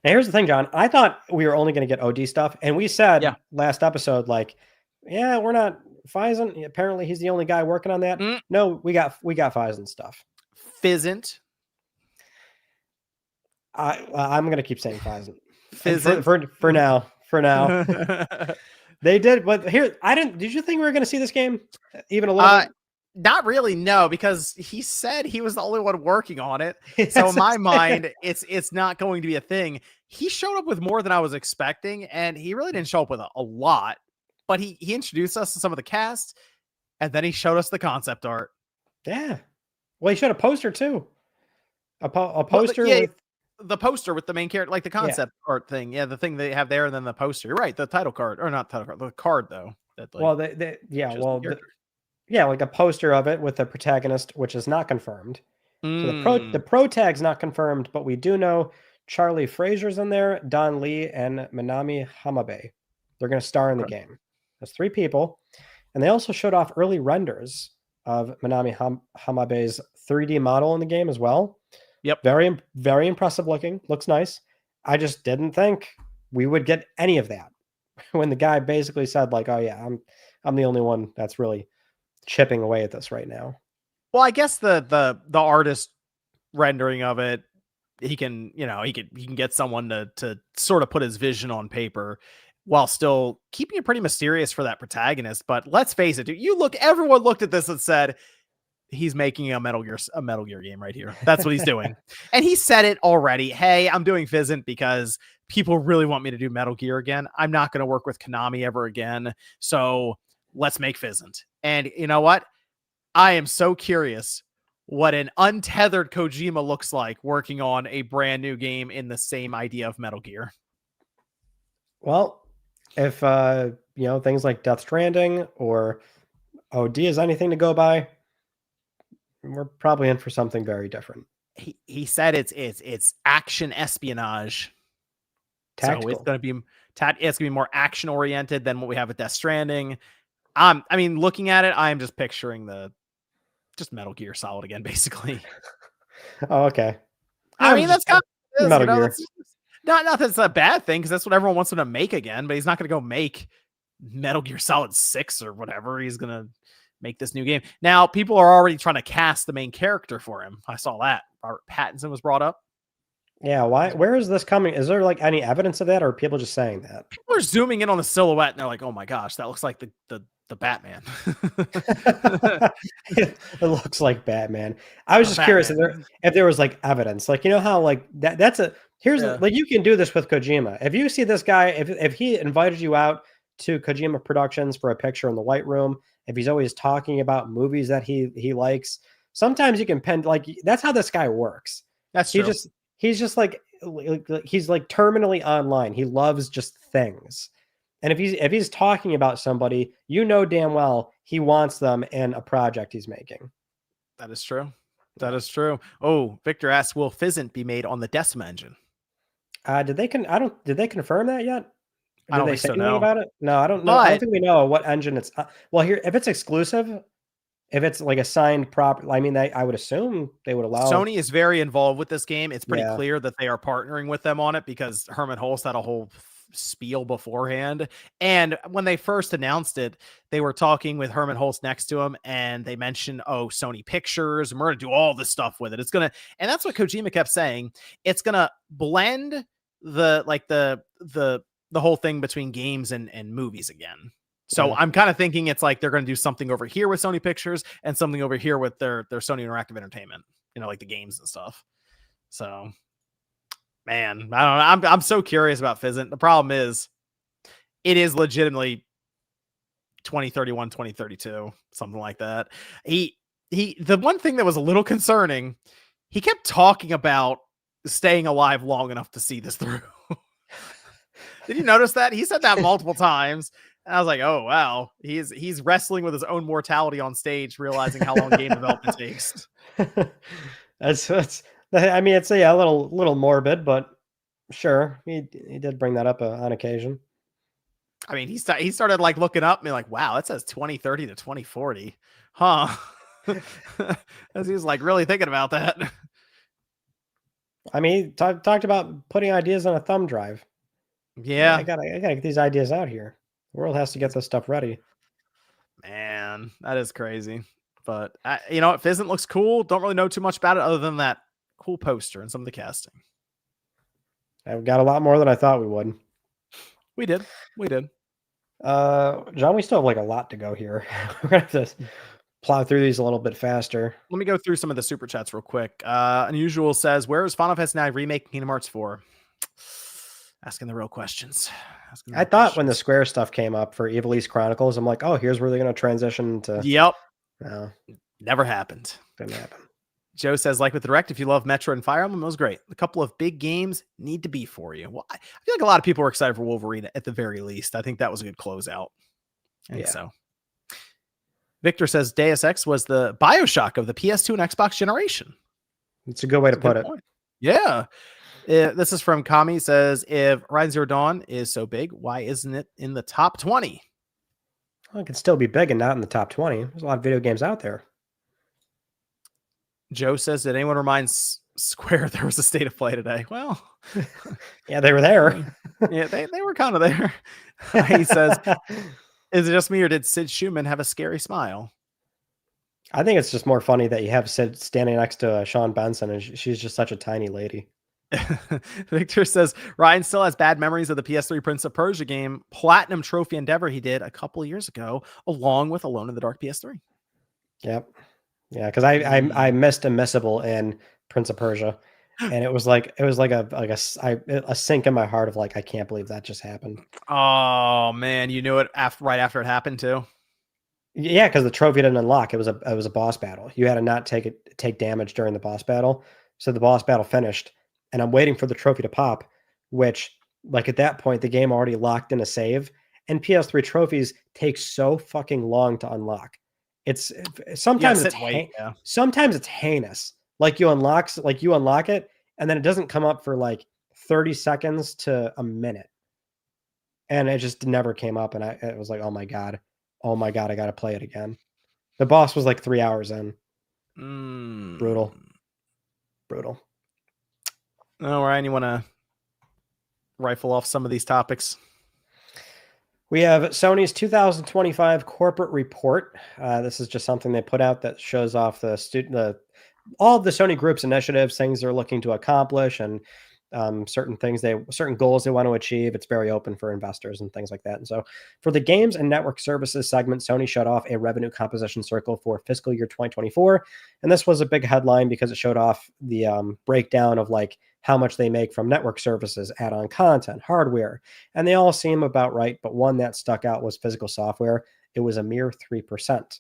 Now, here's the thing, John. I thought we were only going to get OD stuff. And we said last episode, like, yeah, we're not Physint. Apparently, he's the only guy working on that. No, we got Physint stuff.
Physint.
I'm going to keep saying Physint.
Physint.
For now. For now. They did. But here, did you think we were going to see this game even a little bit?
Not really, no, because he said he was the only one working on it. So in my mind, it's not going to be a thing. He showed up with more than I was expecting, and he really didn't show up with a lot. But he introduced us to some of the cast, and then he showed us the concept art.
Yeah. Well, he showed a poster too. A poster.
The poster with the main character, like the concept art thing. Yeah, the thing they have there, and then the poster. You're right. The title card, or not title card, the card though. That, like, like a poster of it with the protagonist, which is not confirmed. So the pro tag's not confirmed, but we do know Charlie Frazier's in there, Don Lee, and Minami Hamabe. They're going to star in the game. There's 3 people, and they also showed off early renders of Minami Hamabe's 3D model in the game as well. Yep,
very, very impressive looking. Looks nice. I just didn't think we would get any of that when the guy basically said, like, "Oh yeah, I'm the only one that's really chipping away at this right now."
Well, I guess the artist rendering of it, he can get someone to sort of put his vision on paper while still keeping it pretty mysterious for that protagonist. But let's face it, dude, everyone looked at this and said, he's making a Metal Gear game right here. That's what he's doing. And he said it already. Hey, I'm doing Physint because people really want me to do Metal Gear again. I'm not going to work with Konami ever again. So let's make Physint. And you know what? I am so curious what an untethered Kojima looks like working on a brand new game in the same idea of Metal Gear.
Well, if things like Death Stranding or OD is anything to go by, we're probably in for something very different.
He said it's action espionage.
Tactical.
So it's going to be more action oriented than what we have with Death Stranding. I mean, looking at it, I am just picturing just Metal Gear Solid again, basically.
Oh, okay.
I mean, that's kind of is,
Metal Gear.
that's not that's a bad thing because that's what everyone wants him to make again. But he's not going to go make Metal Gear Solid 6 or whatever. He's going to make this new game. Now, people are already trying to cast the main character for him. I saw that. Robert Pattinson was brought up.
Yeah, why? Where is this coming? Is there like any evidence of that, or are people just saying that?
People are zooming in on the silhouette and they're like, "Oh my gosh, that looks like the Batman."
It looks like Batman. I was just curious if there was like evidence, like, you know how like that's a here's like, you can do this with Kojima. If you see this guy, if he invited you out to Kojima Productions for a picture in the White Room, if he's always talking about movies that he likes, sometimes you can pen, like, that's how this guy works.
That's true.
He's just like he's like terminally online. He loves just things. And if he's talking about somebody, you know damn well he wants them in a project he's making.
That is true. That is true. Oh, Victor asks, will Physint be made on the Decima engine?
Did they confirm that yet?
I don't think so. No.
About it? No, I don't know. I don't think we know what engine it's. Well, here, if it's exclusive, if it's like a signed prop, I mean, I would assume they would allow.
Sony is very involved with this game. It's pretty clear that they are partnering with them on it because Herman Hulst had a whole spiel beforehand. And when they first announced it, they were talking with Herman Hulst next to him, and they mentioned, oh, Sony Pictures, and we're going to do all this stuff with it. It's going to, and that's what Kojima kept saying. It's going to blend the whole thing between games and movies again. So I'm kind of thinking it's like they're going to do something over here with Sony Pictures and something over here with their Sony Interactive Entertainment, you know, like the games and stuff. So, man, I don't know. I'm so curious about Physint. The problem is it is legitimately 2031, 2032, something like that. The one thing that was a little concerning, he kept talking about staying alive long enough to see this through. Did you notice that? He said that multiple times. And I was like, oh, wow. He's wrestling with his own mortality on stage, realizing how long game development takes.
That's I mean, it's a little morbid, but sure. He did bring that up on occasion.
I mean, he started like looking up and be like, wow, it says 2030 to 2040. Huh? As he was like really thinking about that.
I mean, he talked about putting ideas on a thumb drive.
Yeah.
I gotta get these ideas out here. The world has to get this stuff ready.
Man, that is crazy. But you know what? Physint looks cool. Don't really know too much about it other than that cool poster and some of the casting.
I've got a lot more than I thought we would.
We did.
John, we still have like a lot to go here. We're gonna have to plow through these a little bit faster.
Let me go through some of the super chats real quick. Unusual says, where is Final Fantasy IX remake Kingdom Hearts 4? Asking the real questions.
I thought when the Square stuff came up for Evil East Chronicles, I'm like, oh, here's where they're going to transition to.
Yep.
No.
Never happened.
Didn't happen.
Joe says, like with the Direct, if you love Metro and Fire Emblem, it was great. A couple of big games need to be for you. Well, I feel like a lot of people were excited for Wolverine at the very least. I think that was a good closeout. I think so. Victor says, Deus Ex was the Bioshock of the PS2 and Xbox generation.
It's a good way to put it.
Yeah. This is from Kami. Says, if Horizon Zero Dawn is so big, why isn't it in the top 20?
Well, it can still be big and not in the top 20. There's a lot of video games out there.
Joe says, did anyone remind Square there was a state of play today? Well,
yeah, they were there.
Yeah, they were kind of there. He says, is it just me or did Sid Schumann have a scary smile?
I think it's just more funny that you have Sid standing next to Sean Benson and she's just such a tiny lady.
Victor says Ryan still has bad memories of the PS3 Prince of Persia game Platinum Trophy Endeavor he did a couple of years ago, along with Alone in the Dark PS3.
Yep. Yeah, because I missed Immiscible in Prince of Persia, and it was like a sink in my heart of like, I can't believe that just happened.
Oh man, you knew it right after it happened too.
Yeah, because the trophy didn't unlock. It was a boss battle. You had to not take damage during the boss battle. So the boss battle finished, and I'm waiting for the trophy to pop, which, like, at that point the game already locked in a save, and PS3 trophies take so fucking long to unlock. It's sometimes sometimes it's heinous. Like you unlock it, and then it doesn't come up for like 30 seconds to a minute, and it just never came up. And it was like, oh my god, I gotta play it again. The boss was like 3 hours in. Brutal.
Oh, Ryan, you want to rifle off some of these topics?
We have Sony's 2025 corporate report. This is just something they put out that shows off all of the Sony Group's initiatives, things they're looking to accomplish, and certain goals they want to achieve. It's very open for investors and things like that. And so for the games and network services segment, Sony showed off a revenue composition circle for fiscal year 2024. And this was a big headline because it showed off the breakdown of like how much they make from network services, add-on content, hardware, and they all seem about right. But one that stuck out was physical software. It was a mere 3%.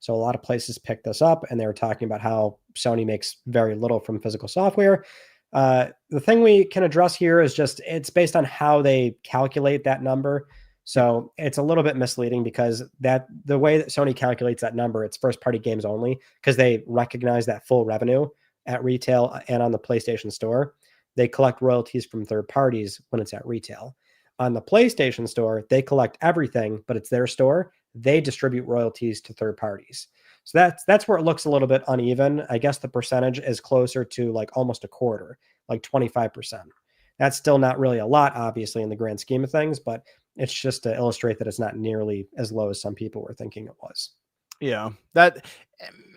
So a lot of places picked this up, and they were talking about how Sony makes very little from physical software. The thing we can address here is just it's based on how they calculate that number. So it's a little bit misleading because the way that Sony calculates that number, it's first party games only because they recognize that full revenue at retail and on the PlayStation Store. They collect royalties from third parties when it's at retail. On the PlayStation Store, they collect everything, but it's their store. They distribute royalties to third parties. So that's where it looks a little bit uneven. I guess the percentage is closer to like almost a quarter, like 25%. That's still not really a lot, obviously, in the grand scheme of things, but it's just to illustrate that it's not nearly as low as some people were thinking it was.
Yeah, that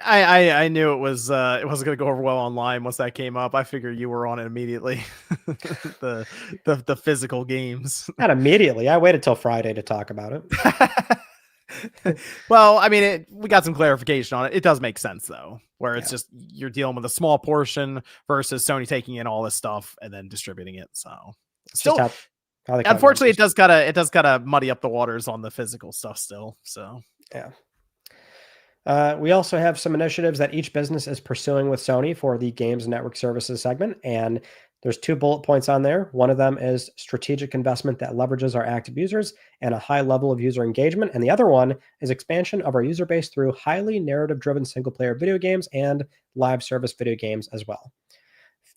I knew it wasn't going to go over well online once that came up. I figured you were on it immediately. the physical games.
Not immediately. I waited till Friday to talk about it.
Well, I mean, we got some clarification on it. It does make sense though, where it's just you're dealing with a small portion versus Sony taking in all this stuff and then distributing it. So still, how unfortunately, it does gotta muddy up the waters on the physical stuff still. So
yeah. We also have some initiatives that each business is pursuing with Sony for the games and network services segment. And there's 2 bullet points on there. One of them is strategic investment that leverages our active users and a high level of user engagement. And the other one is expansion of our user base through highly narrative-driven single-player video games and live service video games as well.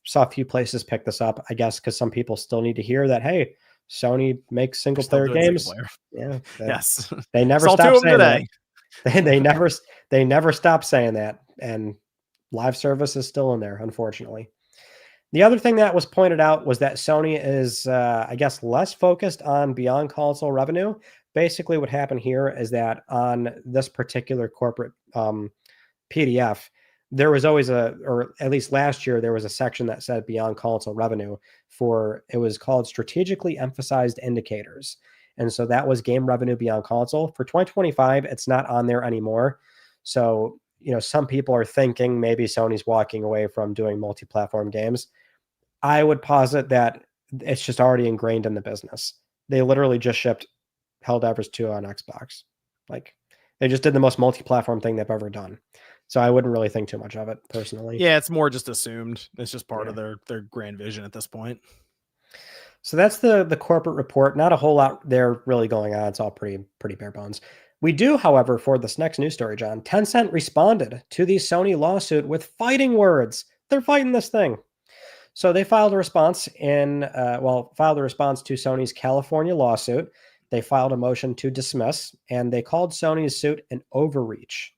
Saw a few places pick this up, I guess, because some people still need to hear that, hey, Sony makes single-player games. Yeah,
yes.
They never stop saying that. They never stop saying that, and live service is still in there, unfortunately. The other thing that was pointed out was that Sony is, I guess, less focused on beyond console revenue. Basically, what happened here is that on this particular corporate PDF, there was always or at least last year, there was a section that said beyond console revenue it was called strategically emphasized indicators. And so that was game revenue beyond console. For 2025, it's not on there anymore. So, some people are thinking maybe Sony's walking away from doing multi-platform games. I would posit that it's just already ingrained in the business. They literally just shipped Helldivers 2 on Xbox. Like, they just did the most multi-platform thing they've ever done. So I wouldn't really think too much of it personally.
Yeah, it's more just assumed. It's just part of their grand vision at this point.
So that's the corporate report. Not a whole lot there really going on. It's all pretty bare bones. We do, however, for this next news story, John, Tencent responded to the Sony lawsuit with fighting words. They're fighting this thing. So they filed a response to Sony's California lawsuit. They filed a motion to dismiss, and they called Sony's suit an overreach.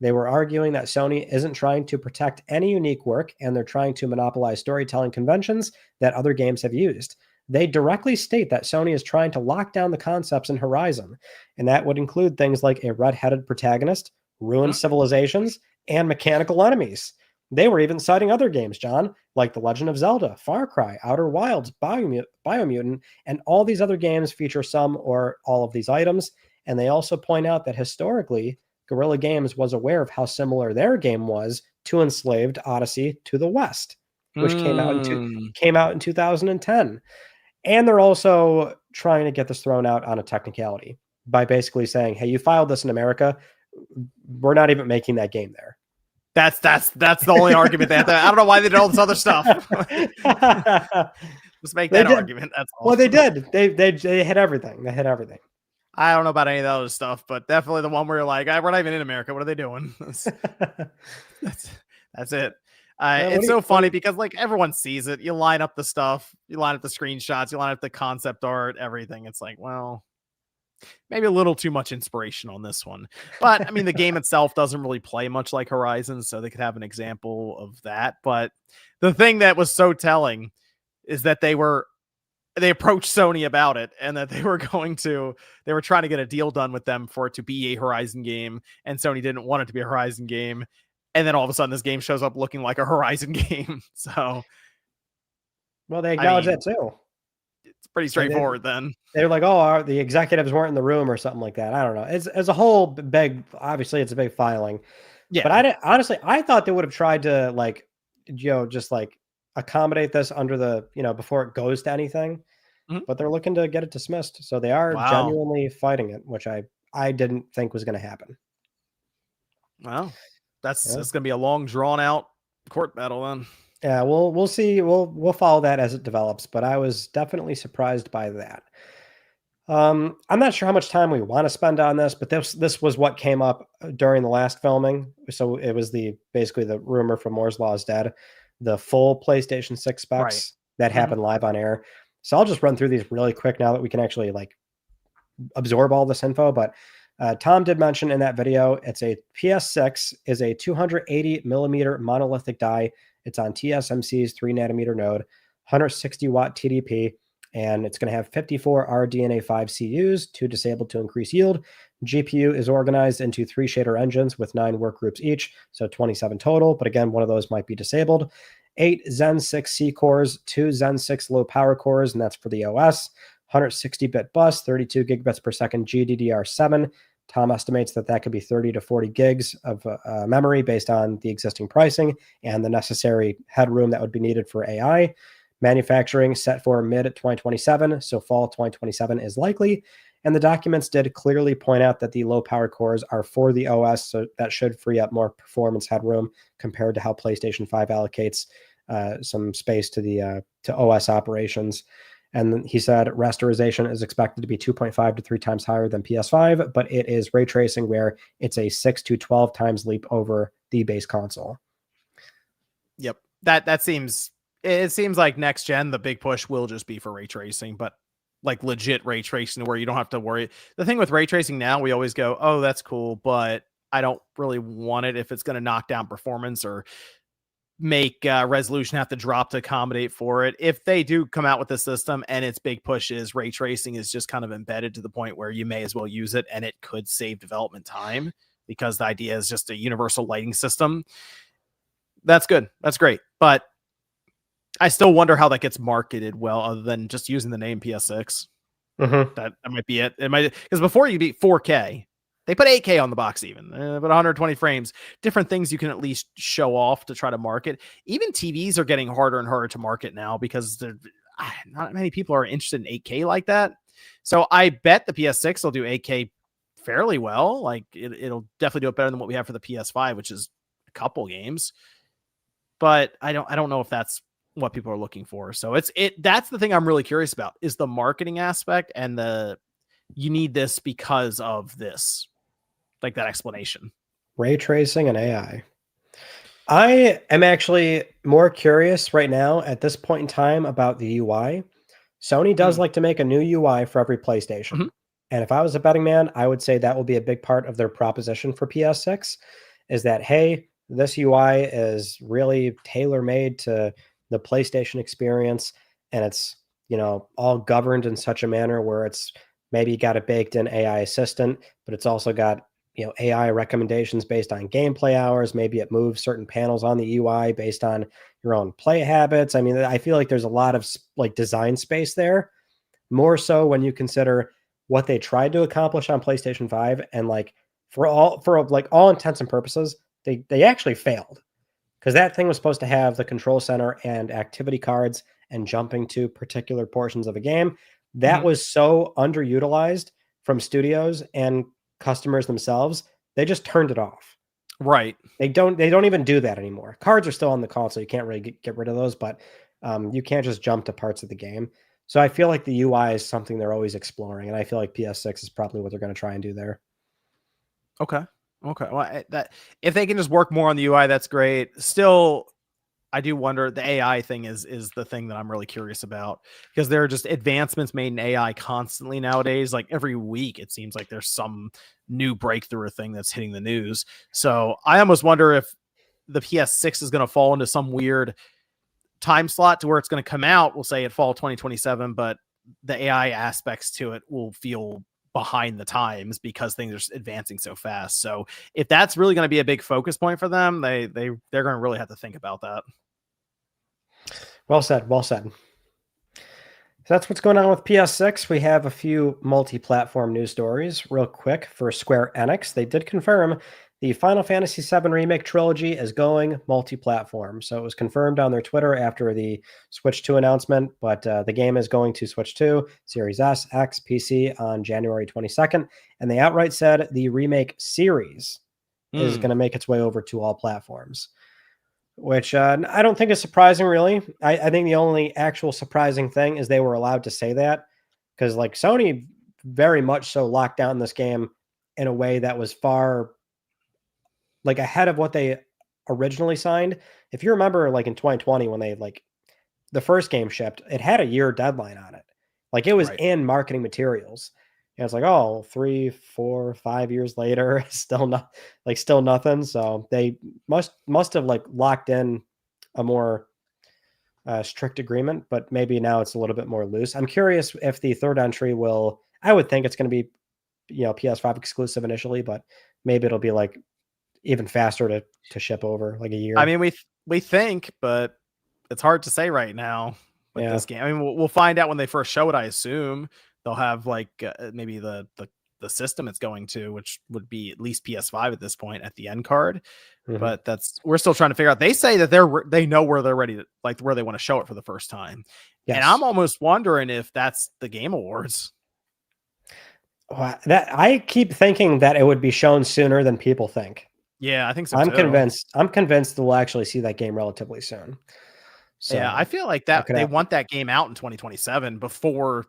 They were arguing that Sony isn't trying to protect any unique work, and they're trying to monopolize storytelling conventions that other games have used. They directly state that Sony is trying to lock down the concepts in Horizon, and that would include things like a red-headed protagonist, ruined civilizations, and mechanical enemies. They were even citing other games, John, like The Legend of Zelda, Far Cry, Outer Wilds, Biomutant, and all these other games feature some or all of these items. And they also point out that historically, Guerrilla Games was aware of how similar their game was to Enslaved Odyssey to the West, which came out in 2010. And they're also trying to get this thrown out on a technicality by basically saying, hey, you filed this in America. We're not even making that game there.
That's the only argument they have. I don't know why they did all this other stuff. Just make that argument. That's all.
Well, they did. They hit everything. They hit everything.
I don't know about any of the other stuff, but definitely the one where you're like, we're not even in America. What are they doing? That's it. It's so funny because like everyone sees it. You line up the stuff, you line up the screenshots, you line up the concept art, everything. It's like, well, maybe a little too much inspiration on this one. But I mean, the game itself doesn't really play much like Horizon, so they could have an example of that. But the thing that was so telling is that they approached Sony about it, and that they were trying to get a deal done with them for it to be a Horizon game, and Sony didn't want it to be a Horizon game. And then all of a sudden this game shows up looking like a Horizon game. So,
well, they acknowledge that too.
It's pretty straightforward then.
They're like, oh, the executives weren't in the room or something like that. I don't know. It's as a whole big, obviously it's a big filing. Yeah. But honestly, I thought they would have tried to like, just like accommodate this under the, before it goes to anything. Mm-hmm. But they're looking to get it dismissed. So they are genuinely fighting it, which I didn't think was going to happen.
Wow. That's going to be a long drawn out court battle then.
Yeah, we'll see. We'll follow that as it develops, but I was definitely surprised by that. I'm not sure how much time we want to spend on this, but this was what came up during the last filming. So it was basically the rumor from Moore's Law is dead, the full PlayStation 6 specs that happened live on air. So I'll just run through these really quick now that we can actually like absorb all this info. But Tom did mention in that video, it's a PS6 is a 280 millimeter monolithic die. It's on TSMC's 3 nanometer node, 160 watt TDP, and it's going to have 54 RDNA5 CUs, 2 disabled to increase yield. GPU is organized into 3 shader engines with 9 work groups each, so 27 total, but again, one of those might be disabled. 8 Zen 6 C cores, 2 Zen 6 low power cores, and that's for the OS. 160-bit bus, 32 gigabits per second GDDR7. Tom estimates that could be 30 to 40 gigs of memory based on the existing pricing and the necessary headroom that would be needed for AI. Manufacturing set for mid-2027, so fall 2027 is likely. And the documents did clearly point out that the low-power cores are for the OS, so that should free up more performance headroom compared to how PlayStation 5 allocates some space to OS operations. And he said rasterization is expected to be 2.5 to 3 times higher than PS5, but it is ray tracing where it's a 6 to 12 times leap over the base console.
Yep. It seems like next gen, the big push will just be for ray tracing, but like legit ray tracing where you don't have to worry. The thing with ray tracing now, we always go, oh, that's cool, but I don't really want it if it's going to knock down performance or make resolution have to drop to accommodate for it. If they do come out with the system and its big push is ray tracing is just kind of embedded to the point where you may as well use it and it could save development time because the idea is just a universal lighting system. That's good. That's great. But I still wonder how that gets marketed well, other than just using the name PS6.
Mm-hmm.
That might be it. It might, because before you beat 4K, they put 8K on the box even, but 120 frames, different things you can at least show off to try to market. Even TVs are getting harder and harder to market now because not many people are interested in 8K like that. So I bet the PS6 will do 8K fairly well. Like it'll definitely do it better than what we have for the PS5, which is a couple games. But I don't know if that's what people are looking for. So that's the thing I'm really curious about is the marketing aspect and you need this because of this. Like that explanation.
Ray tracing and AI. I am actually more curious right now at this point in time about the UI. Sony does like to make a new UI for every PlayStation. Mm-hmm. And if I was a betting man, I would say that will be a big part of their proposition for PS6 is that, hey, this UI is really tailor-made to the PlayStation experience. And it's, all governed in such a manner where it's maybe got a baked in AI assistant, but it's also got AI recommendations based on gameplay hours. Maybe it moves certain panels on the UI based on your own play habits. I mean, I feel like there's a lot of like design space there, more so when you consider what they tried to accomplish on PlayStation 5. And like for all intents and purposes, they actually failed because that thing was supposed to have the control center and activity cards and jumping to particular portions of a game. That was so underutilized from studios and customers themselves. They just turned it off.
Right.
They don't even do that anymore. Cards are still on the console. You can't really get rid of those, but you can't just jump to parts of the game. So I feel like the UI is something they're always exploring. And I feel like PS6 is probably what they're going to try and do there.
Okay. Well, that if they can just work more on the UI, that's great. Still, I do wonder, the AI thing is the thing that I'm really curious about because there are just advancements made in AI constantly nowadays. Like every week, it seems like there's some new breakthrough or thing that's hitting the news. So I almost wonder if the PS6 is going to fall into some weird time slot to where it's going to come out. We'll say at fall 2027, but the AI aspects to it will feel behind the times because things are advancing so fast. So if that's really going to be a big focus point for them, they're going to really have to think about that.
Well said. Well said. So that's what's going on with PS6. We have a few multi-platform news stories real quick for Square Enix. They did confirm the Final Fantasy VII Remake trilogy is going multi-platform. So it was confirmed on their Twitter after the Switch 2 announcement, but the game is going to Switch 2, Series S, X, PC on January 22nd. And they outright said the remake series is going to make its way over to all platforms, which I don't think is surprising, really. I think the only actual surprising thing is they were allowed to say that, because like Sony very much so locked down this game in a way that was far like ahead of what they originally signed. If you remember, like in 2020, when they like the first game shipped, it had a year deadline on it. Like it was in marketing materials. And it's like, oh, 3, 4, 5 years later, still nothing. So they must have like locked in a more strict agreement, but maybe now it's a little bit more loose. I'm curious if the third entry will. I would think it's going to be, PS5 exclusive initially, but maybe it'll be like even faster to ship over, like a year.
I mean, we think, but it's hard to say right now with this game. I mean, we'll find out when they first show it. I assume they'll have like maybe the system it's going to, which would be at least PS5 at this point at the end card. But we're still trying to figure out. They say that they know where they're ready to, like where they want to show it for the first time. Yes. And I'm almost wondering if that's the Game Awards.
That I keep thinking that it would be shown sooner than people think.
Yeah, I think so.
I'm convinced we'll actually see that game relatively soon. So,
yeah, I feel like that they want that game out in 2027 before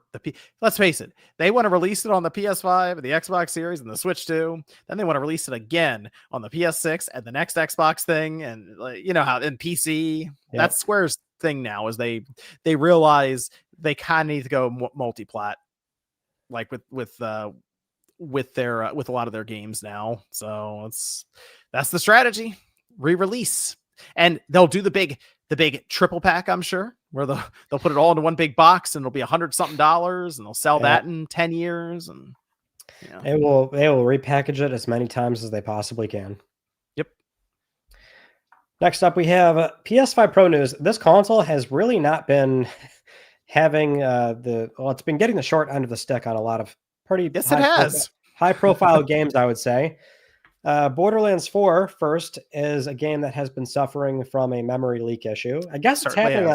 let's face it, they want to release it on the PS5, the Xbox Series, and the Switch 2. Then they want to release it again on the PS6 and the next Xbox thing, and how in PC. Yep. That's Square's thing now, is they realize they kind of need to go multi-plat, like with a lot of their games now. So that's the strategy. Re-release, and they'll do the big triple pack, I'm sure, where they'll put it all into one big box, and it'll be $100-something, and they'll sell that in 10 years. And
they will repackage it as many times as they possibly can.
Yep.
Next up, we have PS5 Pro news. This console has really not been having it's been getting the short end of the stick on a lot of pretty high profile games, I would say. Borderlands 4 first is a game that has been suffering from a memory leak issue. I guess it's happening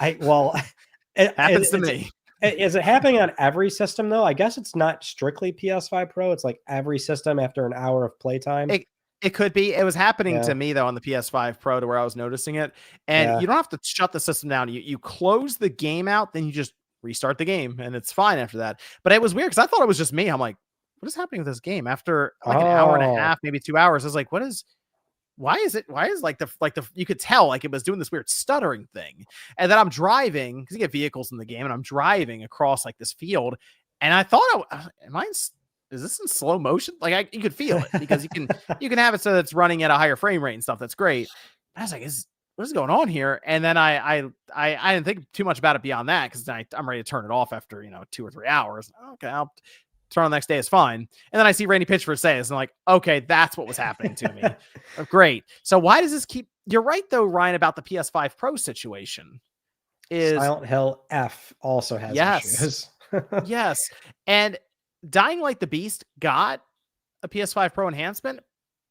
it happens to me.
Is it happening on every system though? I guess it's not strictly PS5 Pro. It's like every system after an hour of playtime.
It could be. It was happening to me though on the PS5 Pro, to where I was noticing it. And you don't have to shut the system down. You close the game out, then you just restart the game, and it's fine after that. But it was weird because I thought it was just me. I'm like, what is happening with this game? After like an hour and a half, maybe 2 hours, I was like, why is like the you could tell like it was doing this weird stuttering thing. And then I'm driving, because you get vehicles in the game, and I'm driving across like this field, and I thought, is this in slow motion? Like you could feel it, because you can have it so that it's running at a higher frame rate and stuff. That's great. I was like, what is going on here? And then I didn't think too much about it beyond that, because I'm ready to turn it off after 2 or 3 hours. Okay, I'll turn on the next day, is fine. And then I see Randy Pitchford say this, and I'm like, okay, that's what was happening to me. Great. So why does this keep? You're right though, Ryan, about the PS5 Pro situation.
Silent Hill F also has issues.
Yes. And Dying Light the Beast got a PS5 Pro enhancement,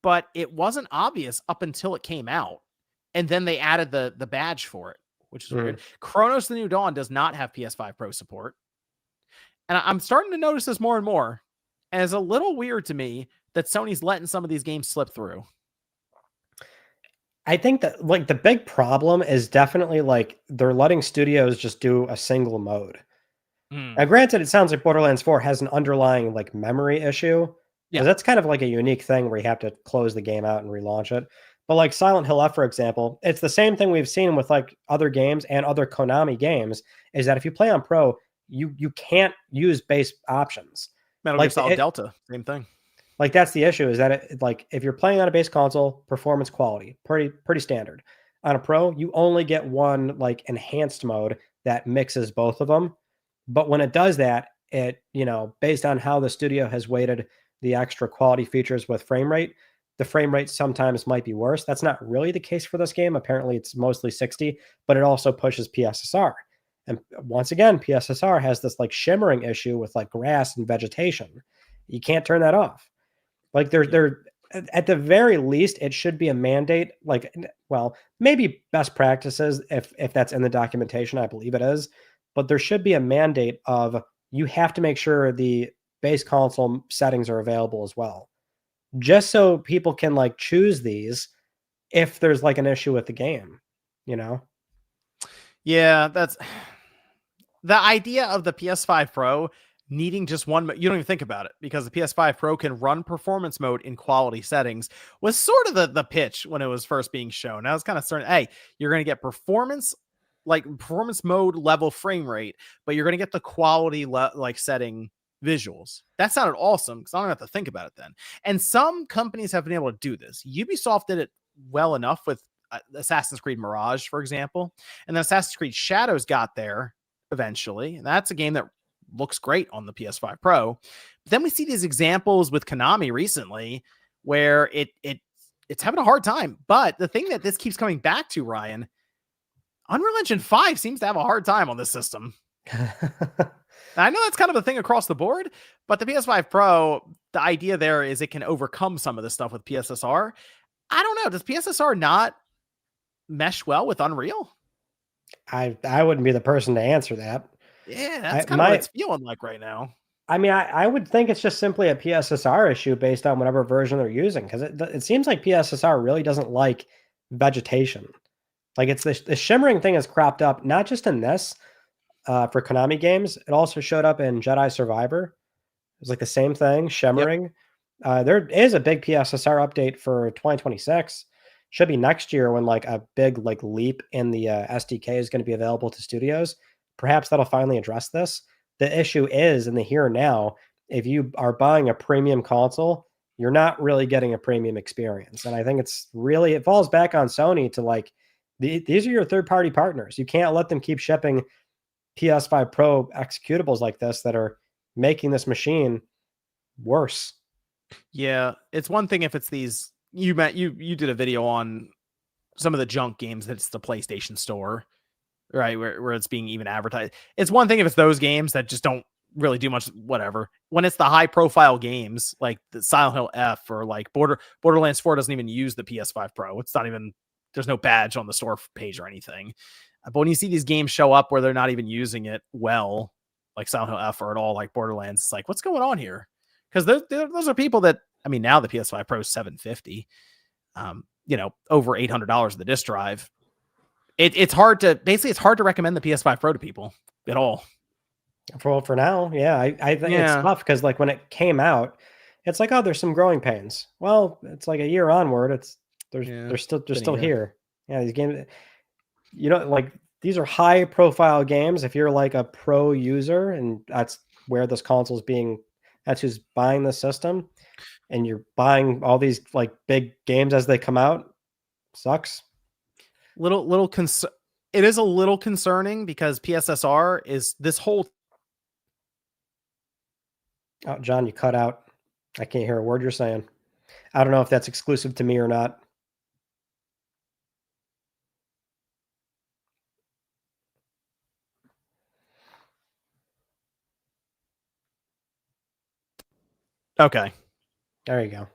but it wasn't obvious up until it came out. And then they added the badge for it, which is weird. Chronos The New Dawn does not have PS5 Pro support. And I'm starting to notice this more and more. And it's a little weird to me that Sony's letting some of these games slip through.
I think that like the big problem is definitely like they're letting studios just do a single mode. Now, granted, it sounds like Borderlands 4 has an underlying like memory issue. Yeah, that's kind of like a unique thing where you have to close the game out and relaunch it. But like Silent Hill F, for example, it's the same thing we've seen with like other games and other Konami games, is that if you play on Pro, you can't use base options.
Metal Gear Solid Delta, same thing.
Like that's the issue, is that like if you're playing on a base console, performance quality pretty standard. On a Pro, you only get one like enhanced mode that mixes both of them. But when it does that, it, based on how the studio has weighted the extra quality features with frame rate, the frame rate sometimes might be worse. That's not really the case for this game. Apparently, it's mostly 60, but it also pushes PSSR. And once again, PSSR has this like shimmering issue with like grass and vegetation. You can't turn that off. Like they're at the very least, it should be a mandate. Like, well, maybe best practices if that's in the documentation. I believe it is, but there should be a mandate of you have to make sure the base console settings are available as well, just so people can like choose these if there's like an issue with the game,
Yeah, that's the idea of the PS5 Pro needing just one. You don't even think about it because the PS5 Pro can run performance mode in quality settings was sort of the pitch when it was first being shown. Now it's kind of starting, hey, you're going to get performance mode level frame rate, but you're going to get the quality setting visuals. That sounded awesome because I don't have to think about it then. And some companies have been able to do this. Ubisoft did it well enough with Assassin's Creed Mirage, for example, and then Assassin's Creed Shadows got there eventually, and that's a game that looks great on the PS5 Pro. But then we see these examples with Konami recently where it's having a hard time. But the thing that this keeps coming back to, Ryan, Unreal Engine 5 seems to have a hard time on this system. I know that's kind of a thing across the board, but the PS5 Pro, the idea there is it can overcome some of this stuff with PSSR. I don't know. Does PSSR not mesh well with Unreal?
I wouldn't be the person to answer that.
Yeah, that's kind of what it's feeling like right now.
I mean, I would think it's just simply a PSSR issue based on whatever version they're using, because it seems like PSSR really doesn't like vegetation. Like it's the shimmering thing has cropped up, not just in this for Konami games. It also showed up in Jedi Survivor. It was like the same thing, shimmering. Yep. There is a big PSSR update for 2026. Should be next year when like a big like leap in the SDK is going to be available to studios. Perhaps that'll finally address this. The issue is in the here and now, if you are buying a premium console, you're not really getting a premium experience. And I think it falls back on Sony to like, these are your third-party partners. You can't let them keep shipping PS5 Pro executables like this that are making this machine worse.
Yeah, it's one thing if it's these. You did a video on some of the junk games that's the PlayStation Store, right? Where it's being even advertised. It's one thing if it's those games that just don't really do much, whatever. When it's the high-profile games like the Silent Hill F or like Borderlands 4 doesn't even use the PS5 Pro. It's not even. There's no badge on the store page or anything. But when you see these games show up where they're not even using it well, like Silent Hill F or at all like Borderlands, it's like, what's going on here? Because those are people that, I mean, now the PS5 Pro is $750, over $800 of the disc drive. It's hard to recommend the PS5 Pro to people at all.
For now, yeah. I think it's tough because like when it came out, it's like, oh, there's some growing pains. Well, it's like a year onward, they're still here. Yeah, these games, like these are high profile games. If you're like a pro user and that's where this console is that's who's buying the system, and you're buying all these like big games as they come out, sucks. It is a little concerning because PSSR is this whole. Oh, John, you cut out. I can't hear a word you're saying. I don't know if that's exclusive to me or not.
Okay.
There you go.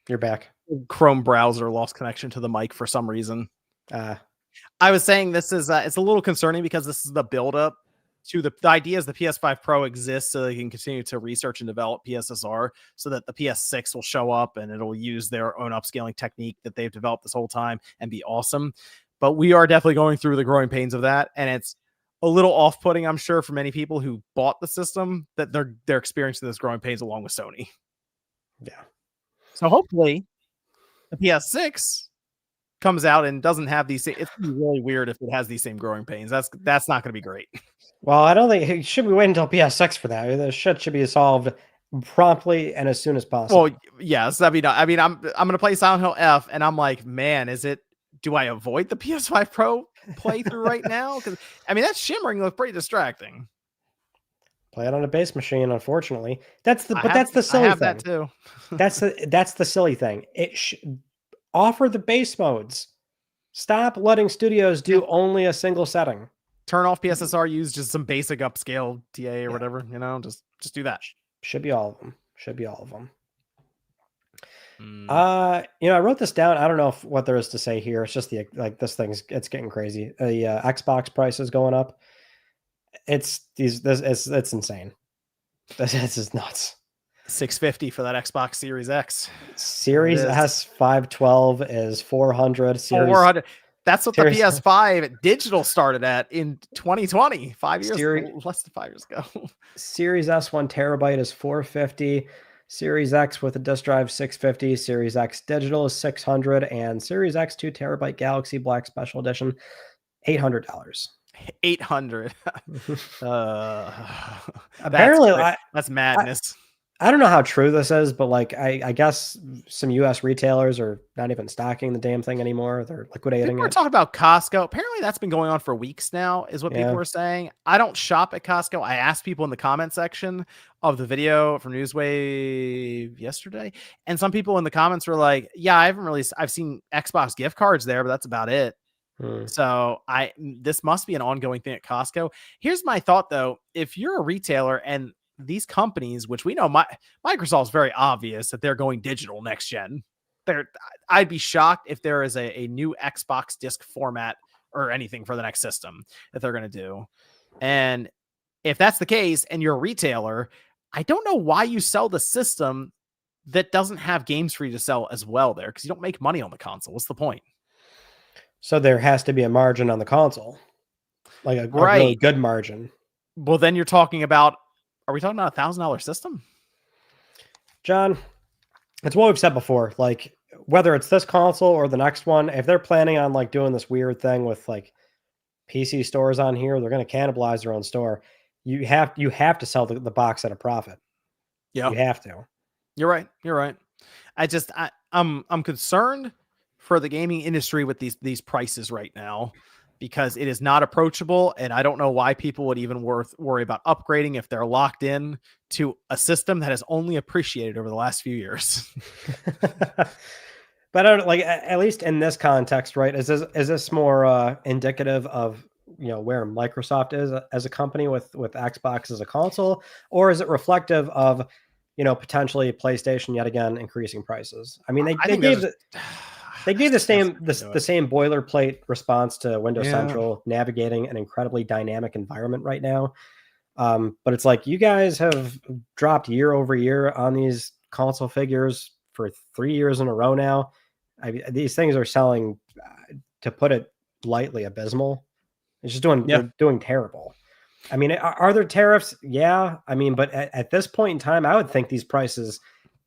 You're back.
Chrome browser lost connection to the mic for some reason. I was saying this is it's a little concerning because this is the buildup to the idea is the PS5 Pro exists so they can continue to research and develop PSSR so that the PS6 will show up and it'll use their own upscaling technique that they've developed this whole time and be awesome. But we are definitely going through the growing pains of that, and it's a little off-putting, I'm sure, for many people who bought the system that they're experiencing this growing pains along with Sony.
Yeah.
So hopefully the PS6 comes out and doesn't have these. It's gonna be really weird if it has these same growing pains. That's not going to be great. Well, I don't think should we wait until PS6 for that. The shit should be solved promptly and as soon as possible. Well, yes. I'm going to play Silent Hill F, and I'm like, man, is it do I avoid the PS5 Pro playthrough right now? Because I mean, that shimmering looks pretty distracting.
Play it on a base machine, unfortunately. That's the
I
silly
have
thing.
that too.
That's the silly thing. Offer the base modes. Stop letting studios do only a single setting.
Turn off PSSR, use just some basic upscale TA or whatever, you know, just do that.
Should be all of them. I wrote this down. I don't know what there is to say here. It's just it's getting crazy. The Xbox price is going up. It's insane. This is nuts.
$650 for that Xbox Series X.
Series S 512 is 400.
400. That's what the PS5 digital started at in 2020. 5 years, less than 5 years ago.
Series S 1 terabyte is 450. Series X with a disk drive 650. Series X digital is 600, and Series X 2 terabyte Galaxy Black Special Edition $800.
800.
Apparently,
that's madness.
I don't know how true this is, but like I guess some US retailers are not even stocking the damn thing anymore. They're liquidating
We're talking about Costco. Apparently that's been going on for weeks now, is what people were saying. I don't shop at Costco. I asked people in the comment section of the video from Newswave yesterday, and some people in the comments were like, yeah, I've seen Xbox gift cards there, but that's about it. So this must be an ongoing thing at Costco. Here's my thought though. If you're a retailer and these companies, which we know Microsoft's very obvious that they're going digital next gen, I'd be shocked if there is a new Xbox disc format or anything for the next system that they're going to do. And if that's the case and you're a retailer, I don't know why you sell the system that doesn't have games for you to sell as well there, because you don't make money on the console. What's the point?
So there has to be a margin on the console, like a really good margin.
Well, then you're talking about, are we talking about $1,000 system?
John, it's what we've said before. Like, whether it's this console or the next one, if they're planning on like doing this weird thing with like PC stores on here, they're going to cannibalize their own store. You have to sell the box at a profit. Yeah, you have to.
You're right. I'm concerned for the gaming industry with these prices right now, because it is not approachable, and I don't know why people would even worry about upgrading if they're locked in to a system that has only appreciated over the last few years.
But I don't like, at least in this context, right? Is this more indicative of where Microsoft is as a company with Xbox as a console, or is it reflective of potentially PlayStation yet again increasing prices? I mean, they gave the same boilerplate response to Windows Central, navigating an incredibly dynamic environment right now. But it's like, you guys have dropped year over year on these console figures for 3 years in a row now. These things are selling, to put it lightly, abysmal. It's just they're doing terrible. I mean, are there tariffs? Yeah. I mean, but at this point in time, I would think these prices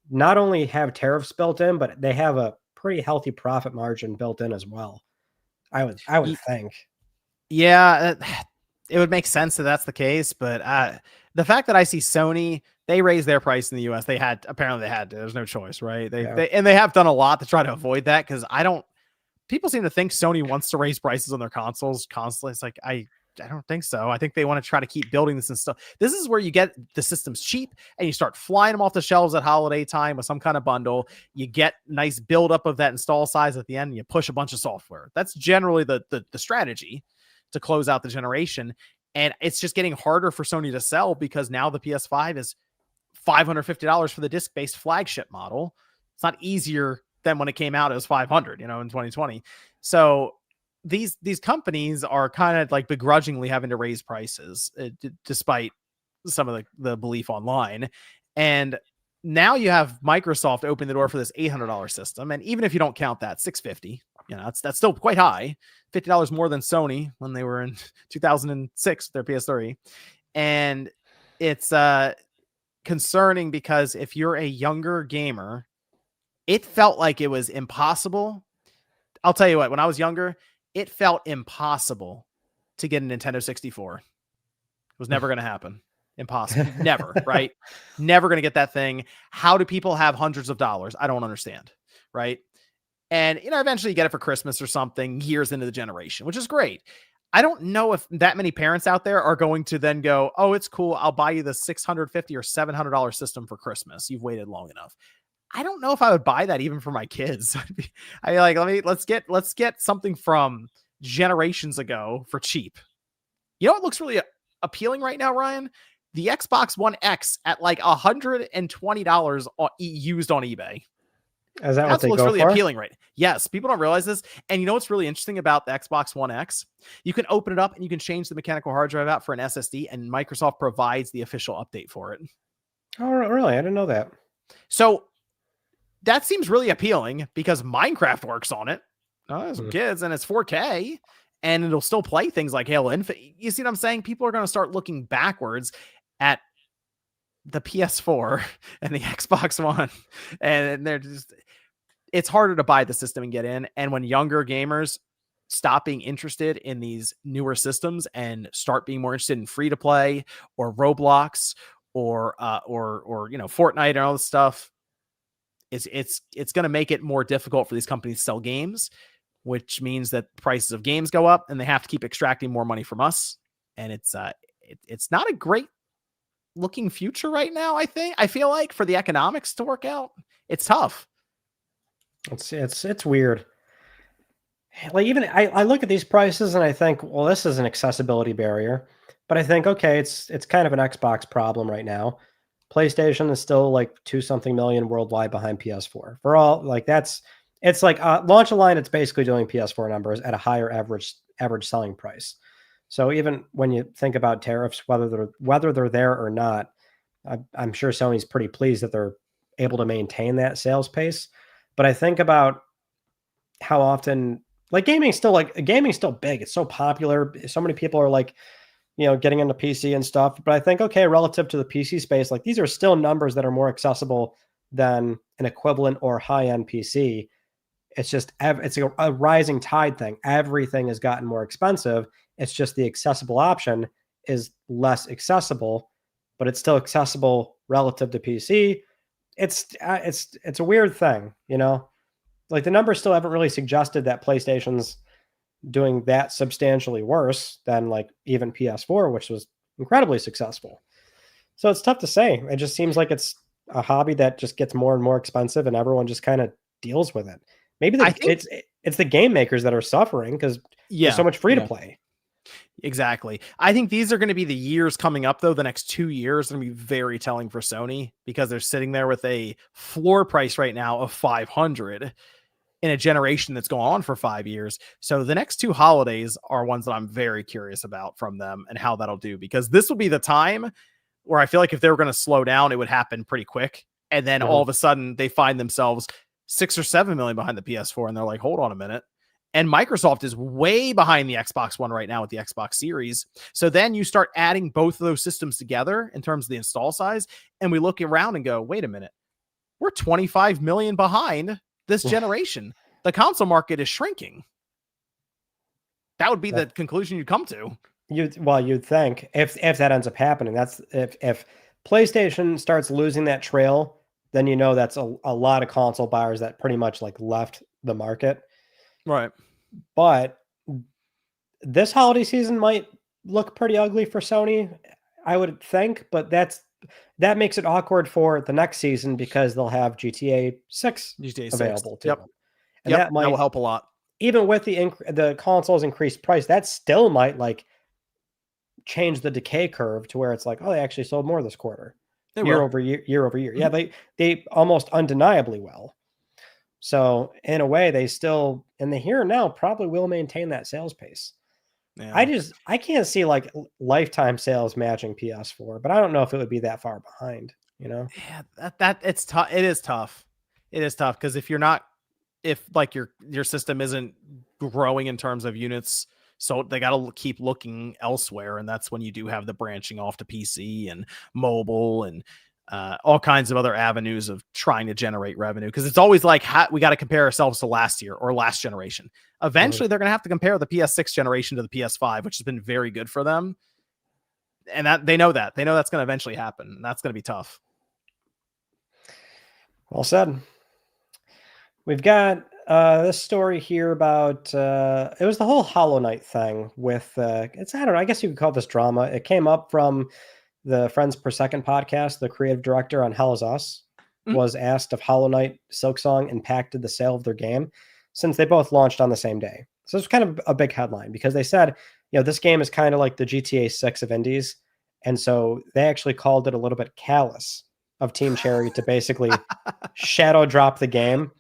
not only have tariffs built in, but they have a pretty healthy profit margin built in as well. I would think. Yeah,
it would make sense that that's the case, but the fact that I see Sony, they raised their price in the US. Apparently they had to. There's no choice, right? They have done a lot to try to avoid that, because people seem to think Sony wants to raise prices on their consoles constantly. It's like, I don't think so. I think they want to try to keep building this and stuff. This is where you get the systems cheap and you start flying them off the shelves at holiday time with some kind of bundle. You get nice buildup of that install size at the end, and you push a bunch of software. That's generally the strategy to close out the generation. And it's just getting harder for Sony to sell, because now the PS5 is $550 for the disc-based flagship model. It's not easier than when it came out. It was $500, in 2020. So these companies are kind of like begrudgingly having to raise prices, despite some of the belief online. And now you have Microsoft open the door for this $800 system. And even if you don't count that, $650, that's still quite high, $50 more than Sony when they were in 2006 with their PS3. And it's concerning, because if you're a younger gamer, it felt like it was impossible. I'll tell you what, when I was younger, it felt impossible to get a Nintendo 64. It was never going to happen. Impossible. Never, right? Never going to get that thing. How do people have hundreds of dollars? I don't understand, right? And, eventually you get it for Christmas or something years into the generation, which is great. I don't know if that many parents out there are going to then go, oh, it's cool, I'll buy you the $650 or $700 system for Christmas. You've waited long enough. I don't know if I would buy that even for my kids. I like, let's get something from generations ago for cheap. You know what looks really appealing right now, Ryan? The Xbox One X at like $120 used on eBay.
Is that what they
looks
go
really
for?
appealing, right? Yes, people don't realize this. And you know what's really interesting about the Xbox One X? You can open it up and you can change the mechanical hard drive out for an SSD, and Microsoft provides the official update for it.
Oh, really? I didn't know that.
So that seems really appealing because Minecraft works on it. There's some kids, and it's 4K, and it'll still play things like Halo Infinite. You see what I'm saying? People are going to start looking backwards at the PS4 and the Xbox One, and they're just, it's harder to buy the system and get in. And when younger gamers stop being interested in these newer systems and start being more interested in free to play or Roblox or Fortnite and all this stuff, it's going to make it more difficult for these companies to sell games, which means that prices of games go up and they have to keep extracting more money from us. And it's not a great looking future right now. I feel like for the economics to work out, it's tough.
It's weird. Like, even I look at these prices and I think, well, this is an accessibility barrier, but I think, okay, it's kind of an Xbox problem right now. PlayStation is still like 2-something million worldwide behind PS4 for all, like, it's like launch a line. It's basically doing PS4 numbers at a higher average selling price. So even when you think about tariffs, whether they're there or not, I'm sure Sony's pretty pleased that they're able to maintain that sales pace. But I think about how often, like, gaming's still big. It's so popular. So many people are like, getting into PC and stuff. But I think, okay, relative to the PC space, like, these are still numbers that are more accessible than an equivalent or high-end PC. It's just, it's a rising tide thing. Everything has gotten more expensive. It's just the accessible option is less accessible, but it's still accessible relative to PC. It's a weird thing, like, the numbers still haven't really suggested that PlayStation's doing that substantially worse than like even PS4, which was incredibly successful. So it's tough to say. It just seems like it's a hobby that just gets more and more expensive and everyone just kind of deals with it. Maybe it's the game makers that are suffering because there's so much free to play.
Exactly. I think these are going to be the years coming up, though. The next 2 years are going to be very telling for Sony because they're sitting there with a floor price right now of $500 in a generation that's going on for 5 years. So the next two holidays are ones that I'm very curious about from them and how that'll do, because this will be the time where I feel like if they were going to slow down, it would happen pretty quick. And then all of a sudden they find themselves 6 or 7 million behind the PS4. And they're like, hold on a minute. And Microsoft is way behind the Xbox One right now with the Xbox Series. So then you start adding both of those systems together in terms of the install size. And we look around and go, wait a minute, we're 25 million behind this generation. The console market is shrinking. That would be the conclusion you'd come to.
You'd think if that ends up happening, that's if PlayStation starts losing that trail, then that's a lot of console buyers that pretty much like left the market.
Right.
But this holiday season might look pretty ugly for Sony, I would think, but that makes it awkward for the next season because they'll have GTA 6 available to them. And that will help a lot. Even with the console's increased price, that still might like change the decay curve to where it's like, oh, they actually sold more this quarter. Year over year. Mm-hmm. Yeah, they almost undeniably will. So in a way, they still, in the here and now, probably will maintain that sales pace. Yeah. I can't see like lifetime sales matching PS4, but I don't know if it would be that far behind, Yeah,
it's tough. It is tough. It is tough because if like your system isn't growing in terms of units, so they got to keep looking elsewhere. And that's when you do have the branching off to PC and mobile and all kinds of other avenues of trying to generate revenue. Because it's always like, we got to compare ourselves to last year or last generation. Eventually, they're going to have to compare the PS6 generation to the PS5, which has been very good for them. And that they know that's going to eventually happen. And that's going to be tough.
Well said. We've got This story here about it was the whole Hollow Knight thing with it's I don't know, I guess you could call this drama. It came up from the Friends Per Second podcast. The creative director on Hell Is Us
Mhm.
was asked if Hollow Knight Silksong impacted the sale of their game, since they both launched on the same day. So it's kind of a big headline because they said, this game is kind of like the GTA 6 of indies. And so they actually called it a little bit callous of Team Cherry to basically shadow drop the game.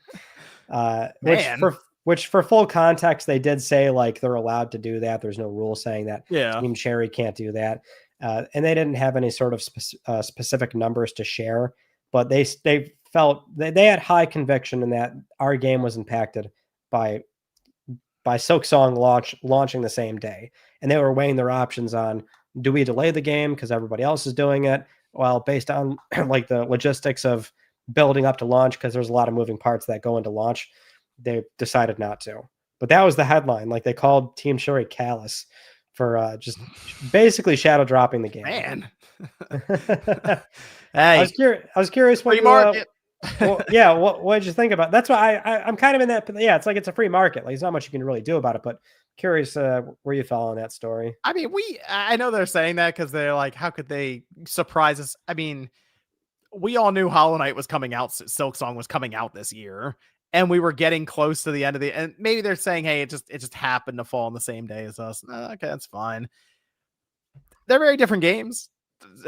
Man.
Which for full context, they did say like they're allowed to do that. There's no rule saying that
Yeah.
Team Cherry can't do that. And they didn't have any sort of specific numbers to share, but they felt they had high conviction in that our game was impacted by Silksong launching the same day. And they were weighing their options on, do we delay the game because everybody else is doing it? Well, based on like the logistics of building up to launch, because there's a lot of moving parts that go into launch, they decided not to. But that was the headline. Like they called Team Cherry callous for just basically shadow dropping the game.
Man.
Hey, I was curious what
free market.
What did you think about? That's why I'm kind of in that. Yeah, it's like it's a free market. Like there's not much you can really do about it. But curious where you fell on that story.
I mean, I know they're saying that because they're like, how could they surprise us? I mean, we all knew Hollow Knight was coming out, Silksong was coming out this year, and we were getting close to the end of the. And maybe they're saying, hey, it just happened to fall on the same day as us. Okay, that's fine. They're very different games.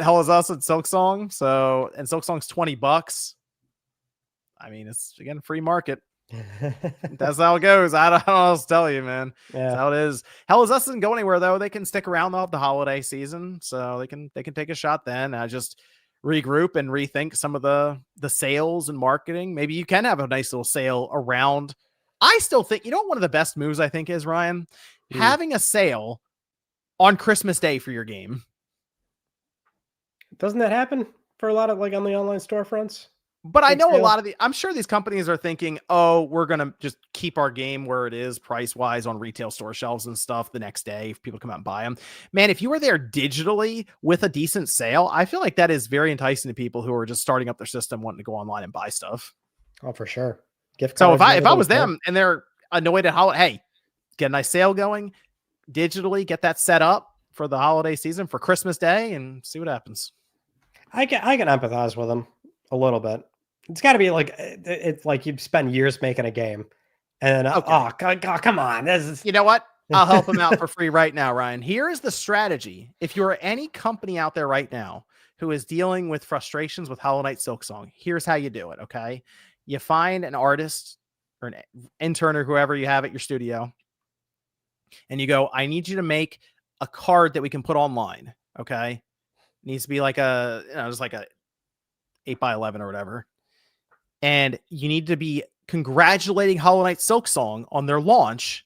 Hell Is Us and Silksong. So, and Silksong's $20. I mean, it's again free market. That's how it goes. I don't know what else to tell you, man.
Yeah.
That's how it is. Hell Is Us doesn't go anywhere though. They can stick around the holiday season, so they can take a shot then. Just regroup and rethink some of the sales and marketing. Maybe you can have a nice little sale around. I still think, one of the best moves I think is, Ryan, having a sale on Christmas Day for your game.
Doesn't that happen for a lot of like on the online storefronts?
But I know a lot of I'm sure these companies are thinking, oh, we're going to just keep our game where it is price wise on retail store shelves and stuff the next day if people come out and buy them. Man, if you were there digitally with a decent sale, I feel like that is very enticing to people who are just starting up their system, wanting to go online and buy stuff.
Oh, for sure. Gift
so if I was them and they're annoyed at hey, get a nice sale going digitally, get that set up for the holiday season for Christmas Day and see what happens. I
can empathize with them a little bit. It's got to be like it's like you've spent years making a game, and oh God, come on!
You know what? I'll help him out for free right now, Ryan. Here is the strategy. If you're any company out there right now who is dealing with frustrations with Hollow Knight Silksong, here's how you do it. Okay, you find an artist or an intern or whoever you have at your studio, and you go, "I need you to make a card that we can put online." Okay, it needs to be like just like a 8x11 or whatever. And you need to be congratulating Hollow Knight Silksong on their launch,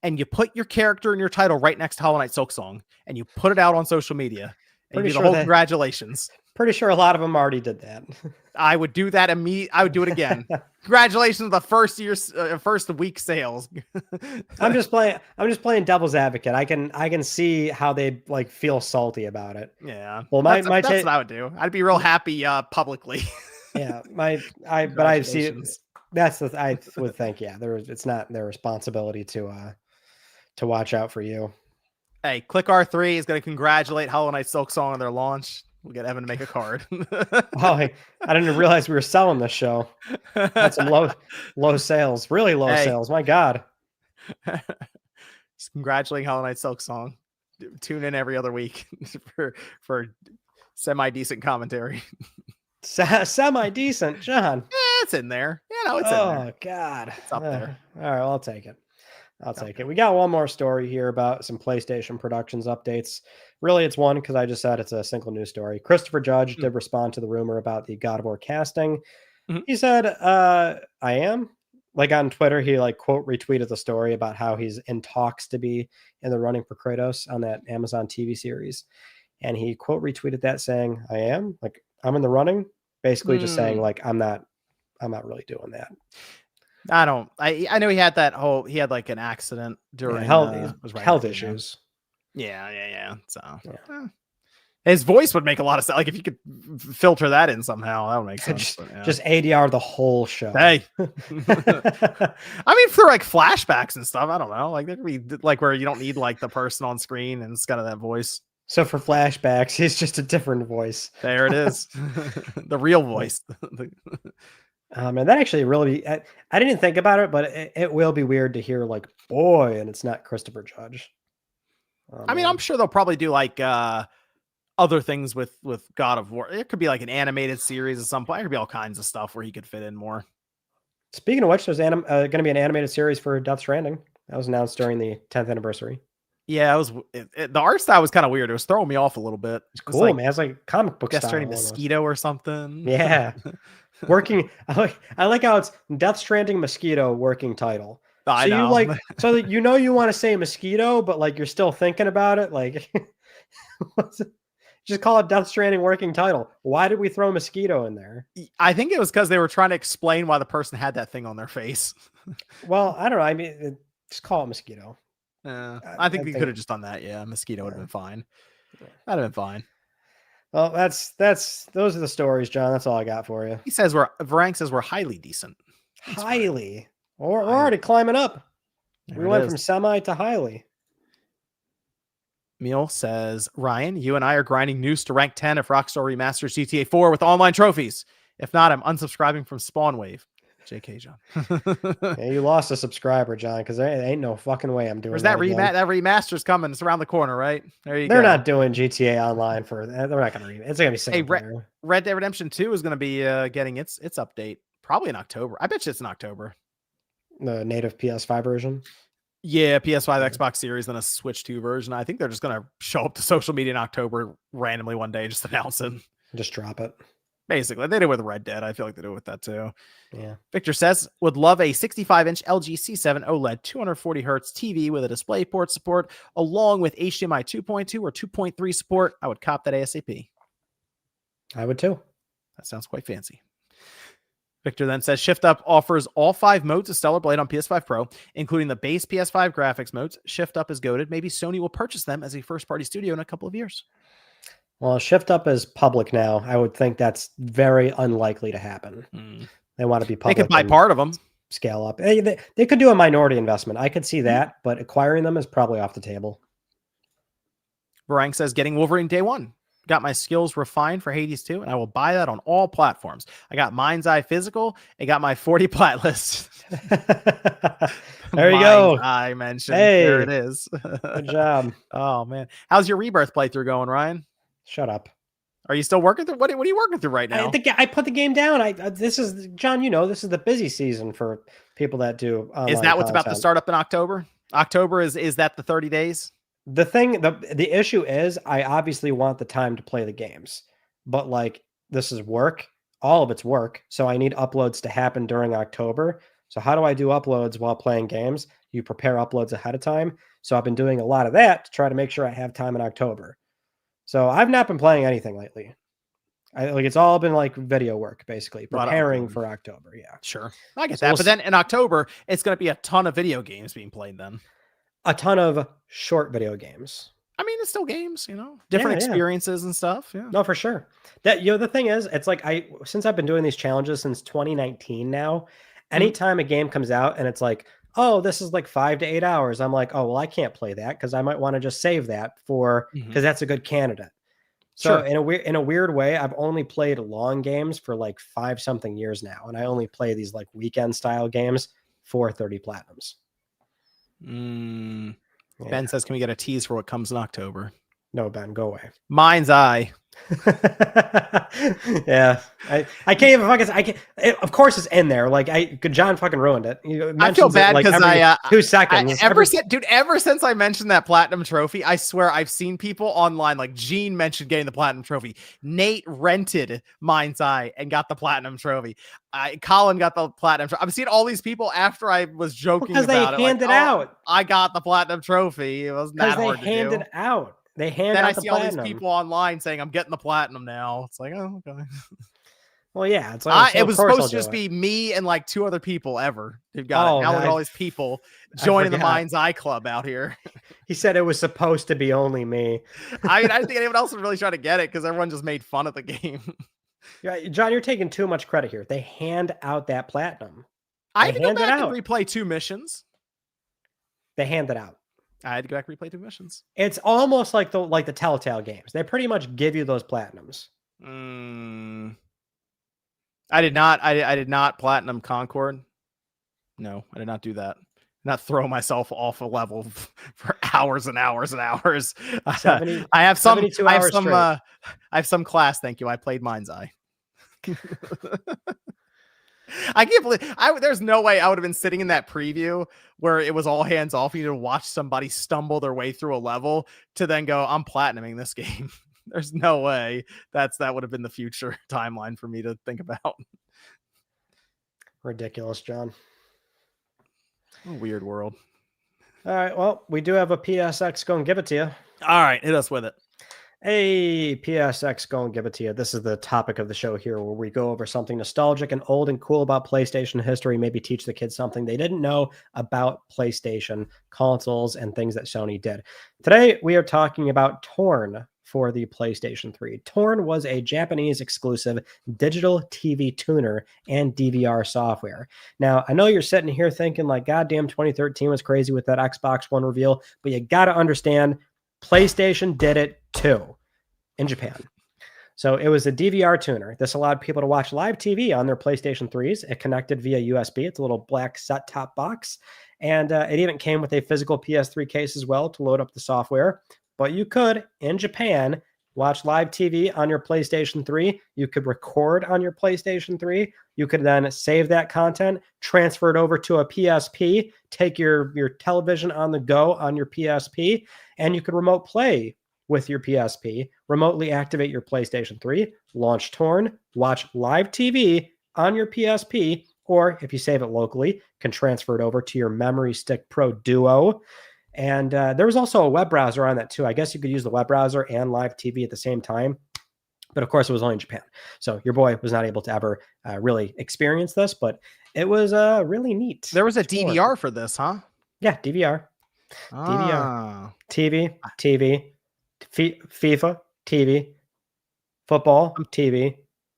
and you put your character and your title right next to Hollow Knight Silksong, and you put it out on social media. And you do the whole congratulations.
Pretty sure a lot of them already did that.
I would do that immediately. I would do it again. Congratulations on the first week sales.
I'm just playing devil's advocate. I can see how they like feel salty about it.
Yeah.
Well,
that's what I would do. I'd be real happy publicly.
Yeah, I see. That's I would think. Yeah, it's not their responsibility to watch out for you.
Hey, Click R3 is going to congratulate Hollow Knight Silksong on their launch. We'll get Evan to make a card.
I didn't realize we were selling this show. Had some low sales, really low sales. My God.
Just congratulating Hollow Knight Silksong. Tune in every other week for semi-decent commentary.
Semi-decent, John.
Yeah, it's in there. It's in there.
Oh, God.
It's up there.
All right, well, I'll take it. I'll take it. We got one more story here about some PlayStation Productions updates. Really, it's one because I just said it's a single news story. Christopher Judge did respond to the rumor about the God of War casting. He said, I am. Like on Twitter, he like quote retweeted the story about how he's in talks to be in the running for Kratos on that Amazon TV series. And he quote retweeted that saying, I am. Like, I'm in the running. Basically just saying like, I'm not really doing that.
I know he had like an accident during
health issues.
Yeah. So His voice would make a lot of sense. Like if you could filter that in somehow, that would make sense.
Just ADR the whole show.
Hey, I mean, for like flashbacks and stuff, I don't know. Like there could be like where you don't need like the person on screen and it's kind of that voice.
So for flashbacks, he's just a different voice.
There it is, the real voice.
And that actually really, I didn't think about it, but it will be weird to hear like boy, and it's not Christopher Judge.
I mean, I'm sure they'll probably do like other things with God of War. It could be like an animated series at some point. It could be all kinds of stuff where he could fit in more. Speaking
of which, there's going to be an animated series for Death Stranding. That was announced during the 10th anniversary.
Yeah, the art style was kind of weird. It was throwing me off a little bit.
It's cool, like, man. It's like comic book
Death
style.
Stranding mosquito or something.
Yeah. Working. I like how it's Death Stranding mosquito working title.
I know.
You like so that you want to say mosquito, but like you're still thinking about it. Like, just call it Death Stranding working title. Why did we throw mosquito in there?
I think it was because they were trying to explain why the person had that thing on their face.
Well, I don't know. I mean, just call it mosquito.
I think we could have just done that. Yeah, mosquito would have been fine. That'd have been fine.
Well, those are the stories, John. That's all I got for you.
He says Varank says we're highly decent.
Highly. We're already climbing up. We went from semi to highly.
Meal says, Ryan, you and I are grinding Noose to rank 10 if Rockstar remasters GTA 4 with online trophies. If not, I'm unsubscribing from Spawn Wave. JK, John.
Yeah, you lost a subscriber, John, because there ain't no fucking way I'm doing
that. That remaster's coming. It's around the corner, right? There you go.
They're not doing GTA Online for that. They're not going to It's going to be single player.
Red Dead Redemption 2 is going to be getting its update probably in October. I bet you it's in October.
The native PS5 version?
Yeah, PS5, Xbox Series, then a Switch 2 version. I think they're just going to show up to social media in October randomly one day, just announce it.
Just drop it.
Basically, they did it with Red Dead. I feel like they do it with that too.
Yeah.
Victor says, would love a 65-inch LG C7 OLED 240 hertz TV with a display port support, along with HDMI 2.2 or 2.3 support. I would cop that ASAP.
I would too.
That sounds quite fancy. Victor then says, Shift Up offers all 5 modes of Stellar Blade on PS5 Pro, including the base PS5 graphics modes. Shift Up is goated. Maybe Sony will purchase them as a first-party studio in a couple of years.
Well, Shift Up is public now. I would think that's very unlikely to happen. They want to be public.
They could buy part of them.
Scale up. They could do a minority investment. I could see that, but acquiring them is probably off the table.
Varank says, getting Wolverine day one. Got my skills refined for Hades 2, and I will buy that on all platforms. I got Mind's Eye Physical. I got my 40 plat list.
There you go.
I mentioned.
Hey,
there it is.
Good job.
Oh, man. How's your Rebirth playthrough going, Ryan?
Shut up.
Are you still working through? What are you working through right now?
I put the game down. This is, John, this is the busy season for people that do online
Is that what's
content.
about to start up in October? October, is that the 30 days?
The issue is I obviously want the time to play the games, but like this is work. All of it's work. So I need uploads to happen during October. So how do I do uploads while playing games? You prepare uploads ahead of time. So I've been doing a lot of that to try to make sure I have time in October. So I've not been playing anything lately. It's all been like video work, basically preparing for October. Yeah,
sure. I get that. But then in October, it's going to be a ton of video games being played then.
A ton of short video games.
I mean, it's still games, different experiences and stuff. Yeah.
No, for sure. That, the thing is, it's like since I've been doing these challenges since 2019 now, anytime a game comes out and it's like, oh, this is like 5 to 8 hours. I'm like, oh, well, I can't play that because I might want to just save that because that's a good candidate. So in a weird way, I've only played long games for like 5-something years now. And I only play these like weekend style games for 30 platinums.
Ben says, can we get a tease for what comes in October?
No, Ben, go away.
Mind's Eye.
Yeah, I can't even fucking. Of course, it's in there. Like John fucking ruined it.
I feel bad because
like 2 seconds.
Ever since I mentioned that platinum trophy, I swear I've seen people online. Like Gene mentioned getting the platinum trophy. Nate rented Mind's Eye and got the platinum trophy. Colin got the platinum trophy. I'm seeing all these people after I was joking
because
about
they handed out.
I got the platinum trophy. It wasn't that hard to do.
They handed out. They hand
then
out
I
the
see
platinum.
all these people online saying I'm getting the platinum now. It's like, oh, okay.
Well, yeah, it's like
It was supposed to just be me and like 2 other people ever who got it. Now look at all these people joining the Mind's Eye Club out here.
He said it was supposed to be only me.
I mean, I didn't think anyone else would really try to get it because everyone just made fun of the game.
Yeah, John, you're taking too much credit here. They hand out that platinum.
I had to go back and replay 2 missions.
They hand it out.
I had to go back and replay 2 missions.
It's almost like the Telltale games. They pretty much give you those platinums.
I did not platinum Concord. No, I did not do that. Not throw myself off a level for hours and hours and hours.
70,
I have some class. Thank you. I played Mind's Eye. I can't believe there's no way I would have been sitting in that preview where it was all hands off. You to watch somebody stumble their way through a level to then go, I'm platinuming this game. There's no way that would have been the future timeline for me to think about.
Ridiculous, John.
A weird world.
All right. Well, we do have a PSX go and give it to you.
All right. Hit us with it.
Hey, PSX go and give it to you. This is the topic of the show here where we go over something nostalgic and old and cool about PlayStation history, maybe teach the kids something they didn't know about PlayStation consoles and things that Sony did. Today, we are talking about Torn for the PlayStation 3. Torn was a Japanese exclusive digital TV tuner and DVR software. Now, I know you're sitting here thinking like, goddamn, 2013 was crazy with that Xbox One reveal, but you got to understand PlayStation did it too in Japan. So it was a DVR tuner. This allowed people to watch live TV on their PlayStation 3s. It connected via USB. It's a little black set-top box. And it even came with a physical PS3 case as well to load up the software. But you could, in Japan, watch live TV on your PlayStation 3. You could record on your PlayStation 3. You could then save that content, transfer it over to a PSP, take your television on the go on your PSP, and you could remote play with your PSP, remotely activate your PlayStation 3, launch Torn, watch live TV on your PSP, or if you save it locally, can transfer it over to your Memory Stick Pro Duo. And there was also a web browser on that too. I guess you could use the web browser and live TV at the same time. But of course, it was only in Japan. So your boy was not able to ever really experience this, but it was really neat.
There was a DVR for this, huh?
Yeah, DVR. DVR. TV, FIFA, TV, football, TV,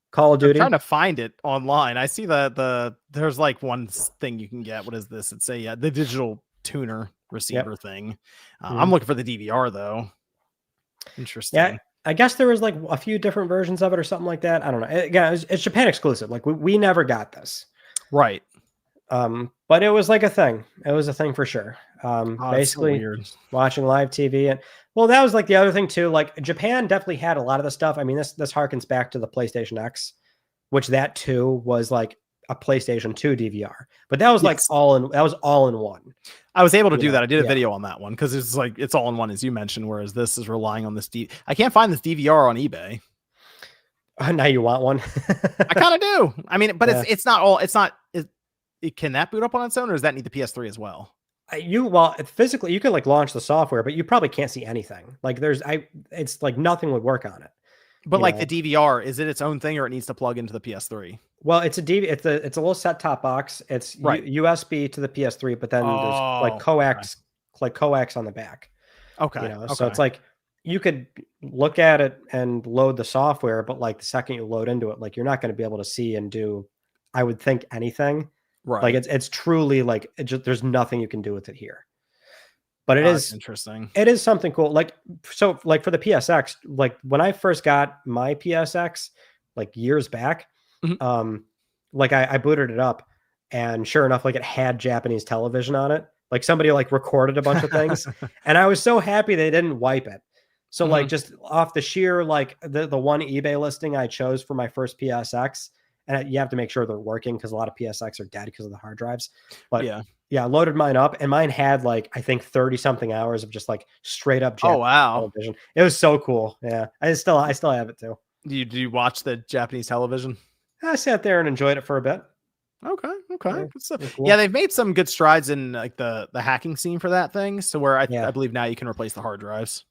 Call of Duty.
I'm trying to find it online. I see there's like one thing you can get. What is this? It's the digital tuner receiver thing. I'm looking for the DVR though. Interesting.
Yeah, I guess there was like a few different versions of it or something like that. I don't know. Again, it's Japan exclusive. Like we never got this.
Right.
But it was like a thing. It was a thing for sure. Basically
so
watching live TV. And well, that was like the other thing too. Like Japan definitely had a lot of the stuff. I mean, this harkens back to the PlayStation X, which that too was like a PlayStation 2 DVR, but that was like all in one.
I was able to do that. I did a video on that one because it's like it's all in one, as you mentioned, whereas this is relying on this I can't find this DVR on eBay.
Now you want one?
I kind of do. I mean, but can that boot up on its own, or does that need the PS3 as well?
Physically you can like launch the software, but you probably can't see anything. Like it's like nothing would work on it.
But like the DVR, is it its own thing, or it needs to plug into the PS3?
Well, it's a little set-top box. It's USB to the PS3, but then there's like coax on the back.
Okay.
So it's like you could look at it and load the software, but like the second you load into it, like you're not going to be able to see and do, I would think, anything.
Right.
Like it's truly like there's nothing you can do with it here. But it is
interesting.
It is something cool. Like, so like for the PSX, like when I first got my PSX, like years back, like I booted it up and sure enough, like it had Japanese television on it. Like somebody like recorded a bunch of things and I was so happy they didn't wipe it. So like just off the sheer, like the one eBay listing I chose for my first PSX, and you have to make sure they're working because a lot of PSX are dead because of the hard drives. But yeah, I loaded mine up and mine had like, I think 30 something hours of just like straight up Japanese television. It was so cool. Yeah. I still have it too.
Do you watch the Japanese television?
I sat there and enjoyed it for a bit.
Okay.
Yeah,
good stuff.
Cool.
Yeah, they've made some good strides in like the hacking scene for that thing. So where I believe now you can replace the hard drives.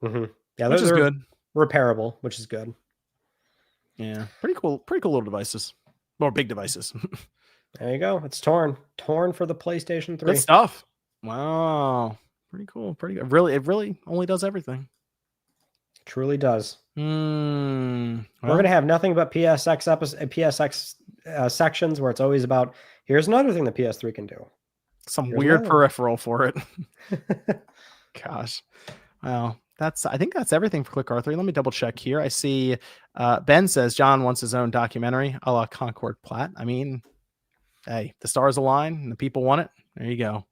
Yeah,
which is good.
Repairable, which is good.
Yeah, pretty cool little devices, or big devices.
There you go. It's torn for the PlayStation 3.
Good stuff. Wow, pretty cool. Pretty good. Really, it really only does everything.
Truly does.
Well,
We're gonna have nothing but PSX sections where it's always about here's another thing the PS3 can do.
some
Here's
weird
another.
peripheral for it. Gosh. Well, I think that's everything for Click R3. Let me double check here. I see Ben says John wants his own documentary a la Concord Platt. I mean, hey, the stars align and the people want it. There you go.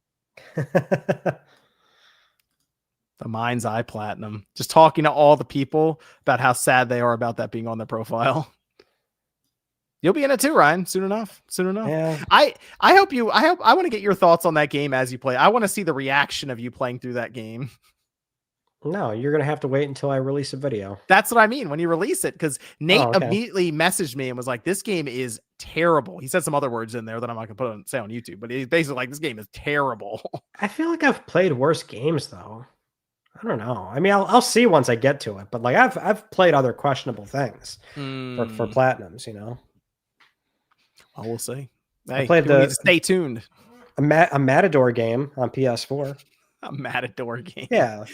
The Mind's Eye Platinum. Just talking to all the people about how sad they are about that being on their profile. You'll be in it too, Ryan. Soon enough.
Yeah.
I want to get your thoughts on that game as you play. I want to see the reaction of you playing through that game.
No, you're gonna have to wait until I release a video.
That's what I mean when you release it, because Nate
okay.
immediately messaged me and was like, "This game is terrible." He said some other words in there that I'm not gonna say on YouTube, but he's basically like, "This game is terrible."
I feel like I've played worse games though. I don't know. I mean, I'll see once I get to it, but like I've played other questionable things for platinums, you know.
Well, we'll see. Hey,
I played
people need to stay tuned.
a Matador game on PS4.
A Matador game.
Yeah.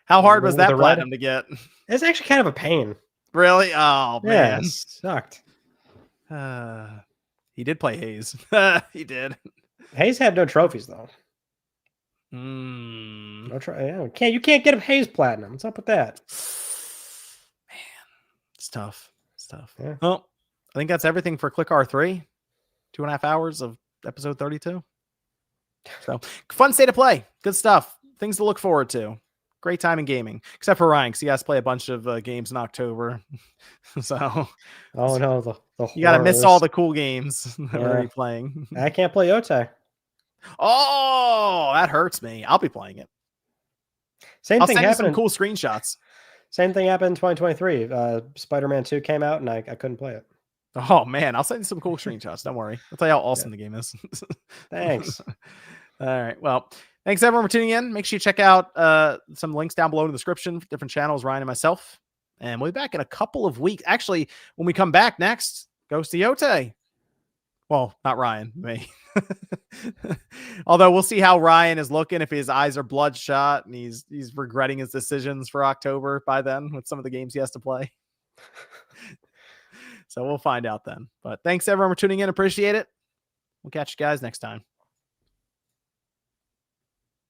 How hard was
With
that
the
platinum to get?
It's actually kind of a pain.
Really? Oh
Yeah,
man,
it sucked.
He did play Haze. He did.
Hayes had no trophies though.
No
You can't get a Hayes platinum. What's up with that?
Man, it's tough.
Yeah.
Well, I think that's everything for Click R3. 2.5 hours of episode 32. So fun state of play. Good stuff. Things to look forward to. Great time in gaming, except for Ryan, because he has to play a bunch of games in October. So,
oh no, the
you got to miss all the cool games that we're gonna be playing.
I can't play Yotei.
Oh, that hurts me. I'll be playing it.
Same
I'll
thing
send you
happened.
some cool screenshots.
Same thing happened in 2023. Spider-Man 2 came out and I couldn't play it.
Oh man, I'll send you some cool screenshots. Don't worry. I'll tell you how awesome the game is.
Thanks.
All right. Well, thanks everyone for tuning in. Make sure you check out some links down below in the description for different channels, Ryan and myself. And we'll be back in a couple of weeks. Actually, when we come back next, goes to Yotei. Well, not Ryan, me. Although we'll see how Ryan is looking, if his eyes are bloodshot and he's regretting his decisions for October by then with some of the games he has to play. So we'll find out then. But thanks everyone for tuning in. Appreciate it. We'll catch you guys next time.